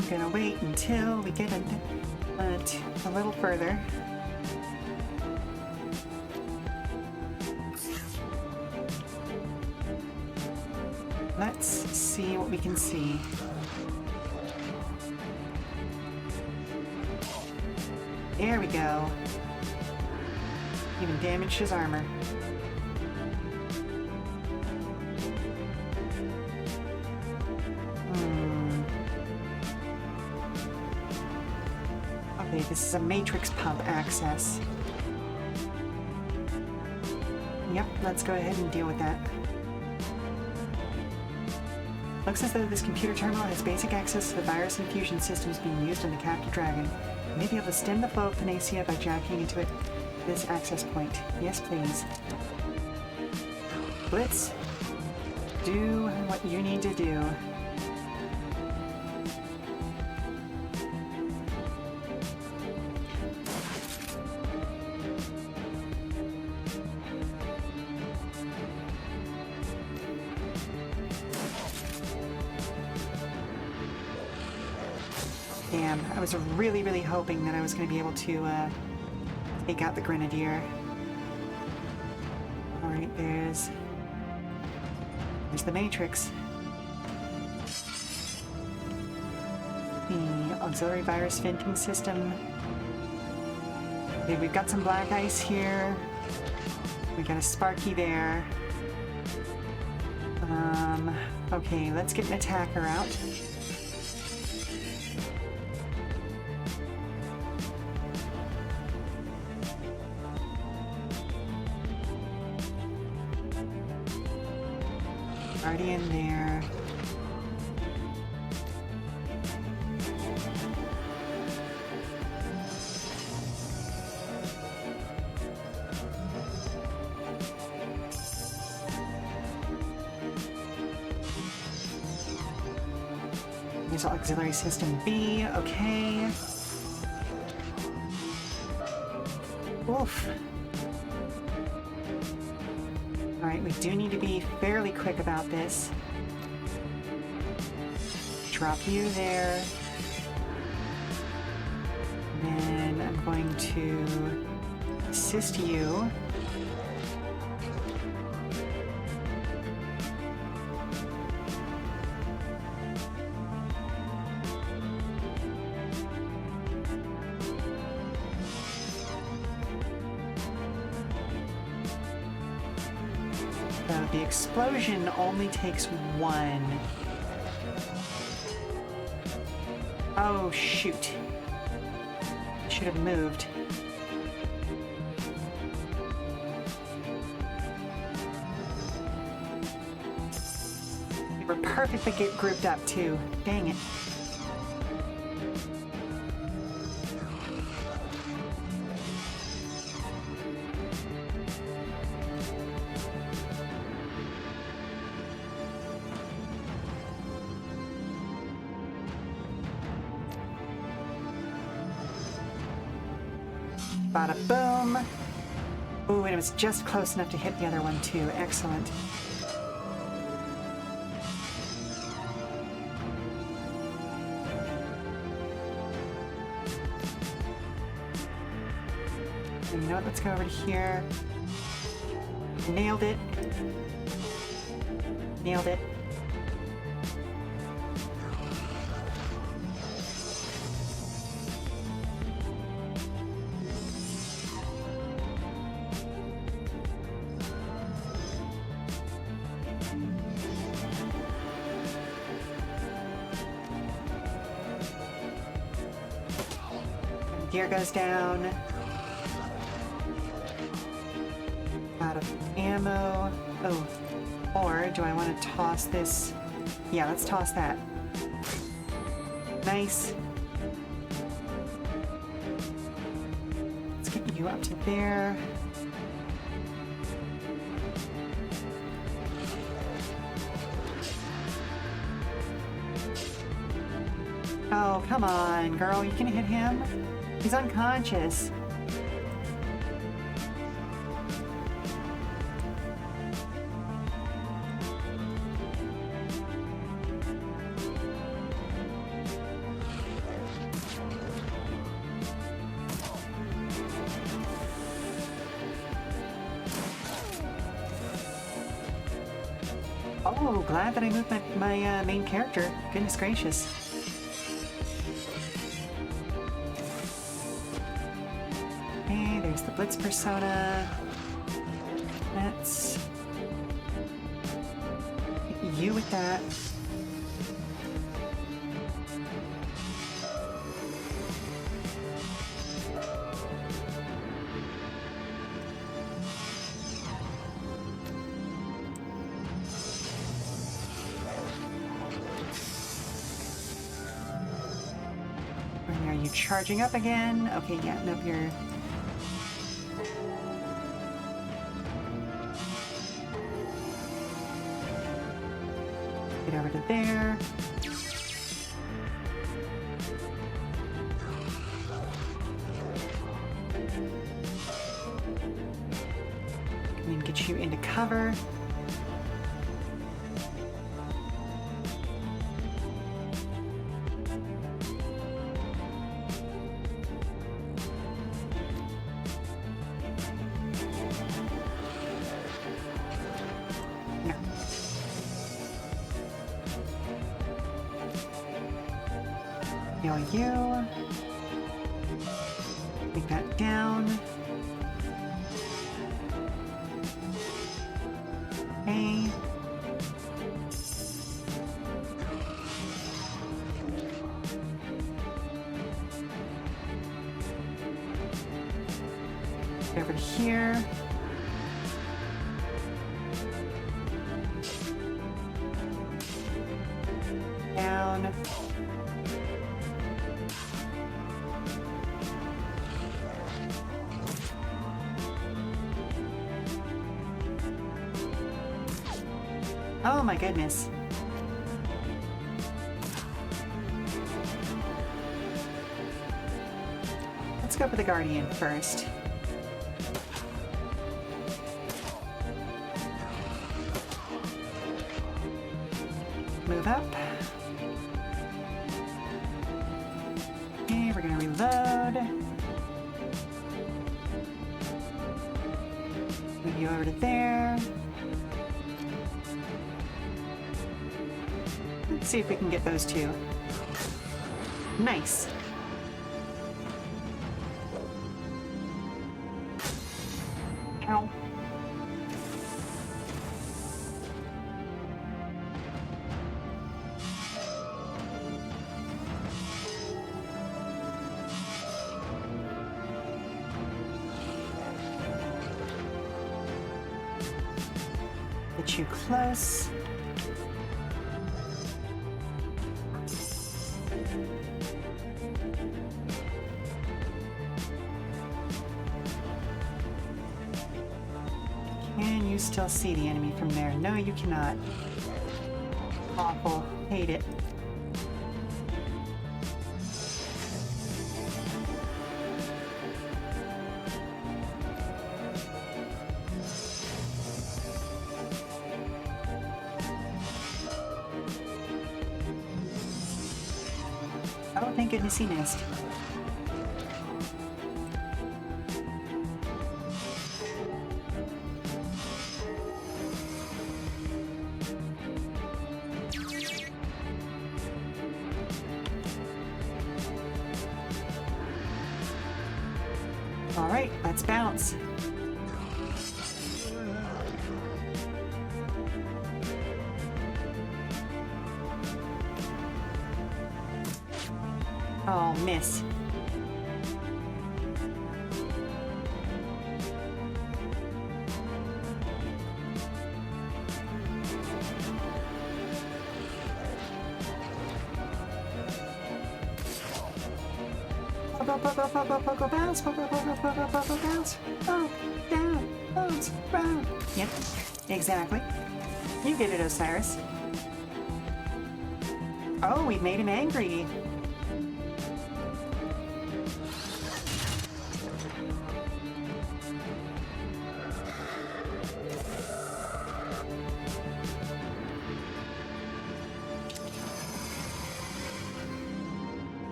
I'm gonna wait until we get a little further. Let's see what we can see. There we go. Even damaged his armor. Okay, this is a matrix pump access. Yep, let's go ahead and deal with that. Looks as though this computer terminal has basic access to the virus infusion systems being used on the captive dragon. You may be able to stem the flow of Panacea by jacking into this access point. Yes, please. Blitz, do what you need to do. Damn, I was really, really hoping that I was going to be able to take out the Grenadier. Alright, there's the Matrix. The auxiliary virus venting system. Okay, we've got some black ice here. We got a Sparky there. Okay, let's get an attacker out. Already in there. Here's auxiliary system B. Okay. Oof. Alright, we do need to be fairly quick about this. Drop you there. And then I'm going to assist you. So the explosion only takes one. Oh, shoot. Should have moved. We were perfectly grouped up, too. Dang it. Bada boom! Ooh, and it was just close enough to hit the other one too. Excellent. And you know what? Let's go over to here. Nailed it. Nailed it. Gear goes down. Out of ammo. Oh, or do I want to toss this? Yeah, let's toss that. Nice. Let's get you up to there. Oh, come on, girl. You can hit him. He's unconscious. Oh, glad that I moved my main character. Goodness gracious. Okay, there's the Blitz persona. Let's hit you with that. Are you charging up again? Okay, yeah, nope, you're... Get over to there. And then get you into cover. Heal you. Take that down. Okay. Over to here. Down. Oh my goodness. Let's go for the Guardian first. Move up. Okay, we're gonna reload. Move you over to there. Let's see if we can get those two. Nice. Ow. Get you close. Can you still see the enemy from there? No, you cannot. Awful. Hate it. Oh, thank goodness he missed. All right, let's bounce. Oh, miss. Pogo, bounce, pogo, bounce. Oh, down, bounce, round. Yep, exactly. You get it, Osiris. Oh, we made him angry.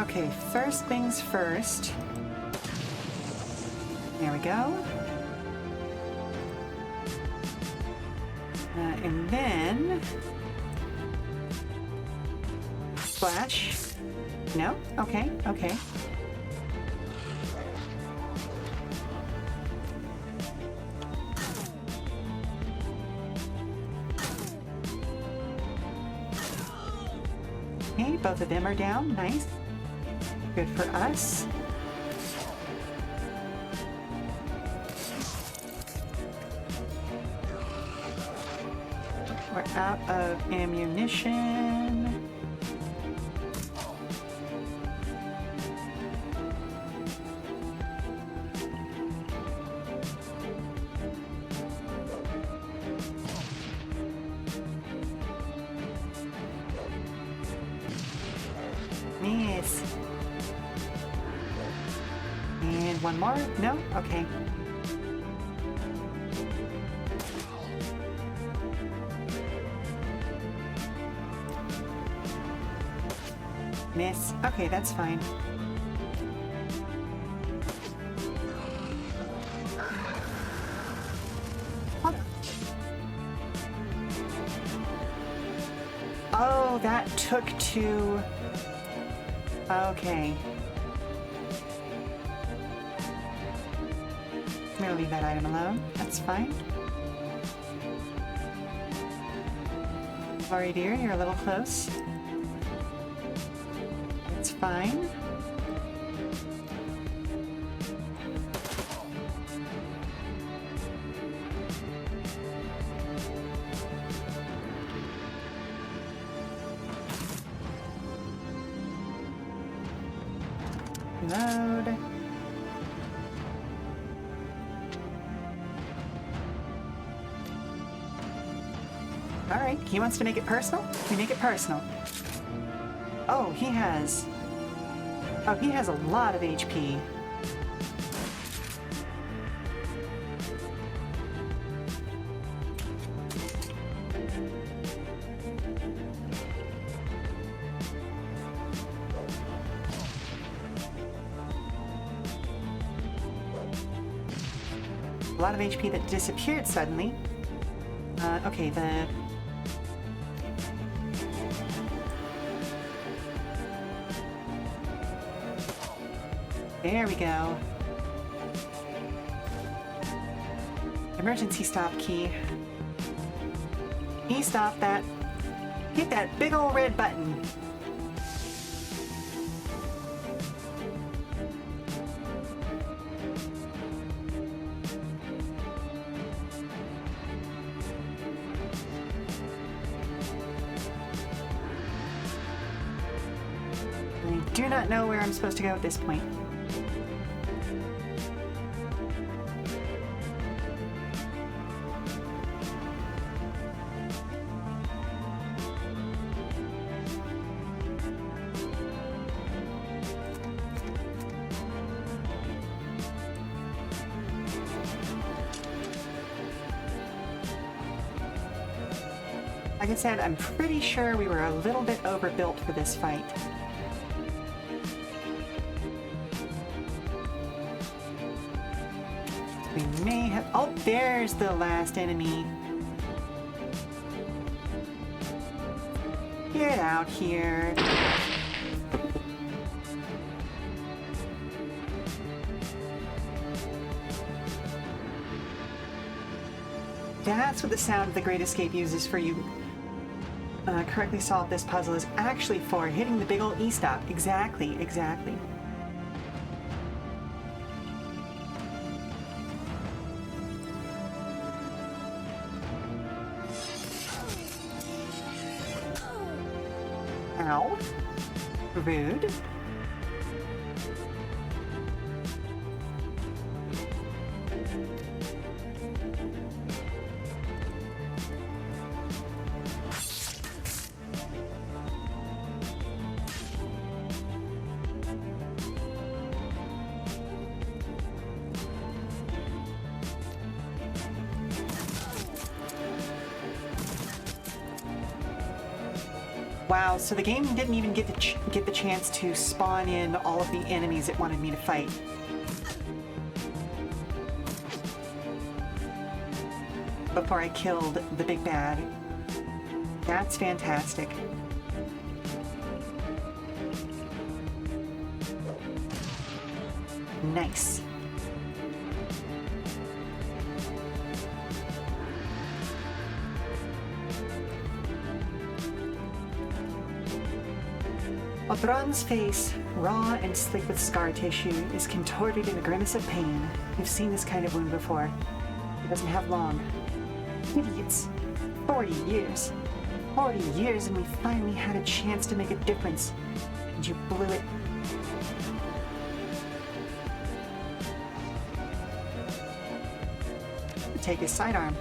Okay, first things first. There we go. And then... Splash. No? Okay, okay. Okay, both of them are down. Nice. Good for us. We're out of ammunition. Miss. And one more? No? Okay. Miss. Okay, that's fine. Hold on. Oh, that took two. Okay. I'm gonna leave that item alone. That's fine. Sorry, dear, you're a little close. It's fine. Load. Alright, he wants to make it personal? We make it personal. Oh, he has... Oh, he has a lot of HP. A lot of HP that disappeared suddenly. Okay, the... There we go. Emergency stop key. E-stop that. Hit that big old red button. I do not know where I'm supposed to go at this point. Like I said, I'm pretty sure we were a little bit overbuilt for this fight. We may have... Oh, there's the last enemy. Get out here. That's what the sound of the Great Escape uses for you. Correctly solve this puzzle is actually for hitting the big old E-stop. Exactly, exactly. Ow. Rude. Wow, so the game didn't even get the chance to spawn in all of the enemies it wanted me to fight. Before I killed the big bad. That's fantastic. Nice. Othron's face, raw and slick with scar tissue, is contorted in a grimace of pain. We've seen this kind of wound before. It doesn't have long. Idiots. 40 years. 40 years and we finally had a chance to make a difference. And you blew it. Take his sidearm.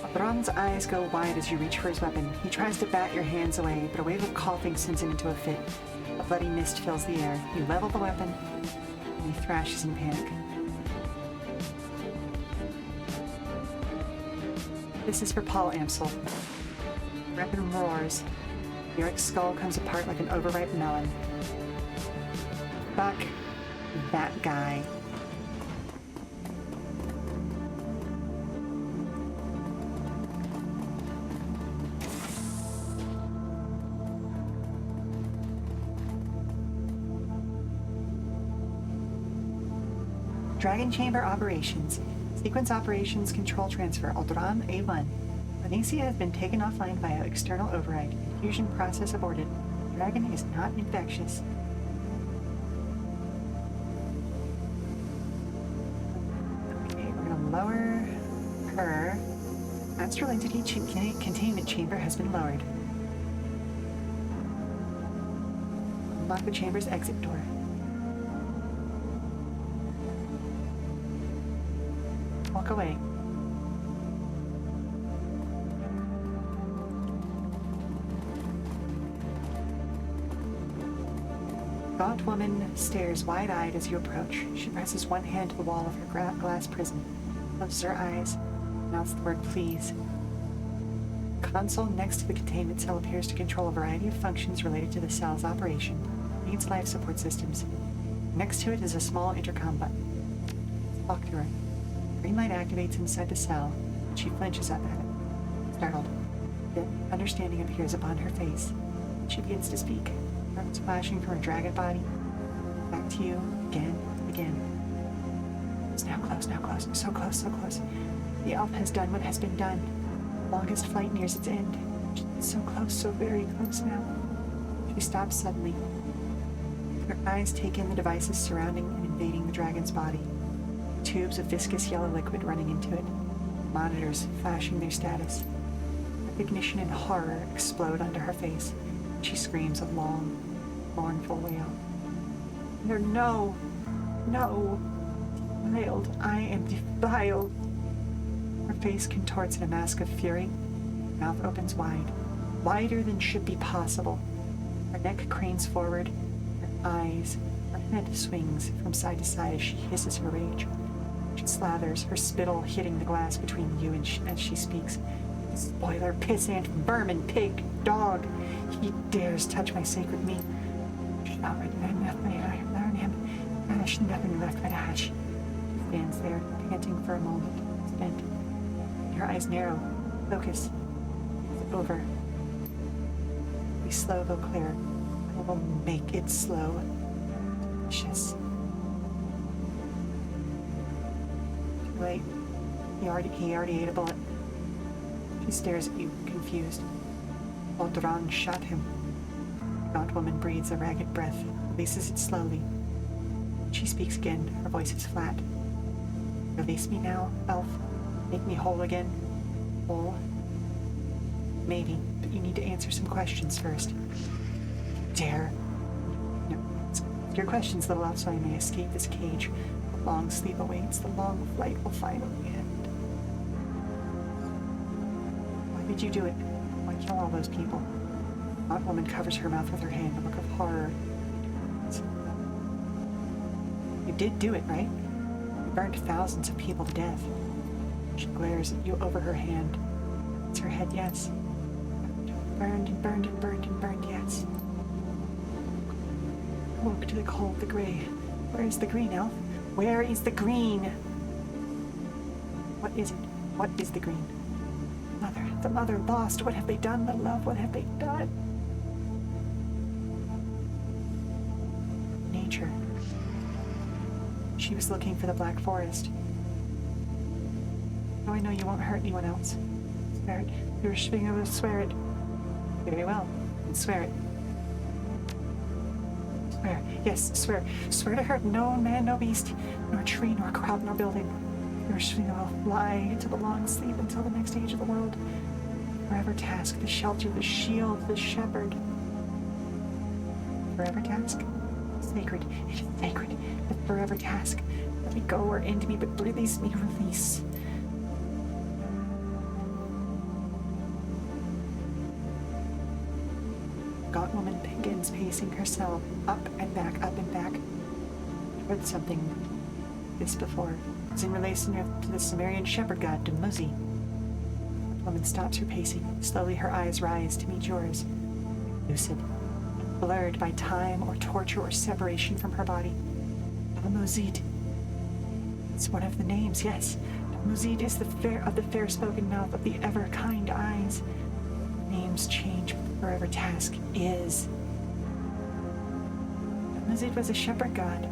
Othron's eyes go wide as you reach for his weapon. He tries to bat your hands away, but a wave of coughing sends him into a fit. A bloody mist fills the air. You level the weapon, and he thrashes in panic. This is for Paul Amsel. The weapon roars. Eric's skull comes apart like an overripe melon. Fuck that guy. Dragon Chamber Operations. Sequence Operations Control Transfer. Aldran A1. Anicia has been taken offline via external override. Infusion process aborted. Dragon is not infectious. Okay, we're gonna lower her. Astral Entity Containment Chamber has been lowered. Unlock the chamber's exit door. Walk away. Gaunt woman stares wide-eyed as you approach. She presses one hand to the wall of her glass prison, closes her eyes, mouths the word please. The console next to the containment cell appears to control a variety of functions related to the cell's operation. Needs life support systems. Next to it is a small intercom button. Talk to her. Green light activates inside the cell. She flinches up at it, startled. Then understanding appears upon her face. She begins to speak, arms flashing from her dragon body. Back to you, again, again. It's now close, so close, so close. The elf has done what has been done. The longest flight nears its end. She's so close, so very close now. She stops suddenly. Her eyes take in the devices surrounding and invading the dragon's body. Tubes of viscous yellow liquid running into it. Monitors flashing their status. Recognition and horror explode under her face. She screams a long, mournful wail. No! Defiled. I am defiled. Her face contorts in a mask of fury. Her mouth opens wide. Wider than should be possible. Her neck cranes forward. Her eyes. Her head swings from side to side as she hisses her rage. She slathers, her spittle hitting the glass between you and as she speaks. Spoiler, pissant, vermin, pig, dog. He dares touch my sacred meat. Learn him. There's nothing left but ash. She stands there, panting for a moment, spent. Her eyes narrow. Focus. It's over. Be slow, though clear. I will make it slow. Delicious. Wait, he already ate a bullet. She stares at you, confused. Aldran shot him. The gaunt woman breathes a ragged breath, releases it slowly. She speaks again, her voice is flat. Release me now, elf. Make me whole again. Whole? Maybe, but you need to answer some questions first. Dare. No, your questions, little elf, so I may escape this cage. The long sleep awaits. The long flight will finally end. Why did you do it? Why kill all those people? The odd woman covers her mouth with her hand, a look of horror. You did do it, right? You burned thousands of people to death. She glares at you over her hand. It's her head, yes. Burned and burned and burned and burned, yes. to the cold, the gray. Where is the green, elf? Where is the green? What is it? What is the green? Mother, the mother lost. What have they done, little elf? What have they done? Nature. She was looking for the Black Forest. Oh, I know you won't hurt anyone else. Swear it. You're Schwinger will swear it. Very well. And swear it. Swear. Yes, swear. Swear to hurt no man, no beast, nor tree, nor crop, nor building. Your Schwinger will fly into the long sleep until the next age of the world. Forever task, the shelter, the shield, the shepherd. Forever task? Sacred. It is sacred. The forever task. Let me go or end me, but release me, release. Gaunt woman begins pacing herself up and back, I've heard something this before. It's in relation to the Sumerian shepherd god, Dumuzi. The woman stops her pacing. Slowly her eyes rise to meet yours. Lucid. Blurred by time or torture or separation from her body. Dumuzi. It's one of the names, yes. Dumuzi is the fair-spoken mouth, of the ever-kind eyes. Names change, forever task is. Dumuzi was a shepherd god.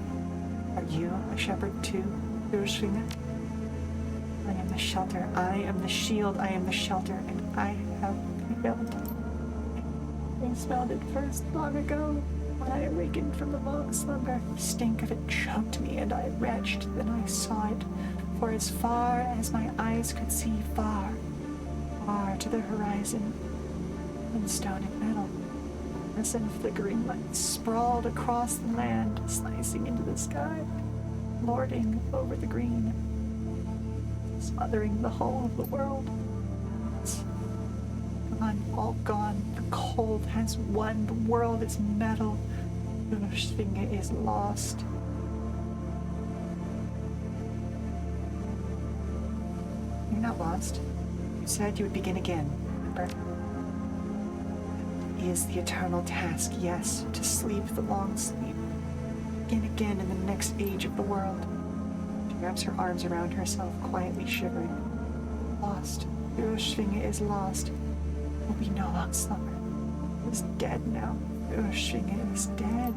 Are you a shepherd too, Ursvina? I am the shelter, I am the shield, I am the shelter, and I have prevailed. I smelled it first long ago, when I awakened from the long slumber. The stink of it choked me, and I retched. Then I saw it, for as far as my eyes could see, far, far to the horizon, in stone and metal. Listen of the green light sprawled across the land, slicing into the sky, lording over the green, smothering the whole of the world. It's gone, all gone. The cold has won. The world is metal. Ursvinge is lost. You're not lost. You said you would begin again, remember? Is the eternal task, yes, to sleep the long sleep. Begin again in the next age of the world. She wraps her arms around herself, quietly shivering. Lost. Ursvinge is lost. There will be no long slumber. It is dead now. Ursvinge is dead.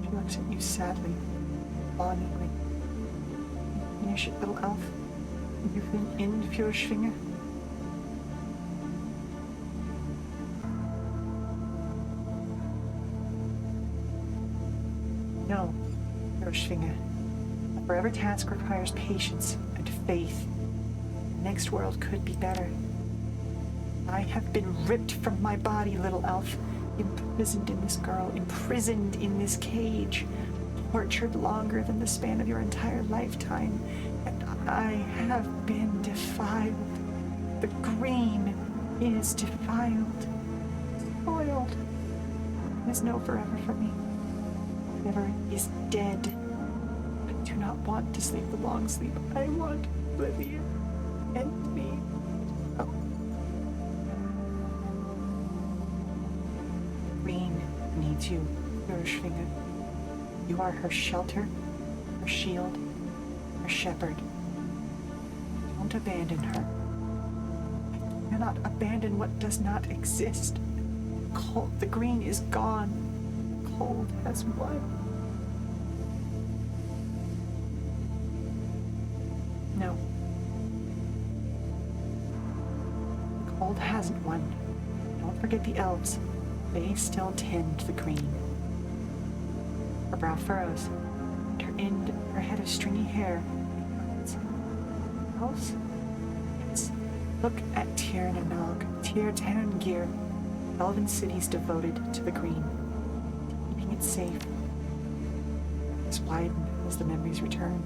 She looks at you sadly, longingly. Finish it, little elf. You've been in Ursvinge. No, Ursvinge. A forever task requires patience and faith. The next world could be better. I have been ripped from my body, little elf, imprisoned in this girl, imprisoned in this cage, tortured longer than the span of your entire lifetime, and I have been defiled. The green is defiled, spoiled. There's no forever for me. Forever is dead. I do not want to sleep the long sleep. I want oblivion and me. Oh. Green needs you, Ursvinge. You are her shelter, her shield, her shepherd. Don't abandon her. I cannot abandon what does not exist. Cold, the green is gone. Cold has won. No. The cold hasn't won. Don't forget the elves. They still tend the green. Her brow furrows, and her head of stringy hair. Elves? Yes. Look at Tirnanog, Tirtangir, elven cities devoted to the green. Keeping it safe. It's widen as the memories return.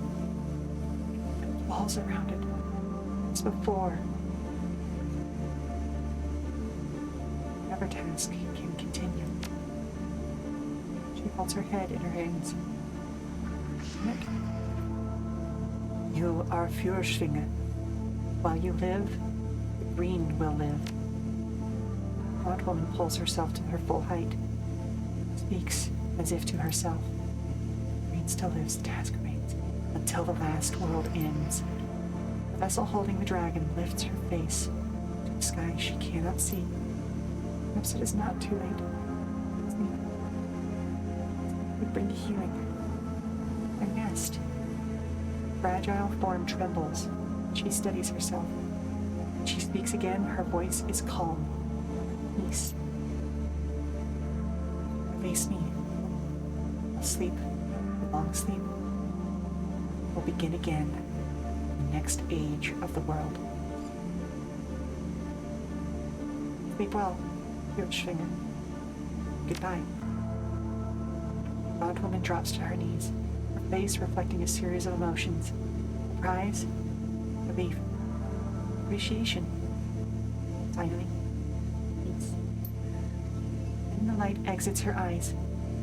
And walls around it, as before. Never task can continue. She holds her head in her hands. You are Fürschwinge. While you live, the green will live. The odd woman pulls herself to her full height, speaks as if to herself. still lives, the task remains. Until the last world ends. The vessel holding the dragon lifts her face to the sky she cannot see. Perhaps it is not too late. Sleep would bring healing. A nest. Fragile form trembles. She steadies herself. When she speaks again, her voice is calm. Peace. Release me. I'll sleep. Long sleep will begin again. The next age of the world. Sleep well, Finger. Goodbye. The bondwoman drops to her knees, her face reflecting a series of emotions. Surprise, relief, appreciation. Finally, peace. Then the light exits her eyes.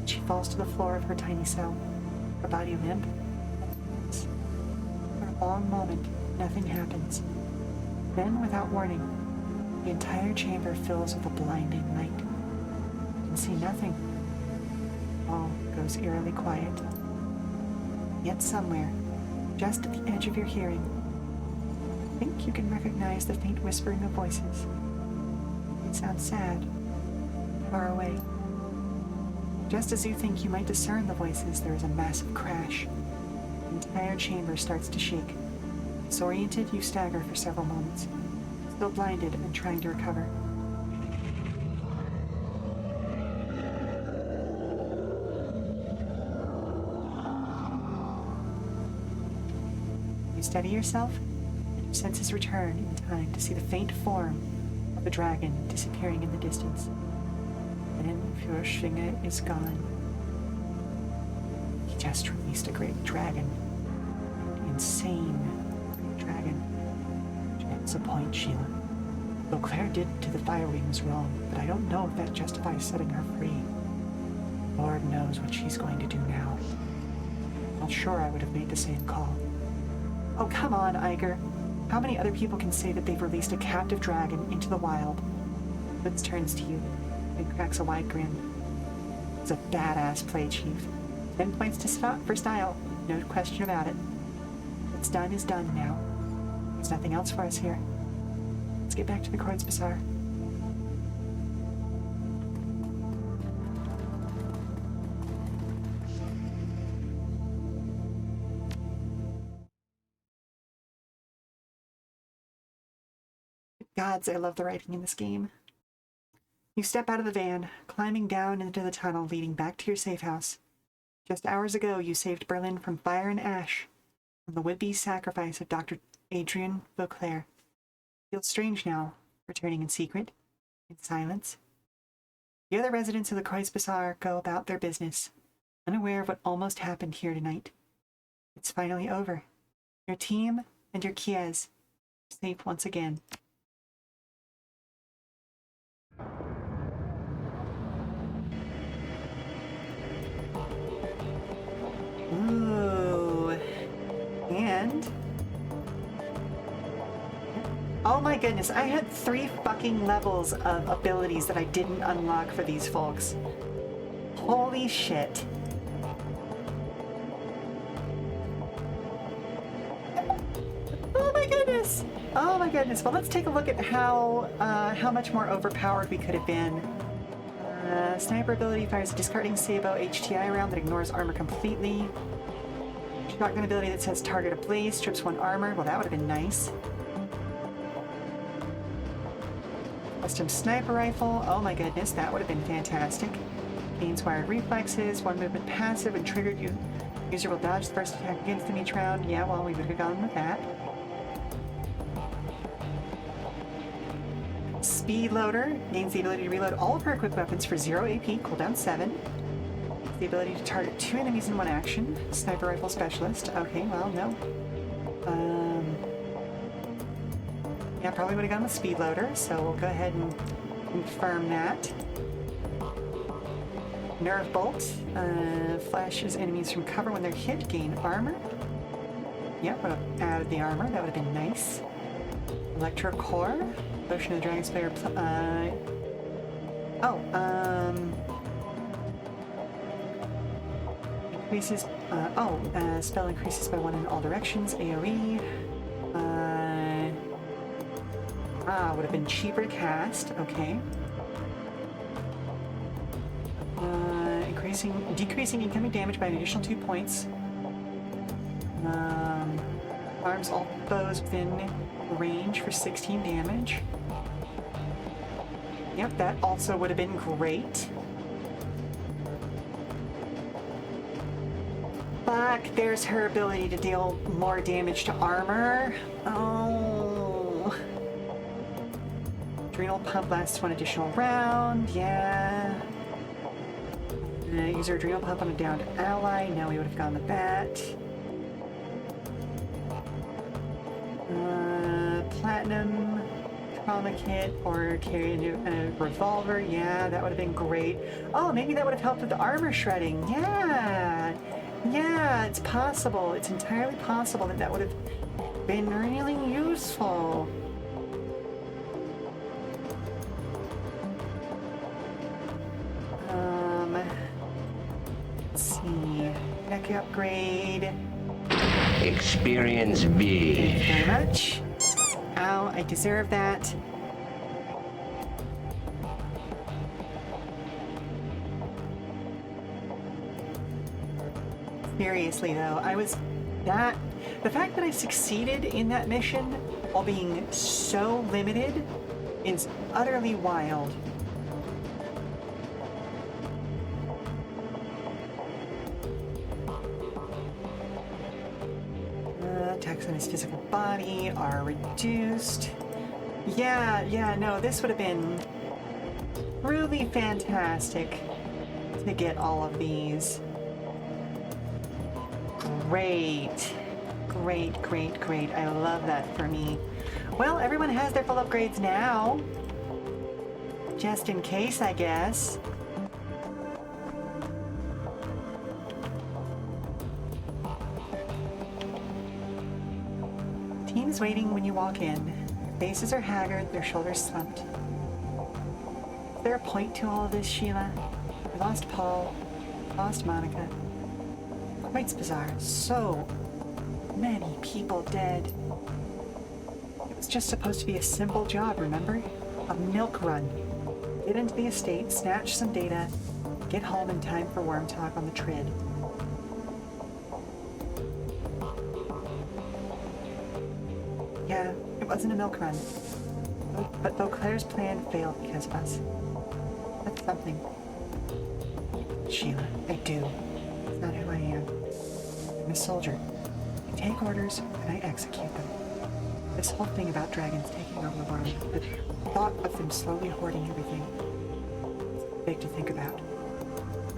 She falls to the floor of her tiny cell, her body limp. For a long moment, nothing happens. Then, without warning, the entire chamber fills with a blinding light. You can see nothing. All goes eerily quiet. Yet somewhere, just at the edge of your hearing, I think you can recognize the faint whispering of voices. It sounds sad, far away. Just as you think you might discern the voices, there is a massive crash. The entire chamber starts to shake. Disoriented, you stagger for several moments, still blinded and trying to recover. You steady yourself, and your senses return in time to see the faint form of a dragon disappearing in the distance. Then Finger is gone. He just released a great dragon. Insane great dragon. It's a point, Sheela. Beauclair did to the Firewings wrong, but I don't know if that justifies setting her free. Lord knows what she's going to do now. Not sure I would have made the same call. Oh, come on, Iger. How many other people can say that they've released a captive dragon into the wild? Woods turns to you and cracks a wide grin. It's a badass play, Chief. 10 points to for style. No question about it. What's done is done now. There's nothing else for us here. Let's get back to the Kreuz Bazaar. Gods, I love the writing in this game. You step out of the van, climbing down into the tunnel leading back to your safe house. Just hours ago, you saved Berlin from fire and ash, from the would-be sacrifice of Dr. Adrian Beauclair. Feels strange now, returning in secret, in silence. The other residents of the Kreuz Bazaar go about their business, unaware of what almost happened here tonight. It's finally over. Your team and your Kies are safe once again. Ooh. And... oh my goodness, I had 3 fucking levels of abilities that I didn't unlock for these folks. Holy shit. Oh my goodness! Oh my goodness. Well, let's take a look at how much more overpowered we could have been. Sniper ability fires a discarding Sabo HTI round that ignores armor completely. Shotgun ability that says target ablaze, strips 1 armor. Well, that would have been nice. Custom sniper rifle. Oh my goodness, that would have been fantastic. Gains wired reflexes, 1 movement passive, and triggered you. User will dodge the first attack against them each round. Yeah, well, we would have gone with that. Speed loader gains the ability to reload all of her equipped weapons for 0 AP, cooldown 7. The ability to target 2 enemies in 1 action. Sniper rifle specialist. Okay, well, no. Yeah, probably would have gone with speed loader, so we'll go ahead and confirm that. Nerve bolt. Flashes enemies from cover when they're hit. Gain armor. Yeah, would have added the armor. That would have been nice. Electro core. Potion of the Dragon Slayer. increases. Spell increases by 1 in all directions. AoE. Would have been cheaper to cast. Okay. Decreasing incoming damage by an additional 2 points. Arms all foes within range for 16 damage. Yep, that also would have been great. Fuck, there's her ability to deal more damage to armor. Oh. Adrenal pump lasts 1 additional round. Yeah. Use her adrenal pump on a downed ally. Now we would have gone with that. Platinum trauma kit or carry a revolver. Yeah, that would have been great. Oh, maybe that would have helped with the armor shredding. Yeah. Yeah, it's possible. It's entirely possible that would have been really useful. Let's see. Neck upgrade. Experience B. Thank you very much. Ow, I deserve that. Seriously though, the fact that I succeeded in that mission while being so limited is utterly wild. Attacks on his physical body are reduced. Yeah, no, this would have been really fantastic to get all of these. Great. I love that for me. Well, everyone has their full upgrades now. Just in case, I guess. Team is waiting when you walk in. Their faces are haggard, their shoulders slumped. Is there a point to all of this, Sheela? We lost Paul, lost Monica. Quite bizarre. So many people dead. It was just supposed to be a simple job, remember? A milk run. Get into the estate, snatch some data, get home in time for Worm Talk on the Trid. Yeah, it wasn't a milk run. But Beauclair's plan failed because of us. That's something. Sheela, I do. It's not who I am. I'm a soldier. I take orders and I execute them. This whole thing about dragons taking over the world, the thought of them slowly hoarding everything, it's big to think about.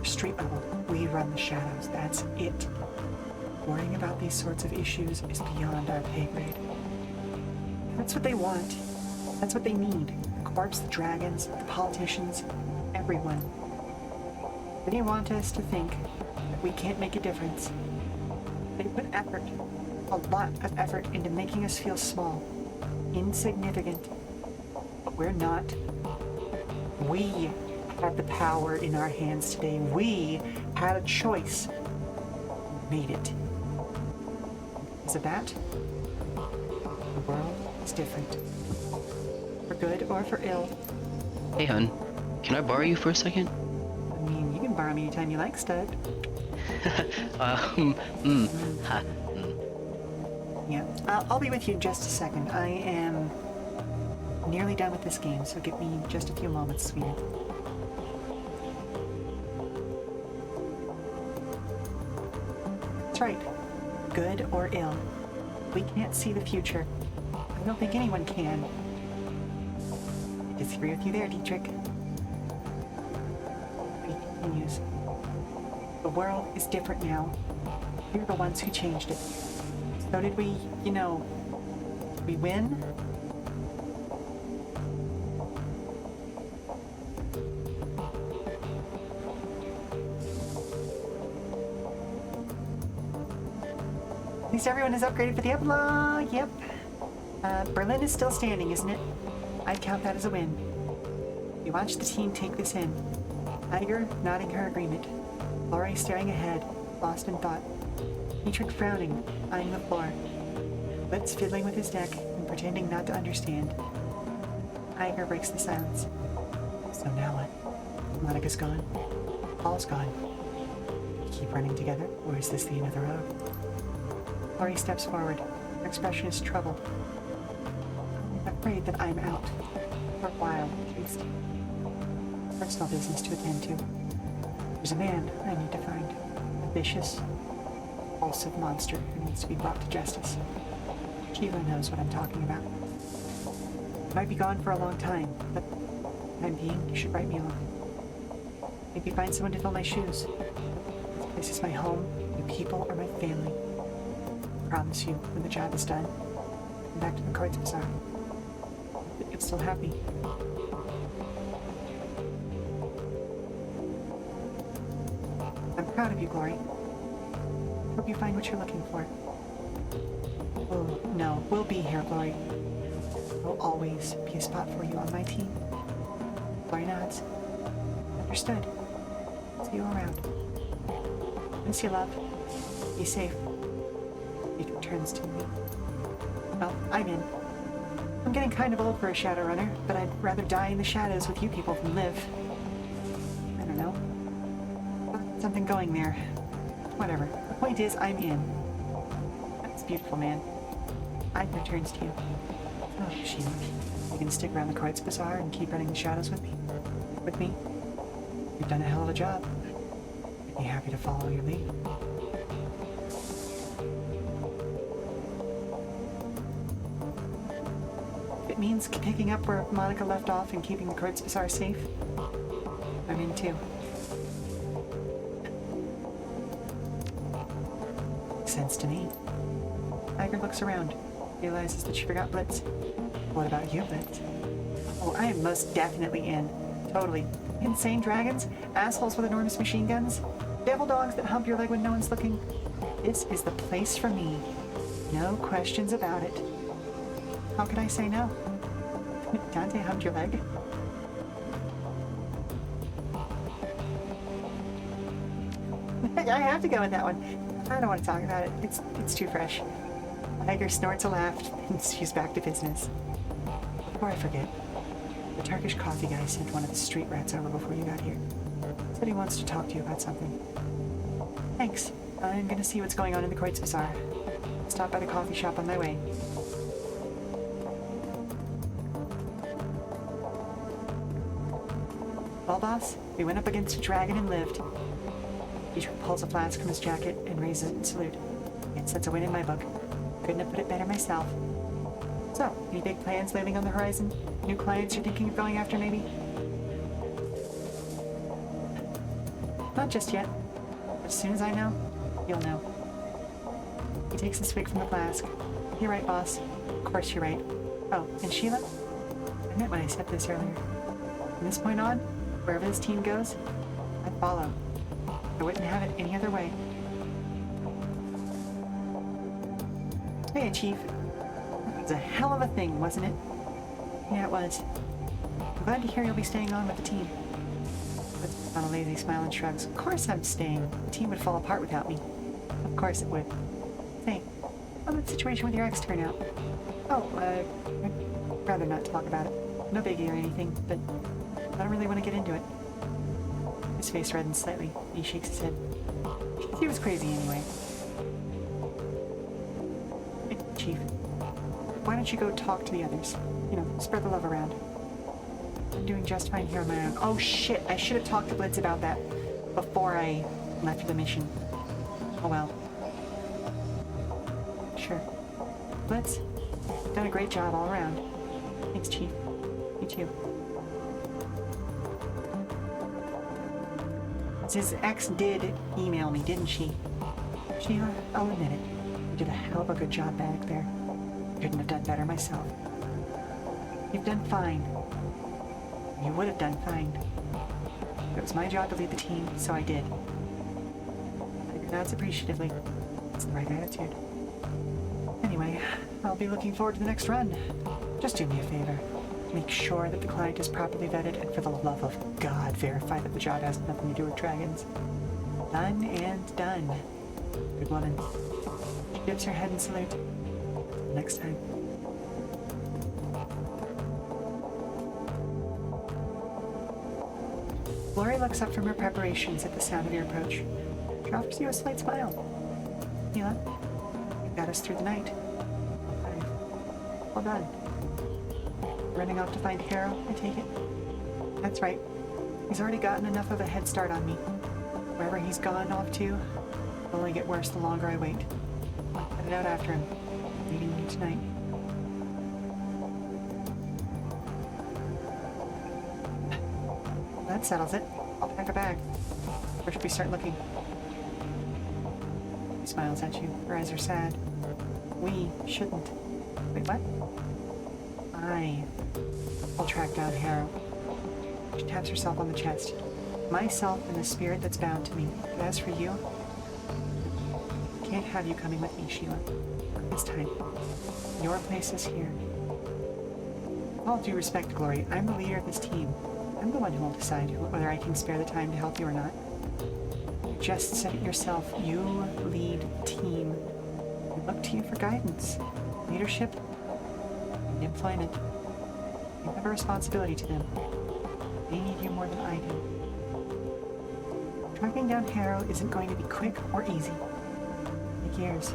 Street level, we run the shadows, that's it. Worrying about these sorts of issues is beyond our pay grade. That's what they want. That's what they need. The corps, the dragons, the politicians, everyone. They want us to think that we can't make a difference. They put effort, a lot of effort, into making us feel small, insignificant. But we're not. We have the power in our hands today. We had a choice. We made it. Because of that, the world is different. For good or for ill. Hey, hun. Can I borrow you for a second? I mean, you can borrow me anytime you like, stud. Yeah, I'll be with you in just a second. I am nearly done with this game, so give me just a few moments, sweetie. That's right. Good or ill. We can't see the future. I don't think anyone can. I disagree with you there, Dietrich. He continues. The world is different now. We're the ones who changed it. So did we, we win? At least everyone is upgraded for the Outlaw. Yep. Berlin is still standing, isn't it? I'd count that as a win. You watch the team take this in. Tiger nodding her agreement. Laurie staring ahead, lost in thought. Hatred frowning, eyeing the floor. Blitz fiddling with his neck and pretending not to understand. Iger breaks the silence. So now what? Monica's gone. Paul's gone. Keep running together, or is this the end of the road? Laurie steps forward. Her expression is troubled. I'm afraid that I'm out. For a while, at least. Personal business to attend to. There's a man I need to find. A vicious, impulsive monster who needs to be brought to justice. Sheela knows what I'm talking about. I might be gone for a long time, but for the time being, you should write me off. Maybe find someone to fill my shoes. This is my home, the people are my family. I promise you, when the job is done, come back to the Cards Bazaar. But you'll still have me. I'm proud of you, Glory. Hope you find what you're looking for. Oh, no, we'll be here, Glory. There'll always be a spot for you on my team. Glory nods. Understood. See you around. Miss you, love. Be safe. It turns to me. Well, I'm in. I'm getting kind of old for a Shadowrunner, but I'd rather die in the shadows with you people than live. I don't know. Something going there. Whatever. The point is, I'm in. That's beautiful, man. Iger turns to you. Oh, Sheela. You can stick around the Cards Bazaar and keep running the shadows with me? With me? You've done a hell of a job. I'd be happy to follow your lead. If it means picking up where Monica left off and keeping the Cards Bazaar safe, I'm in too. Makes sense to me. Iger looks around, realizes that she forgot Blitz. What about you, Blitz? Oh, I am most definitely in. Totally. Insane dragons, assholes with enormous machine guns, devil dogs that hump your leg when no one's looking. This is the place for me. No questions about it. How could I say no? Dante humped your leg? I have to go with that one. I don't want to talk about it. It's too fresh. Iger snorts a laugh and she's back to business. Before I forget, the Turkish coffee guy sent one of the street rats over before you got here. Said he wants to talk to you about something. Thanks. I'm gonna see what's going on in the Cards Bazaar. Stop by the coffee shop on my way. Well, boss, we went up against a dragon and lived. He pulls a flask from his jacket and raises it in salute. That's a win in my book. Couldn't have put it better myself. So, any big plans looming on the horizon? New clients you're thinking of going after, maybe? Not just yet. But as soon as I know, you'll know. He takes a swig from the flask. You're right, boss. Of course you're right. Oh, and Sheela? I meant when I said this earlier. From this point on, wherever this team goes, I follow. I wouldn't have it any other way. Hey, Chief. It was a hell of a thing, wasn't it? Yeah, it was. I'm glad to hear you'll be staying on with the team. Puts on a lazy smile and shrugs. Of course I'm staying. The team would fall apart without me. Of course it would. Say, how'd that situation with your ex turn out? Oh, I'd rather not talk about it. No biggie or anything, but I don't really want to get into it. His face reddens slightly. He shakes his head. He was crazy anyway. Hey, Chief. Why don't you go talk to the others? You know, spread the love around. I'm doing just fine here on my own. Oh shit, I should have talked to Blitz about that before I left for the mission. Oh well. Sure. Blitz, you've done a great job all around. Thanks, Chief. You too. His ex did email me, didn't she? Sheila, I'll admit it. You did a hell of a good job back there. Couldn't have done better myself. You've done fine. You would have done fine. It was my job to lead the team, so I did. Tiger nods appreciatively. It's the right attitude. Anyway, I'll be looking forward to the next run. Just do me a favor. Make sure that the client is properly vetted, and for the love of God, verify that the job has nothing to do with dragons. Done and done. Good woman. She dips her head in salute. Next time. Glory looks up from her preparations at the sound of your approach. She offers you a slight smile. Sheela, you got us through the night. Well done. Running off to find Harrow, I take it? That's right. He's already gotten enough of a head start on me. Wherever he's gone off to, it'll only get worse the longer I wait. I'll put it out after him. Meeting you tonight. That settles it. I'll pack a bag. Where should we start looking? He smiles at you. Her eyes are sad. We shouldn't. Wait, what? I'll track down Harrow. She taps herself on the chest. Myself and the spirit that's bound to me. But as for you, I can't have you coming with me, Sheela. This time. Your place is here. With all due respect, Glory, I'm the leader of this team. I'm the one who will decide whether I can spare the time to help you or not. You just said it yourself. You lead team. I look to you for guidance, leadership, and employment. You have a responsibility to them. They need you more than I do. Tracking down Harrow isn't going to be quick or easy. Take years.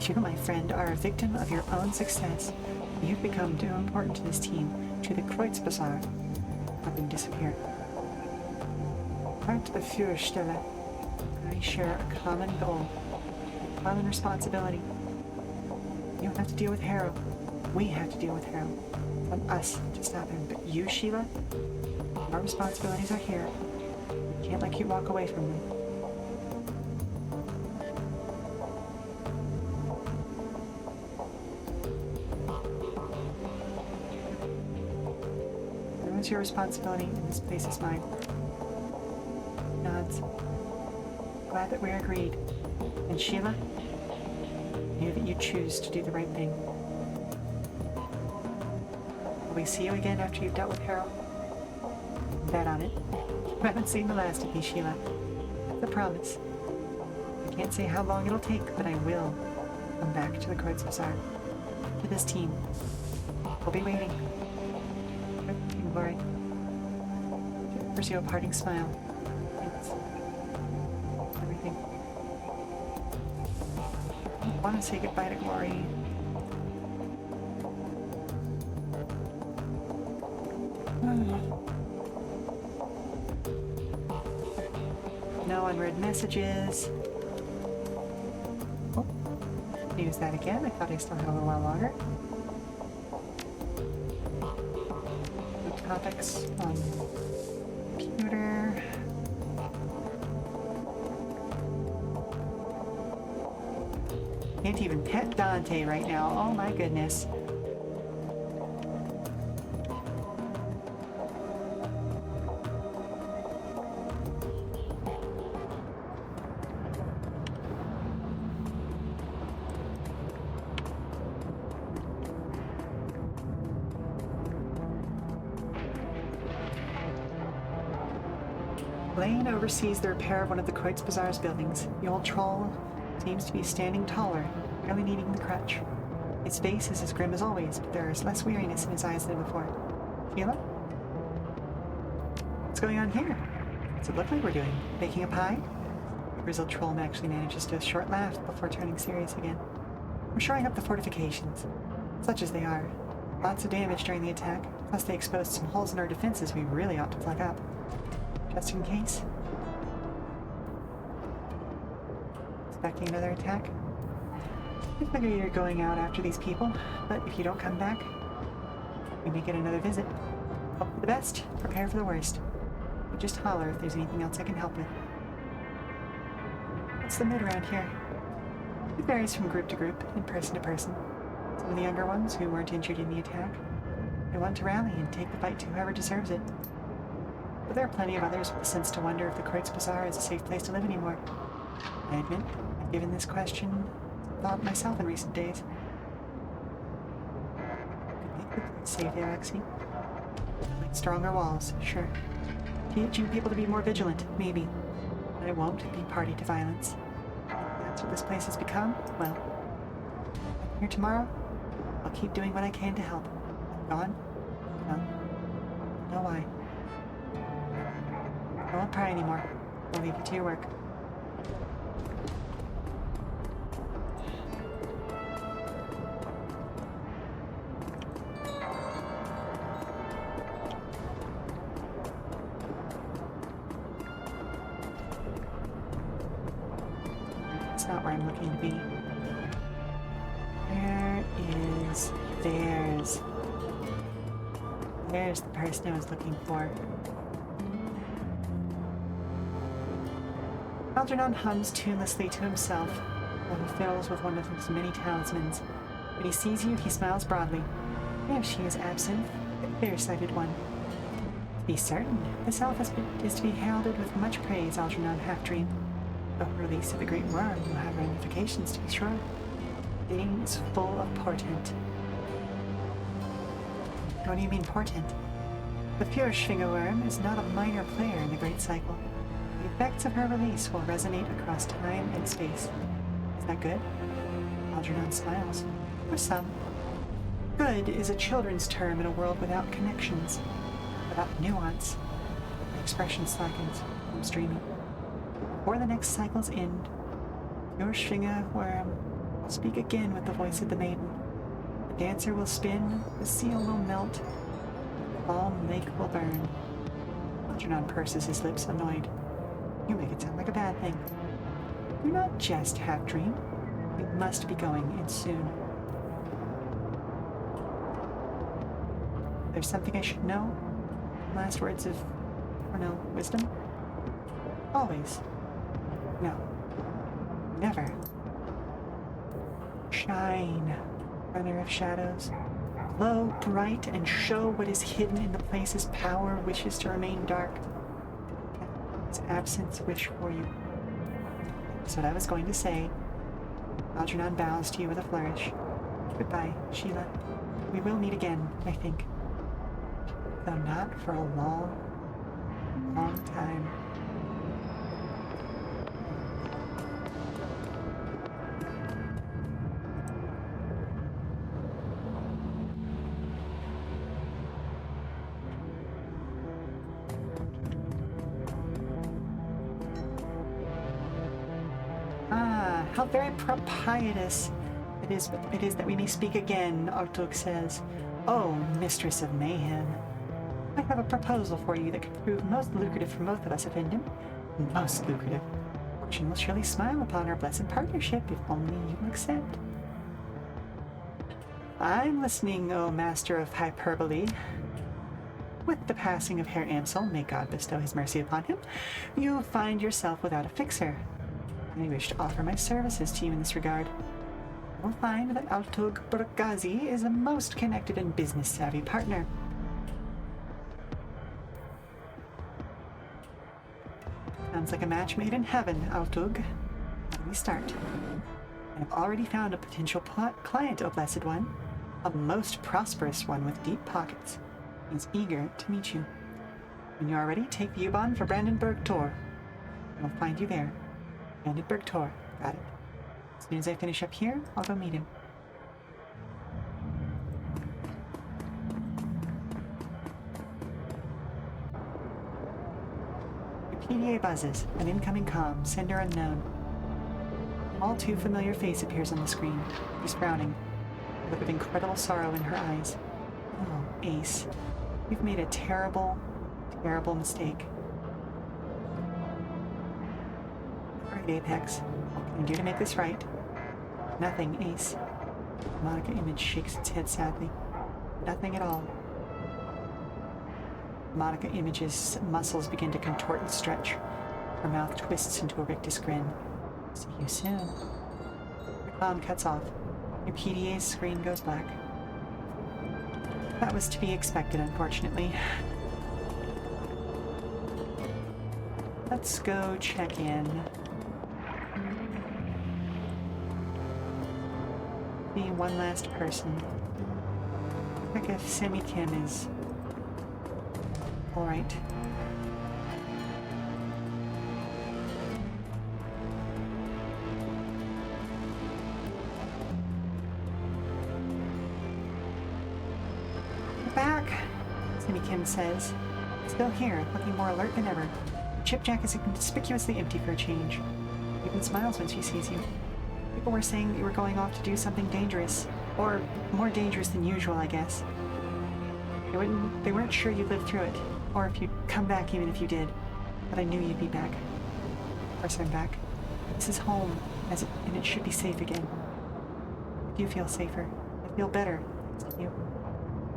You, my friend, are a victim of your own success. You've become too important to this team, to the Kreuzbazaar. Nothing disappear. Part of Führerstelle. I share a common goal, a common responsibility. You don't have to deal with Harrow. We have to deal with Harrow. It's on us to stop him. But you, Sheela, our responsibilities are here. We can't let you walk away from them. It's your responsibility, and this place is mine. Nods. Glad that we agreed. And Sheela, I knew that you choose to do the right thing. Will we see you again after you've dealt with Harrow? Bet on it. You haven't seen the last of me, Sheela. That's a promise. I can't say how long it'll take, but I will come back to the Kreuzbazaar. To this team. We'll be waiting. Glory. She offers you a parting smile. Thanks. Everything. I want to say goodbye to Glory. No unread messages. Oh, use that again. I thought I still had a little while longer. Topics on computer. Can't even pet Dante right now. Oh my goodness. Blaine oversees the repair of one of the Kreuzbazaar's buildings. The old troll seems to be standing taller, barely needing the crutch. His face is as grim as always, but there is less weariness in his eyes than before. Sheela? What's going on here? What's it look like we're doing? Baking a pie? The grizzled troll actually manages to a short laugh before turning serious again. We're shoring up the fortifications, such as they are. Lots of damage during the attack, plus they exposed some holes in our defenses we really ought to plug up. Just in case. Expecting another attack? I figure you're going out after these people, but if you don't come back, we may get another visit. Hope for the best, prepare for the worst. You just holler if there's anything else I can help with. What's the mood around here? It varies from group to group and person to person. Some of the younger ones who weren't injured in the attack, they want to rally and take the fight to whoever deserves it. But there are plenty of others with the sense to wonder if the Kreuzbazaar is a safe place to live anymore. I admit, I've given this question thought myself in recent days. Could make the place safe, Alexei. Like stronger walls, sure. Teaching people to be more vigilant, maybe. But I won't be party to violence. If that's what this place has become, well, I'm here tomorrow. I'll keep doing what I can to help. Gone? Well, know why. I won't pry anymore. I'll leave you to your work. That's not where I'm looking to be. Where is theirs? There's the person I was looking for. Algernon hums tunelessly to himself while he fiddles with one of his many talismans. When he sees you, he smiles broadly. There she is, absent, the clear-sighted one. To be certain, this elf is to be heralded with much praise, Algernon Half-Dream. The release of the great worm will have ramifications, to be sure. The name is full of portent. What do you mean, portent? The Feuerschwinge worm is not a minor player in the Great Cycle. The effects of her release will resonate across time and space. Is that good? Algernon smiles. For some. Good is a children's term in a world without connections, without nuance. My expression slackens. I'm streaming. Before the next cycle's end, Feuerschwinge worm will speak again with the voice of the maiden. The dancer will spin, the seal will melt, the calm lake will burn. Algernon purses his lips, annoyed. You make it sound like a bad thing. Do not jest, Half-Dream. We must be going, and soon. There's something I should know? Last words of, or no, wisdom? Always. No. Never. Shine, runner of shadows. Glow bright and show what is hidden in the places power wishes to remain dark. Its absence wish for you. That's what I was going to say. Algernon bows to you with a flourish. Goodbye, Sheela. We will meet again, I think. Though not for a long, long time. How very propitious it is that we may speak again, Artug says. Oh, mistress of mayhem. I have a proposal for you that could prove most lucrative for both of us, Effendim. Most lucrative. Fortune will surely smile upon our blessed partnership if only you will accept. I'm listening, O master of hyperbole. With the passing of Herr Amsel, may God bestow his mercy upon him, you find yourself without a fixer. I wish to offer my services to you in this regard. You will find that Altug Burgazi is a most connected and business-savvy partner. Sounds like a match made in heaven, Altug. How do we start? I have already found a potential client, O Blessed One. A most prosperous one with deep pockets. He is eager to meet you. When you are ready, take the U-Bahn for Brandenburg Tor. I will find you there. Brandenburg Tor. Got it. As soon as I finish up here, I'll go meet him. Your PDA buzzes. An incoming comm. Sender unknown. All too familiar face appears on the screen. She's frowning. A look of incredible sorrow in her eyes. Oh, Ace. You've made a terrible, terrible mistake. Alright, Apex. What can I do to make this right? Nothing, Ace. The Monica image shakes its head sadly. Nothing at all. Monica image's muscles begin to contort and stretch. Her mouth twists into a rictus grin. See you soon. The comm cuts off. Your PDA's screen goes black. That was to be expected, unfortunately. Let's go check in. Be one last person. Check if Semi-Kim is alright. Amy Kim says. Still here, looking more alert than ever. Chipjack is conspicuously empty for a change. Even smiles when she sees you. People were saying that you were going off to do something dangerous. Or more dangerous than usual, I guess. They weren't sure you'd live through it, or if you'd come back even if you did. But I knew you'd be back. Of course I'm back. This is home, and it should be safe again. I do feel safer. I feel better, thanks to you.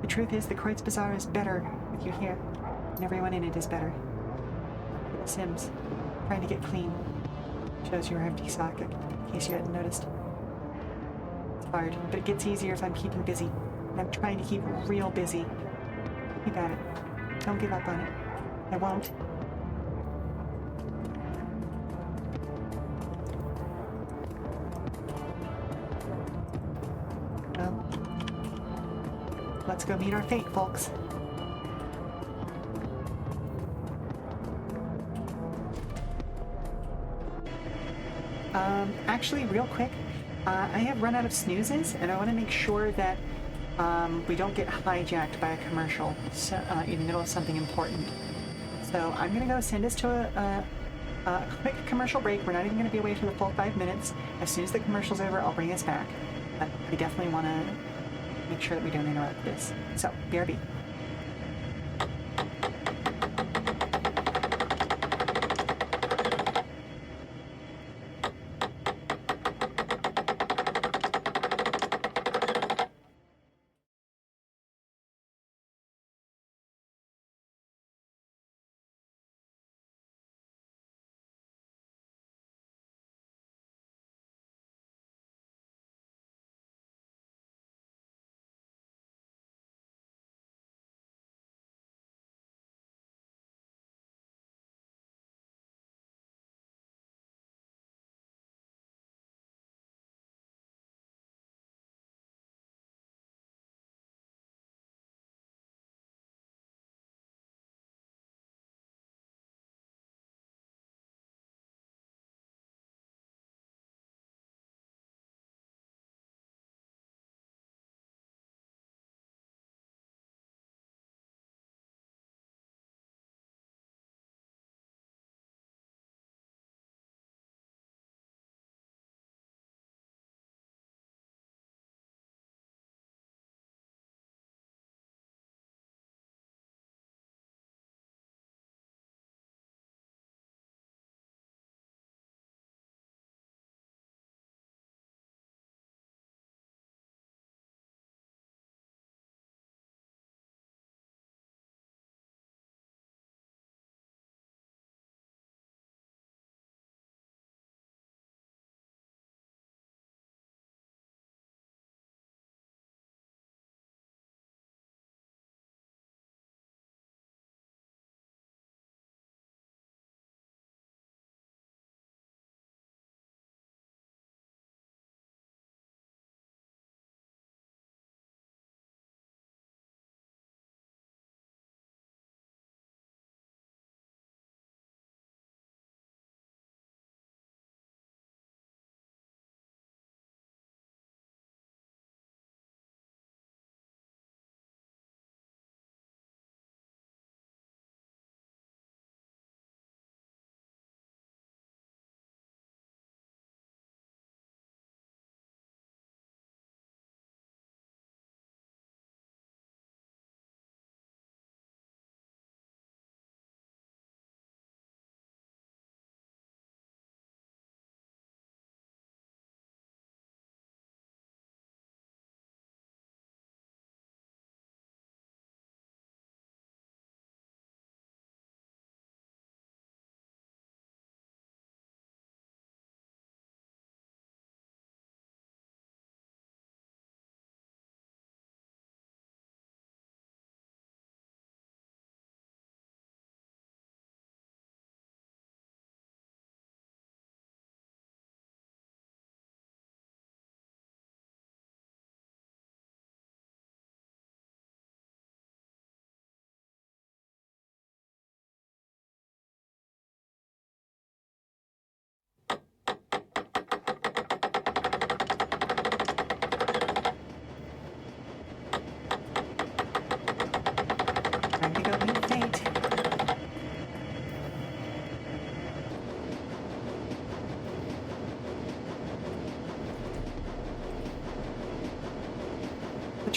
The truth is, the Kreutz Bazaar is better with you here, and everyone in it is better. The Sims, trying to get clean. Shows your empty socket, in case you hadn't noticed. It's hard, but it gets easier if I'm keeping busy, and I'm trying to keep real busy. Keep at it. Don't give up on it. I won't. Well, let's go meet our fate, folks. Actually, real quick, I have run out of snoozes, and I want to make sure that we don't get hijacked by a commercial in the middle of something important. So I'm going to go send us to a quick commercial break. We're not even going to be away for the full 5 minutes. As soon as the commercial's over, I'll bring us back. But I definitely want to make sure that we don't interrupt this. So, BRB.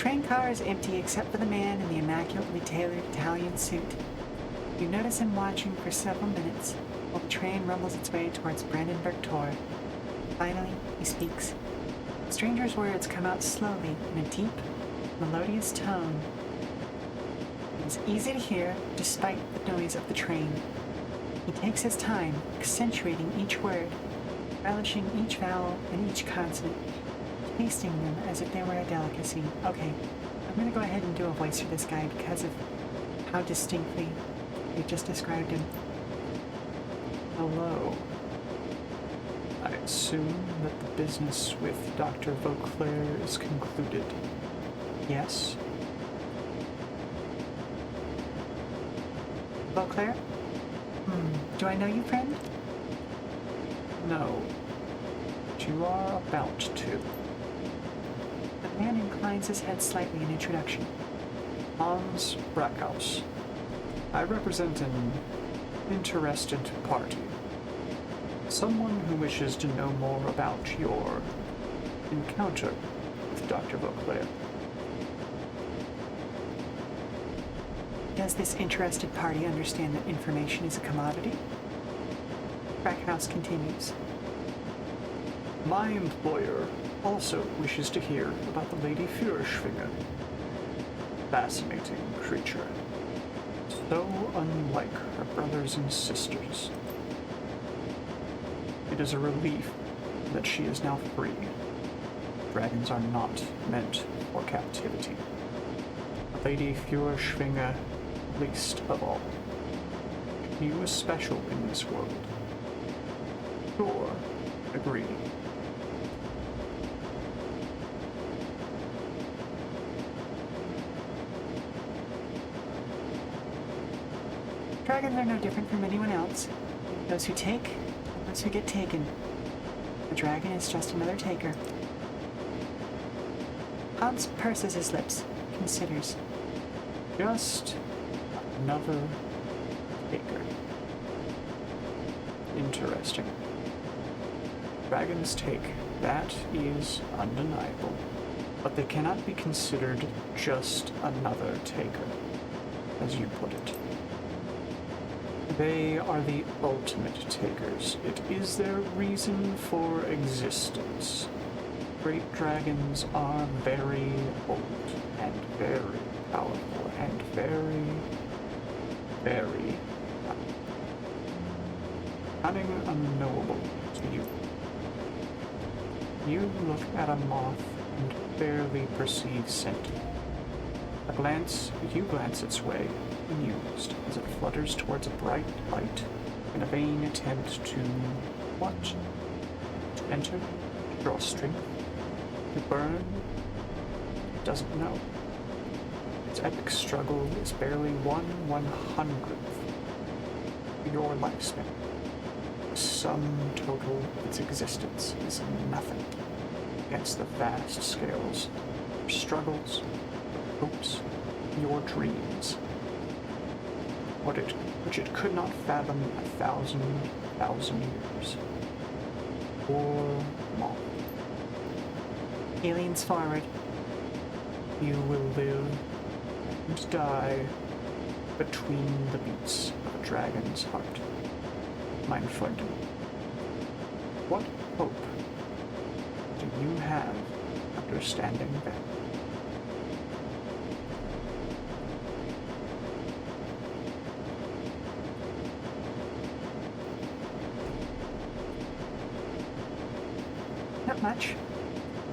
train car is empty except for the man in the immaculately tailored Italian suit. You notice him watching for several minutes while the train rumbles its way towards Brandenburg Tor. Finally, he speaks. The stranger's words come out slowly in a deep, melodious tone. It is easy to hear despite the noise of the train. He takes his time, accentuating each word, relishing each vowel and each consonant, tasting them as if they were a delicacy. Okay, I'm going to go ahead and do a voice for this guy because of how distinctly I just described him. Hello. I assume that the business with Dr. Vauclair is concluded. Yes? Beauclair? Do I know you, friend? No. But you are about to. The man inclines his head slightly in introduction. Hans Brackhaus. I represent an interested party. Someone who wishes to know more about your encounter with Dr. Vauclair. Does this interested party understand that information is a commodity? Brackhouse continues. My employer also wishes to hear about the Lady Führerschwinge. Fascinating creature. So unlike her brothers and sisters. It is a relief that she is now free. Dragons are not meant for captivity. Lady Führerschwinge, least of all. She was special in this world. Sure, agree. Dragons are no different from anyone else. Those who take, and those who get taken. The dragon is just another taker. Hans purses his lips, considers. Just another taker. Interesting. Dragons take, that is undeniable. But they cannot be considered just another taker, as you put it. They are the ultimate takers. It is their reason for existence. Great dragons are very old and very powerful and very, very cunning, unknowable to you. You look at a moth and barely perceive scent. You glance its way, amused, as it flutters towards a bright light in a vain attempt to what? To enter? To draw strength? To burn? It doesn't know. Its epic struggle is barely 1/100th of your lifespan. The sum total of its existence is nothing against the vast scales, your struggles, your hopes, your dreams. Which it could not fathom 1,000 years. Or more. He leans forward. You will live and die between the beats of a dragon's heart. Mein Freund, what hope do you have understanding that? Not much.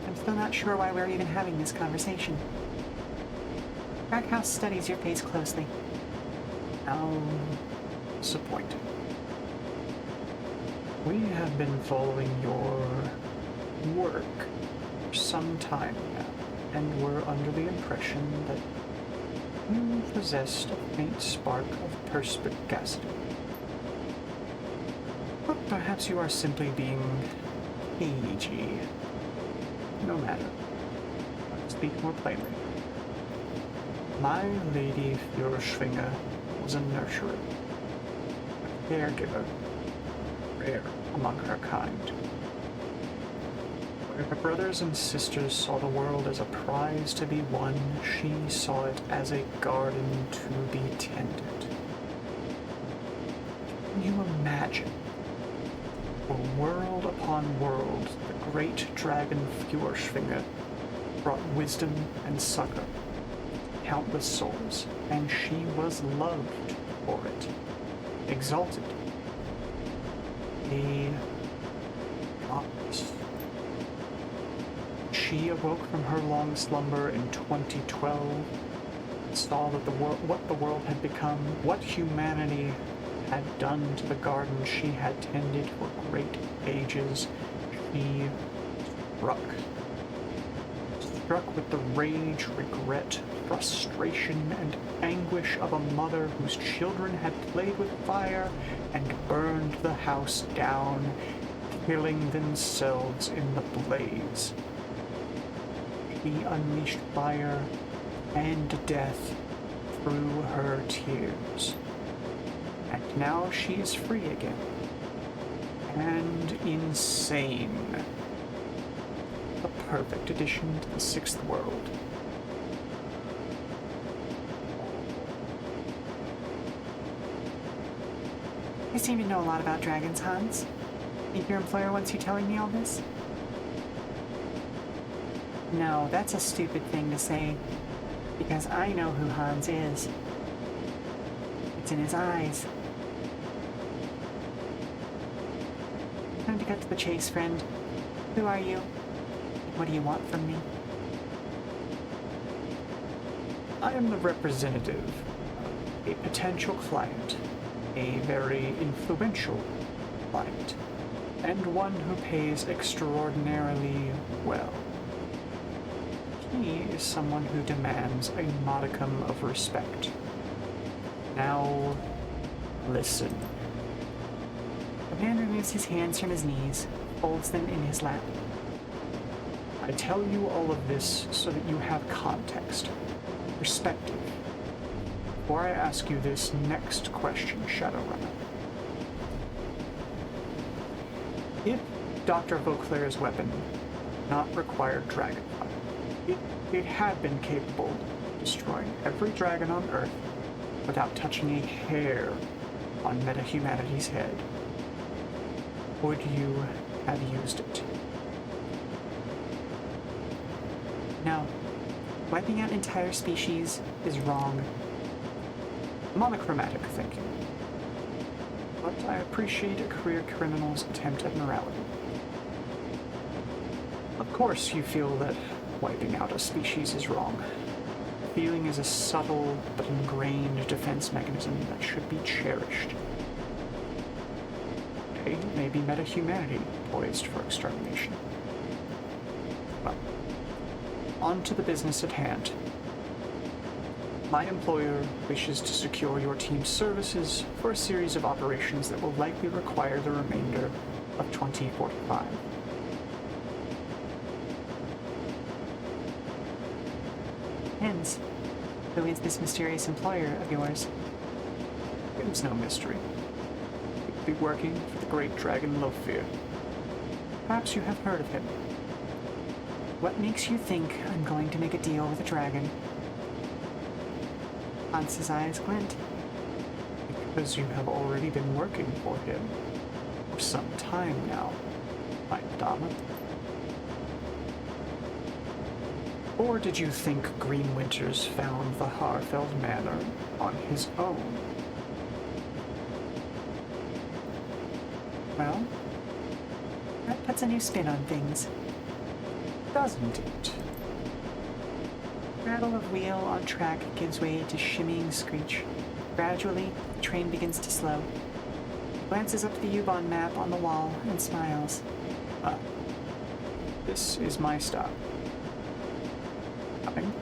I'm still not sure why we're even having this conversation. Brackhouse studies your face closely. How disappointing. We have been following your work for some time now, and were under the impression that you possessed a faint spark of perspicacity. But perhaps you are simply being cagey. No matter. I'll speak more plainly. My Lady Führerschwinge was a nurturer, a caregiver, rare among her kind. If her brothers and sisters saw the world as a prize to be won, she saw it as a garden to be tended. Can you imagine? For world upon world, the great dragon Fjordfinger brought wisdom and succor, countless souls, and she was loved for it, exalted. A goddess. She awoke from her long slumber in 2012, saw that what the world had become, what humanity had done to the garden she had tended for great ages. She struck with the rage, regret, frustration, and anguish of a mother whose children had played with fire and burned the house down, killing themselves in the blaze. She unleashed fire and death through her tears. And now she is free again. And insane. A perfect addition to the sixth world. You seem to know a lot about dragons, Hans. Think your employer wants you telling me all this? No, that's a stupid thing to say. Because I know who Hans is. It's in his eyes. Time to cut to the chase, friend. Who are you? What do you want from me? I am the representative of a potential client, a very influential client, and one who pays extraordinarily well. He is someone who demands a modicum of respect. Now, listen. The man removes his hands from his knees, folds them in his lap. I tell you all of this so that you have context, perspective. Before I ask you this next question, Shadowrunner. If Dr. Vauclair's weapon not required Dragonfall, it had been capable of destroying every dragon on Earth without touching a hair on metahumanity's head, would you have used it? No. Wiping out entire species is wrong. Monochromatic thinking. But I appreciate a career criminal's attempt at morality. Of course you feel that wiping out a species is wrong. Feeling is a subtle but ingrained defense mechanism that should be cherished. Okay, maybe metahumanity poised for extermination. Well, on to the business at hand. My employer wishes to secure your team's services for a series of operations that will likely require the remainder of 2045. Hens, who is this mysterious employer of yours? It is no mystery. He will be working for the great dragon Lofear. Perhaps you have heard of him. What makes you think I'm going to make a deal with a dragon? Hans's eyes glint. Because you have already been working for him for some time now, my Dama. Or did you think Green Winters found the Harfeld Manor on his own? Well, that puts a new spin on things. Doesn't it? Rattle of wheel on track gives way to shimmying screech. Gradually, the train begins to slow. He glances up at the U-Bahn map on the wall and smiles. This is my stop. Coming.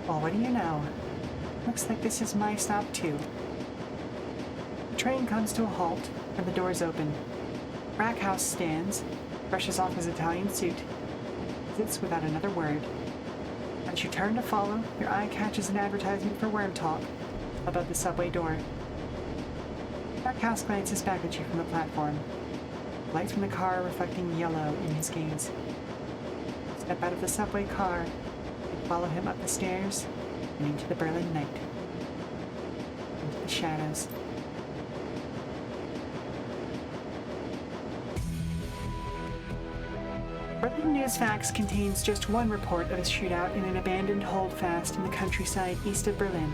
Well, what do you know? Looks like this is my stop too. The train comes to a halt, and the doors open. Rackhouse stands, brushes off his Italian suit, and sits without another word. As you turn to follow, your eye catches an advertisement for Worm Talk above the subway door. Darkhouse glances back at you from the platform. Lights from the car reflecting yellow in his gaze. Step out of the subway car and follow him up the stairs and into the Berlin night. Into the shadows. Berlin Newsfax contains just one report of a shootout in an abandoned holdfast in the countryside east of Berlin.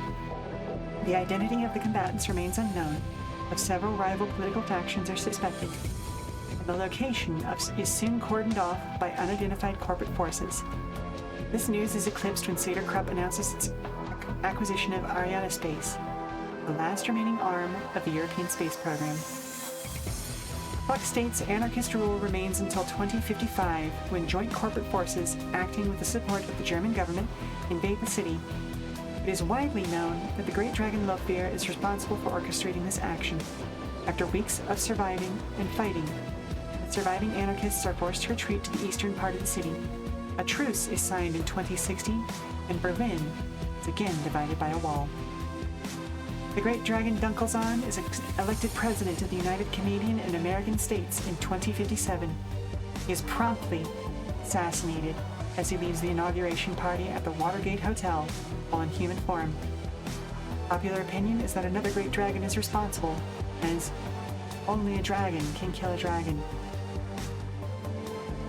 The identity of the combatants remains unknown, but several rival political factions are suspected. And the location is soon cordoned off by unidentified corporate forces. This news is eclipsed when Cedar Krupp announces its acquisition of Ariana Space, the last remaining arm of the European space program. Buck states anarchist rule remains until 2055, when joint corporate forces, acting with the support of the German government, invade the city. It is widely known that the Great Dragon Lofbeer is responsible for orchestrating this action. After weeks of surviving and fighting, the surviving anarchists are forced to retreat to the eastern part of the city. A truce is signed in 2060, and Berlin is again divided by a wall. The Great Dragon Dunkelzahn is elected President of the United Canadian and American States in 2057. He is promptly assassinated as he leaves the inauguration party at the Watergate Hotel while in human form. Popular opinion is that another Great Dragon is responsible, as only a dragon can kill a dragon.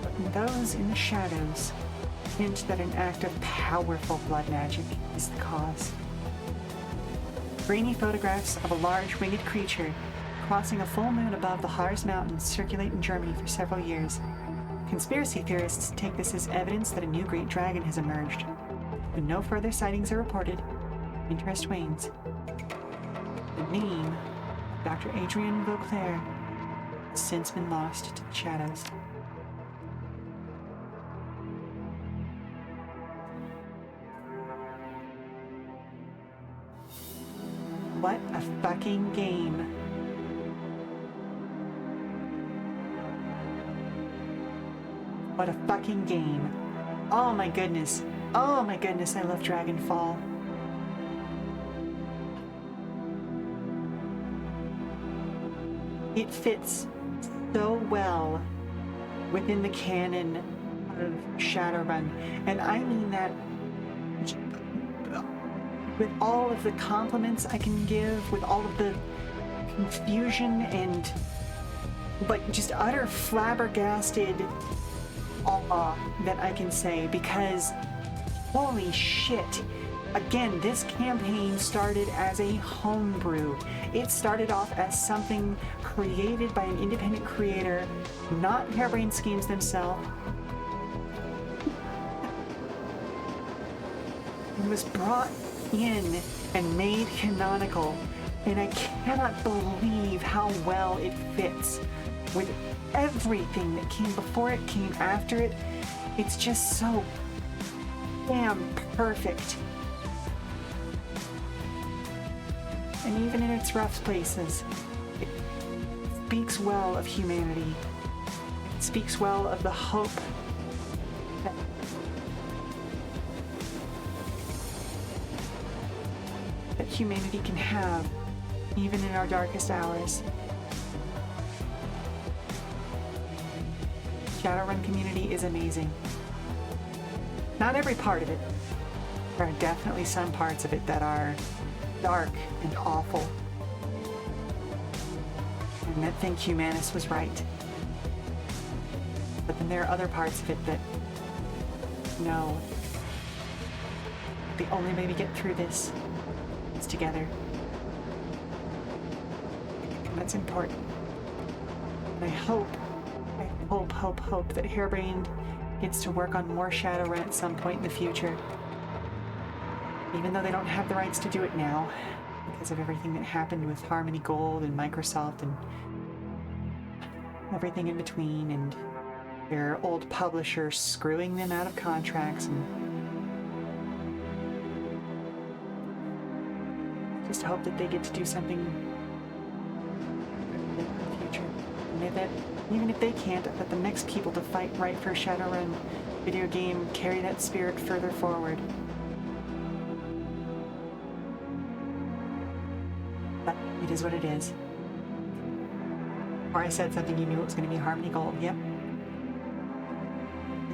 But those in the shadows hint that an act of powerful blood magic is the cause. Grainy photographs of a large winged creature crossing a full moon above the Harz Mountains circulate in Germany for several years. Conspiracy theorists take this as evidence that a new great dragon has emerged. When no further sightings are reported, interest wanes. The name of Dr. Adrian Vauclair has since been lost to the shadows. What a fucking game. What a fucking game. Oh my goodness. Oh my goodness, I love Dragonfall. It fits so well within the canon of Shadowrun. And I mean that with all of the compliments I can give, with all of the confusion and like just utter flabbergasted awe that I can say, because holy shit. Again, this campaign started as a homebrew. It started off as something created by an independent creator, not Harebrained Schemes themselves. It was brought in and made canonical, and I cannot believe how well it fits with everything that came before it, came after it. It's just so damn perfect. And even in its rough places, it speaks well of humanity. It speaks well of the hope that humanity can have, even in our darkest hours. Shadowrun community is amazing. Not every part of it. There are definitely some parts of it that are dark and awful, and that think Humanus was right. But then there are other parts of it that know the only way we get through this is together. And that's important. And I hope that Harebrained gets to work on more Shadowrun at some point in the future. Even though they don't have the rights to do it now, because of everything that happened with Harmony Gold and Microsoft and everything in between, and their old publisher screwing them out of contracts, and just hope that they get to do something in the future. And that even if they can't, that the next people to fight right for a Shadowrun video game carry that spirit further forward. But it is what it is. Or I said something you knew it was going to be Harmony Gold. Yep.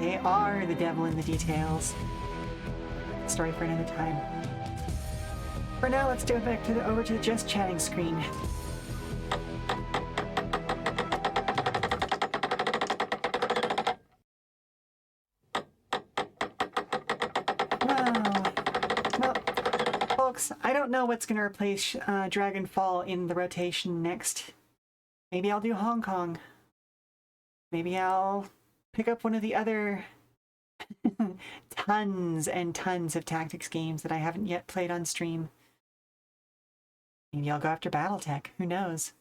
They are the devil in the details. Story for another time. For now, let's go back to over to the just chatting screen. Well, folks, I don't know what's going to replace Dragonfall in the rotation next. Maybe I'll do Hong Kong. Maybe I'll pick up one of the other tons and tons of tactics games that I haven't yet played on stream. Maybe I'll go after Battletech. Who knows?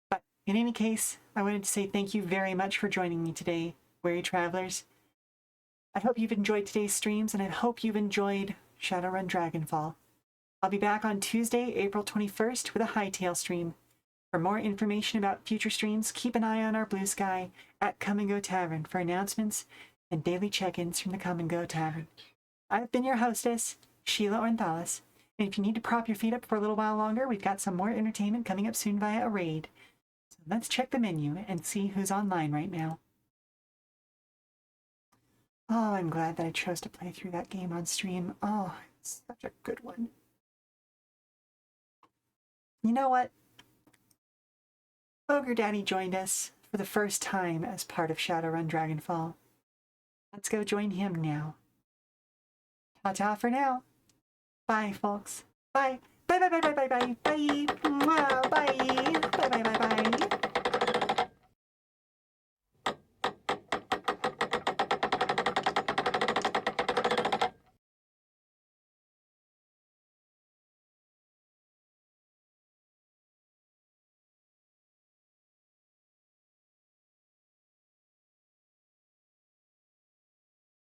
But in any case, I wanted to say thank you very much for joining me today, Weary Travelers. I hope you've enjoyed today's streams, and I hope you've enjoyed Shadowrun Dragonfall. I'll be back on Tuesday, April 21st with a Hightail stream. For more information about future streams, keep an eye on our Blue Sky at Come and Go Tavern for announcements and daily check-ins from the Come and Go Tavern. I've been your hostess, Sheela Ornthalis, and if you need to prop your feet up for a little while longer, we've got some more entertainment coming up soon via a raid. So let's check the menu and see who's online right now. Oh, I'm glad that I chose to play through that game on stream. Oh, it's such a good one. You know what? Ogre Daddy joined us for the first time as part of Shadowrun Dragonfall. Let's go join him now. Ta-ta for now. Bye, folks. Bye. Bye, bye, bye, bye, bye, bye. Bye. Mwah, bye. Bye, bye, bye.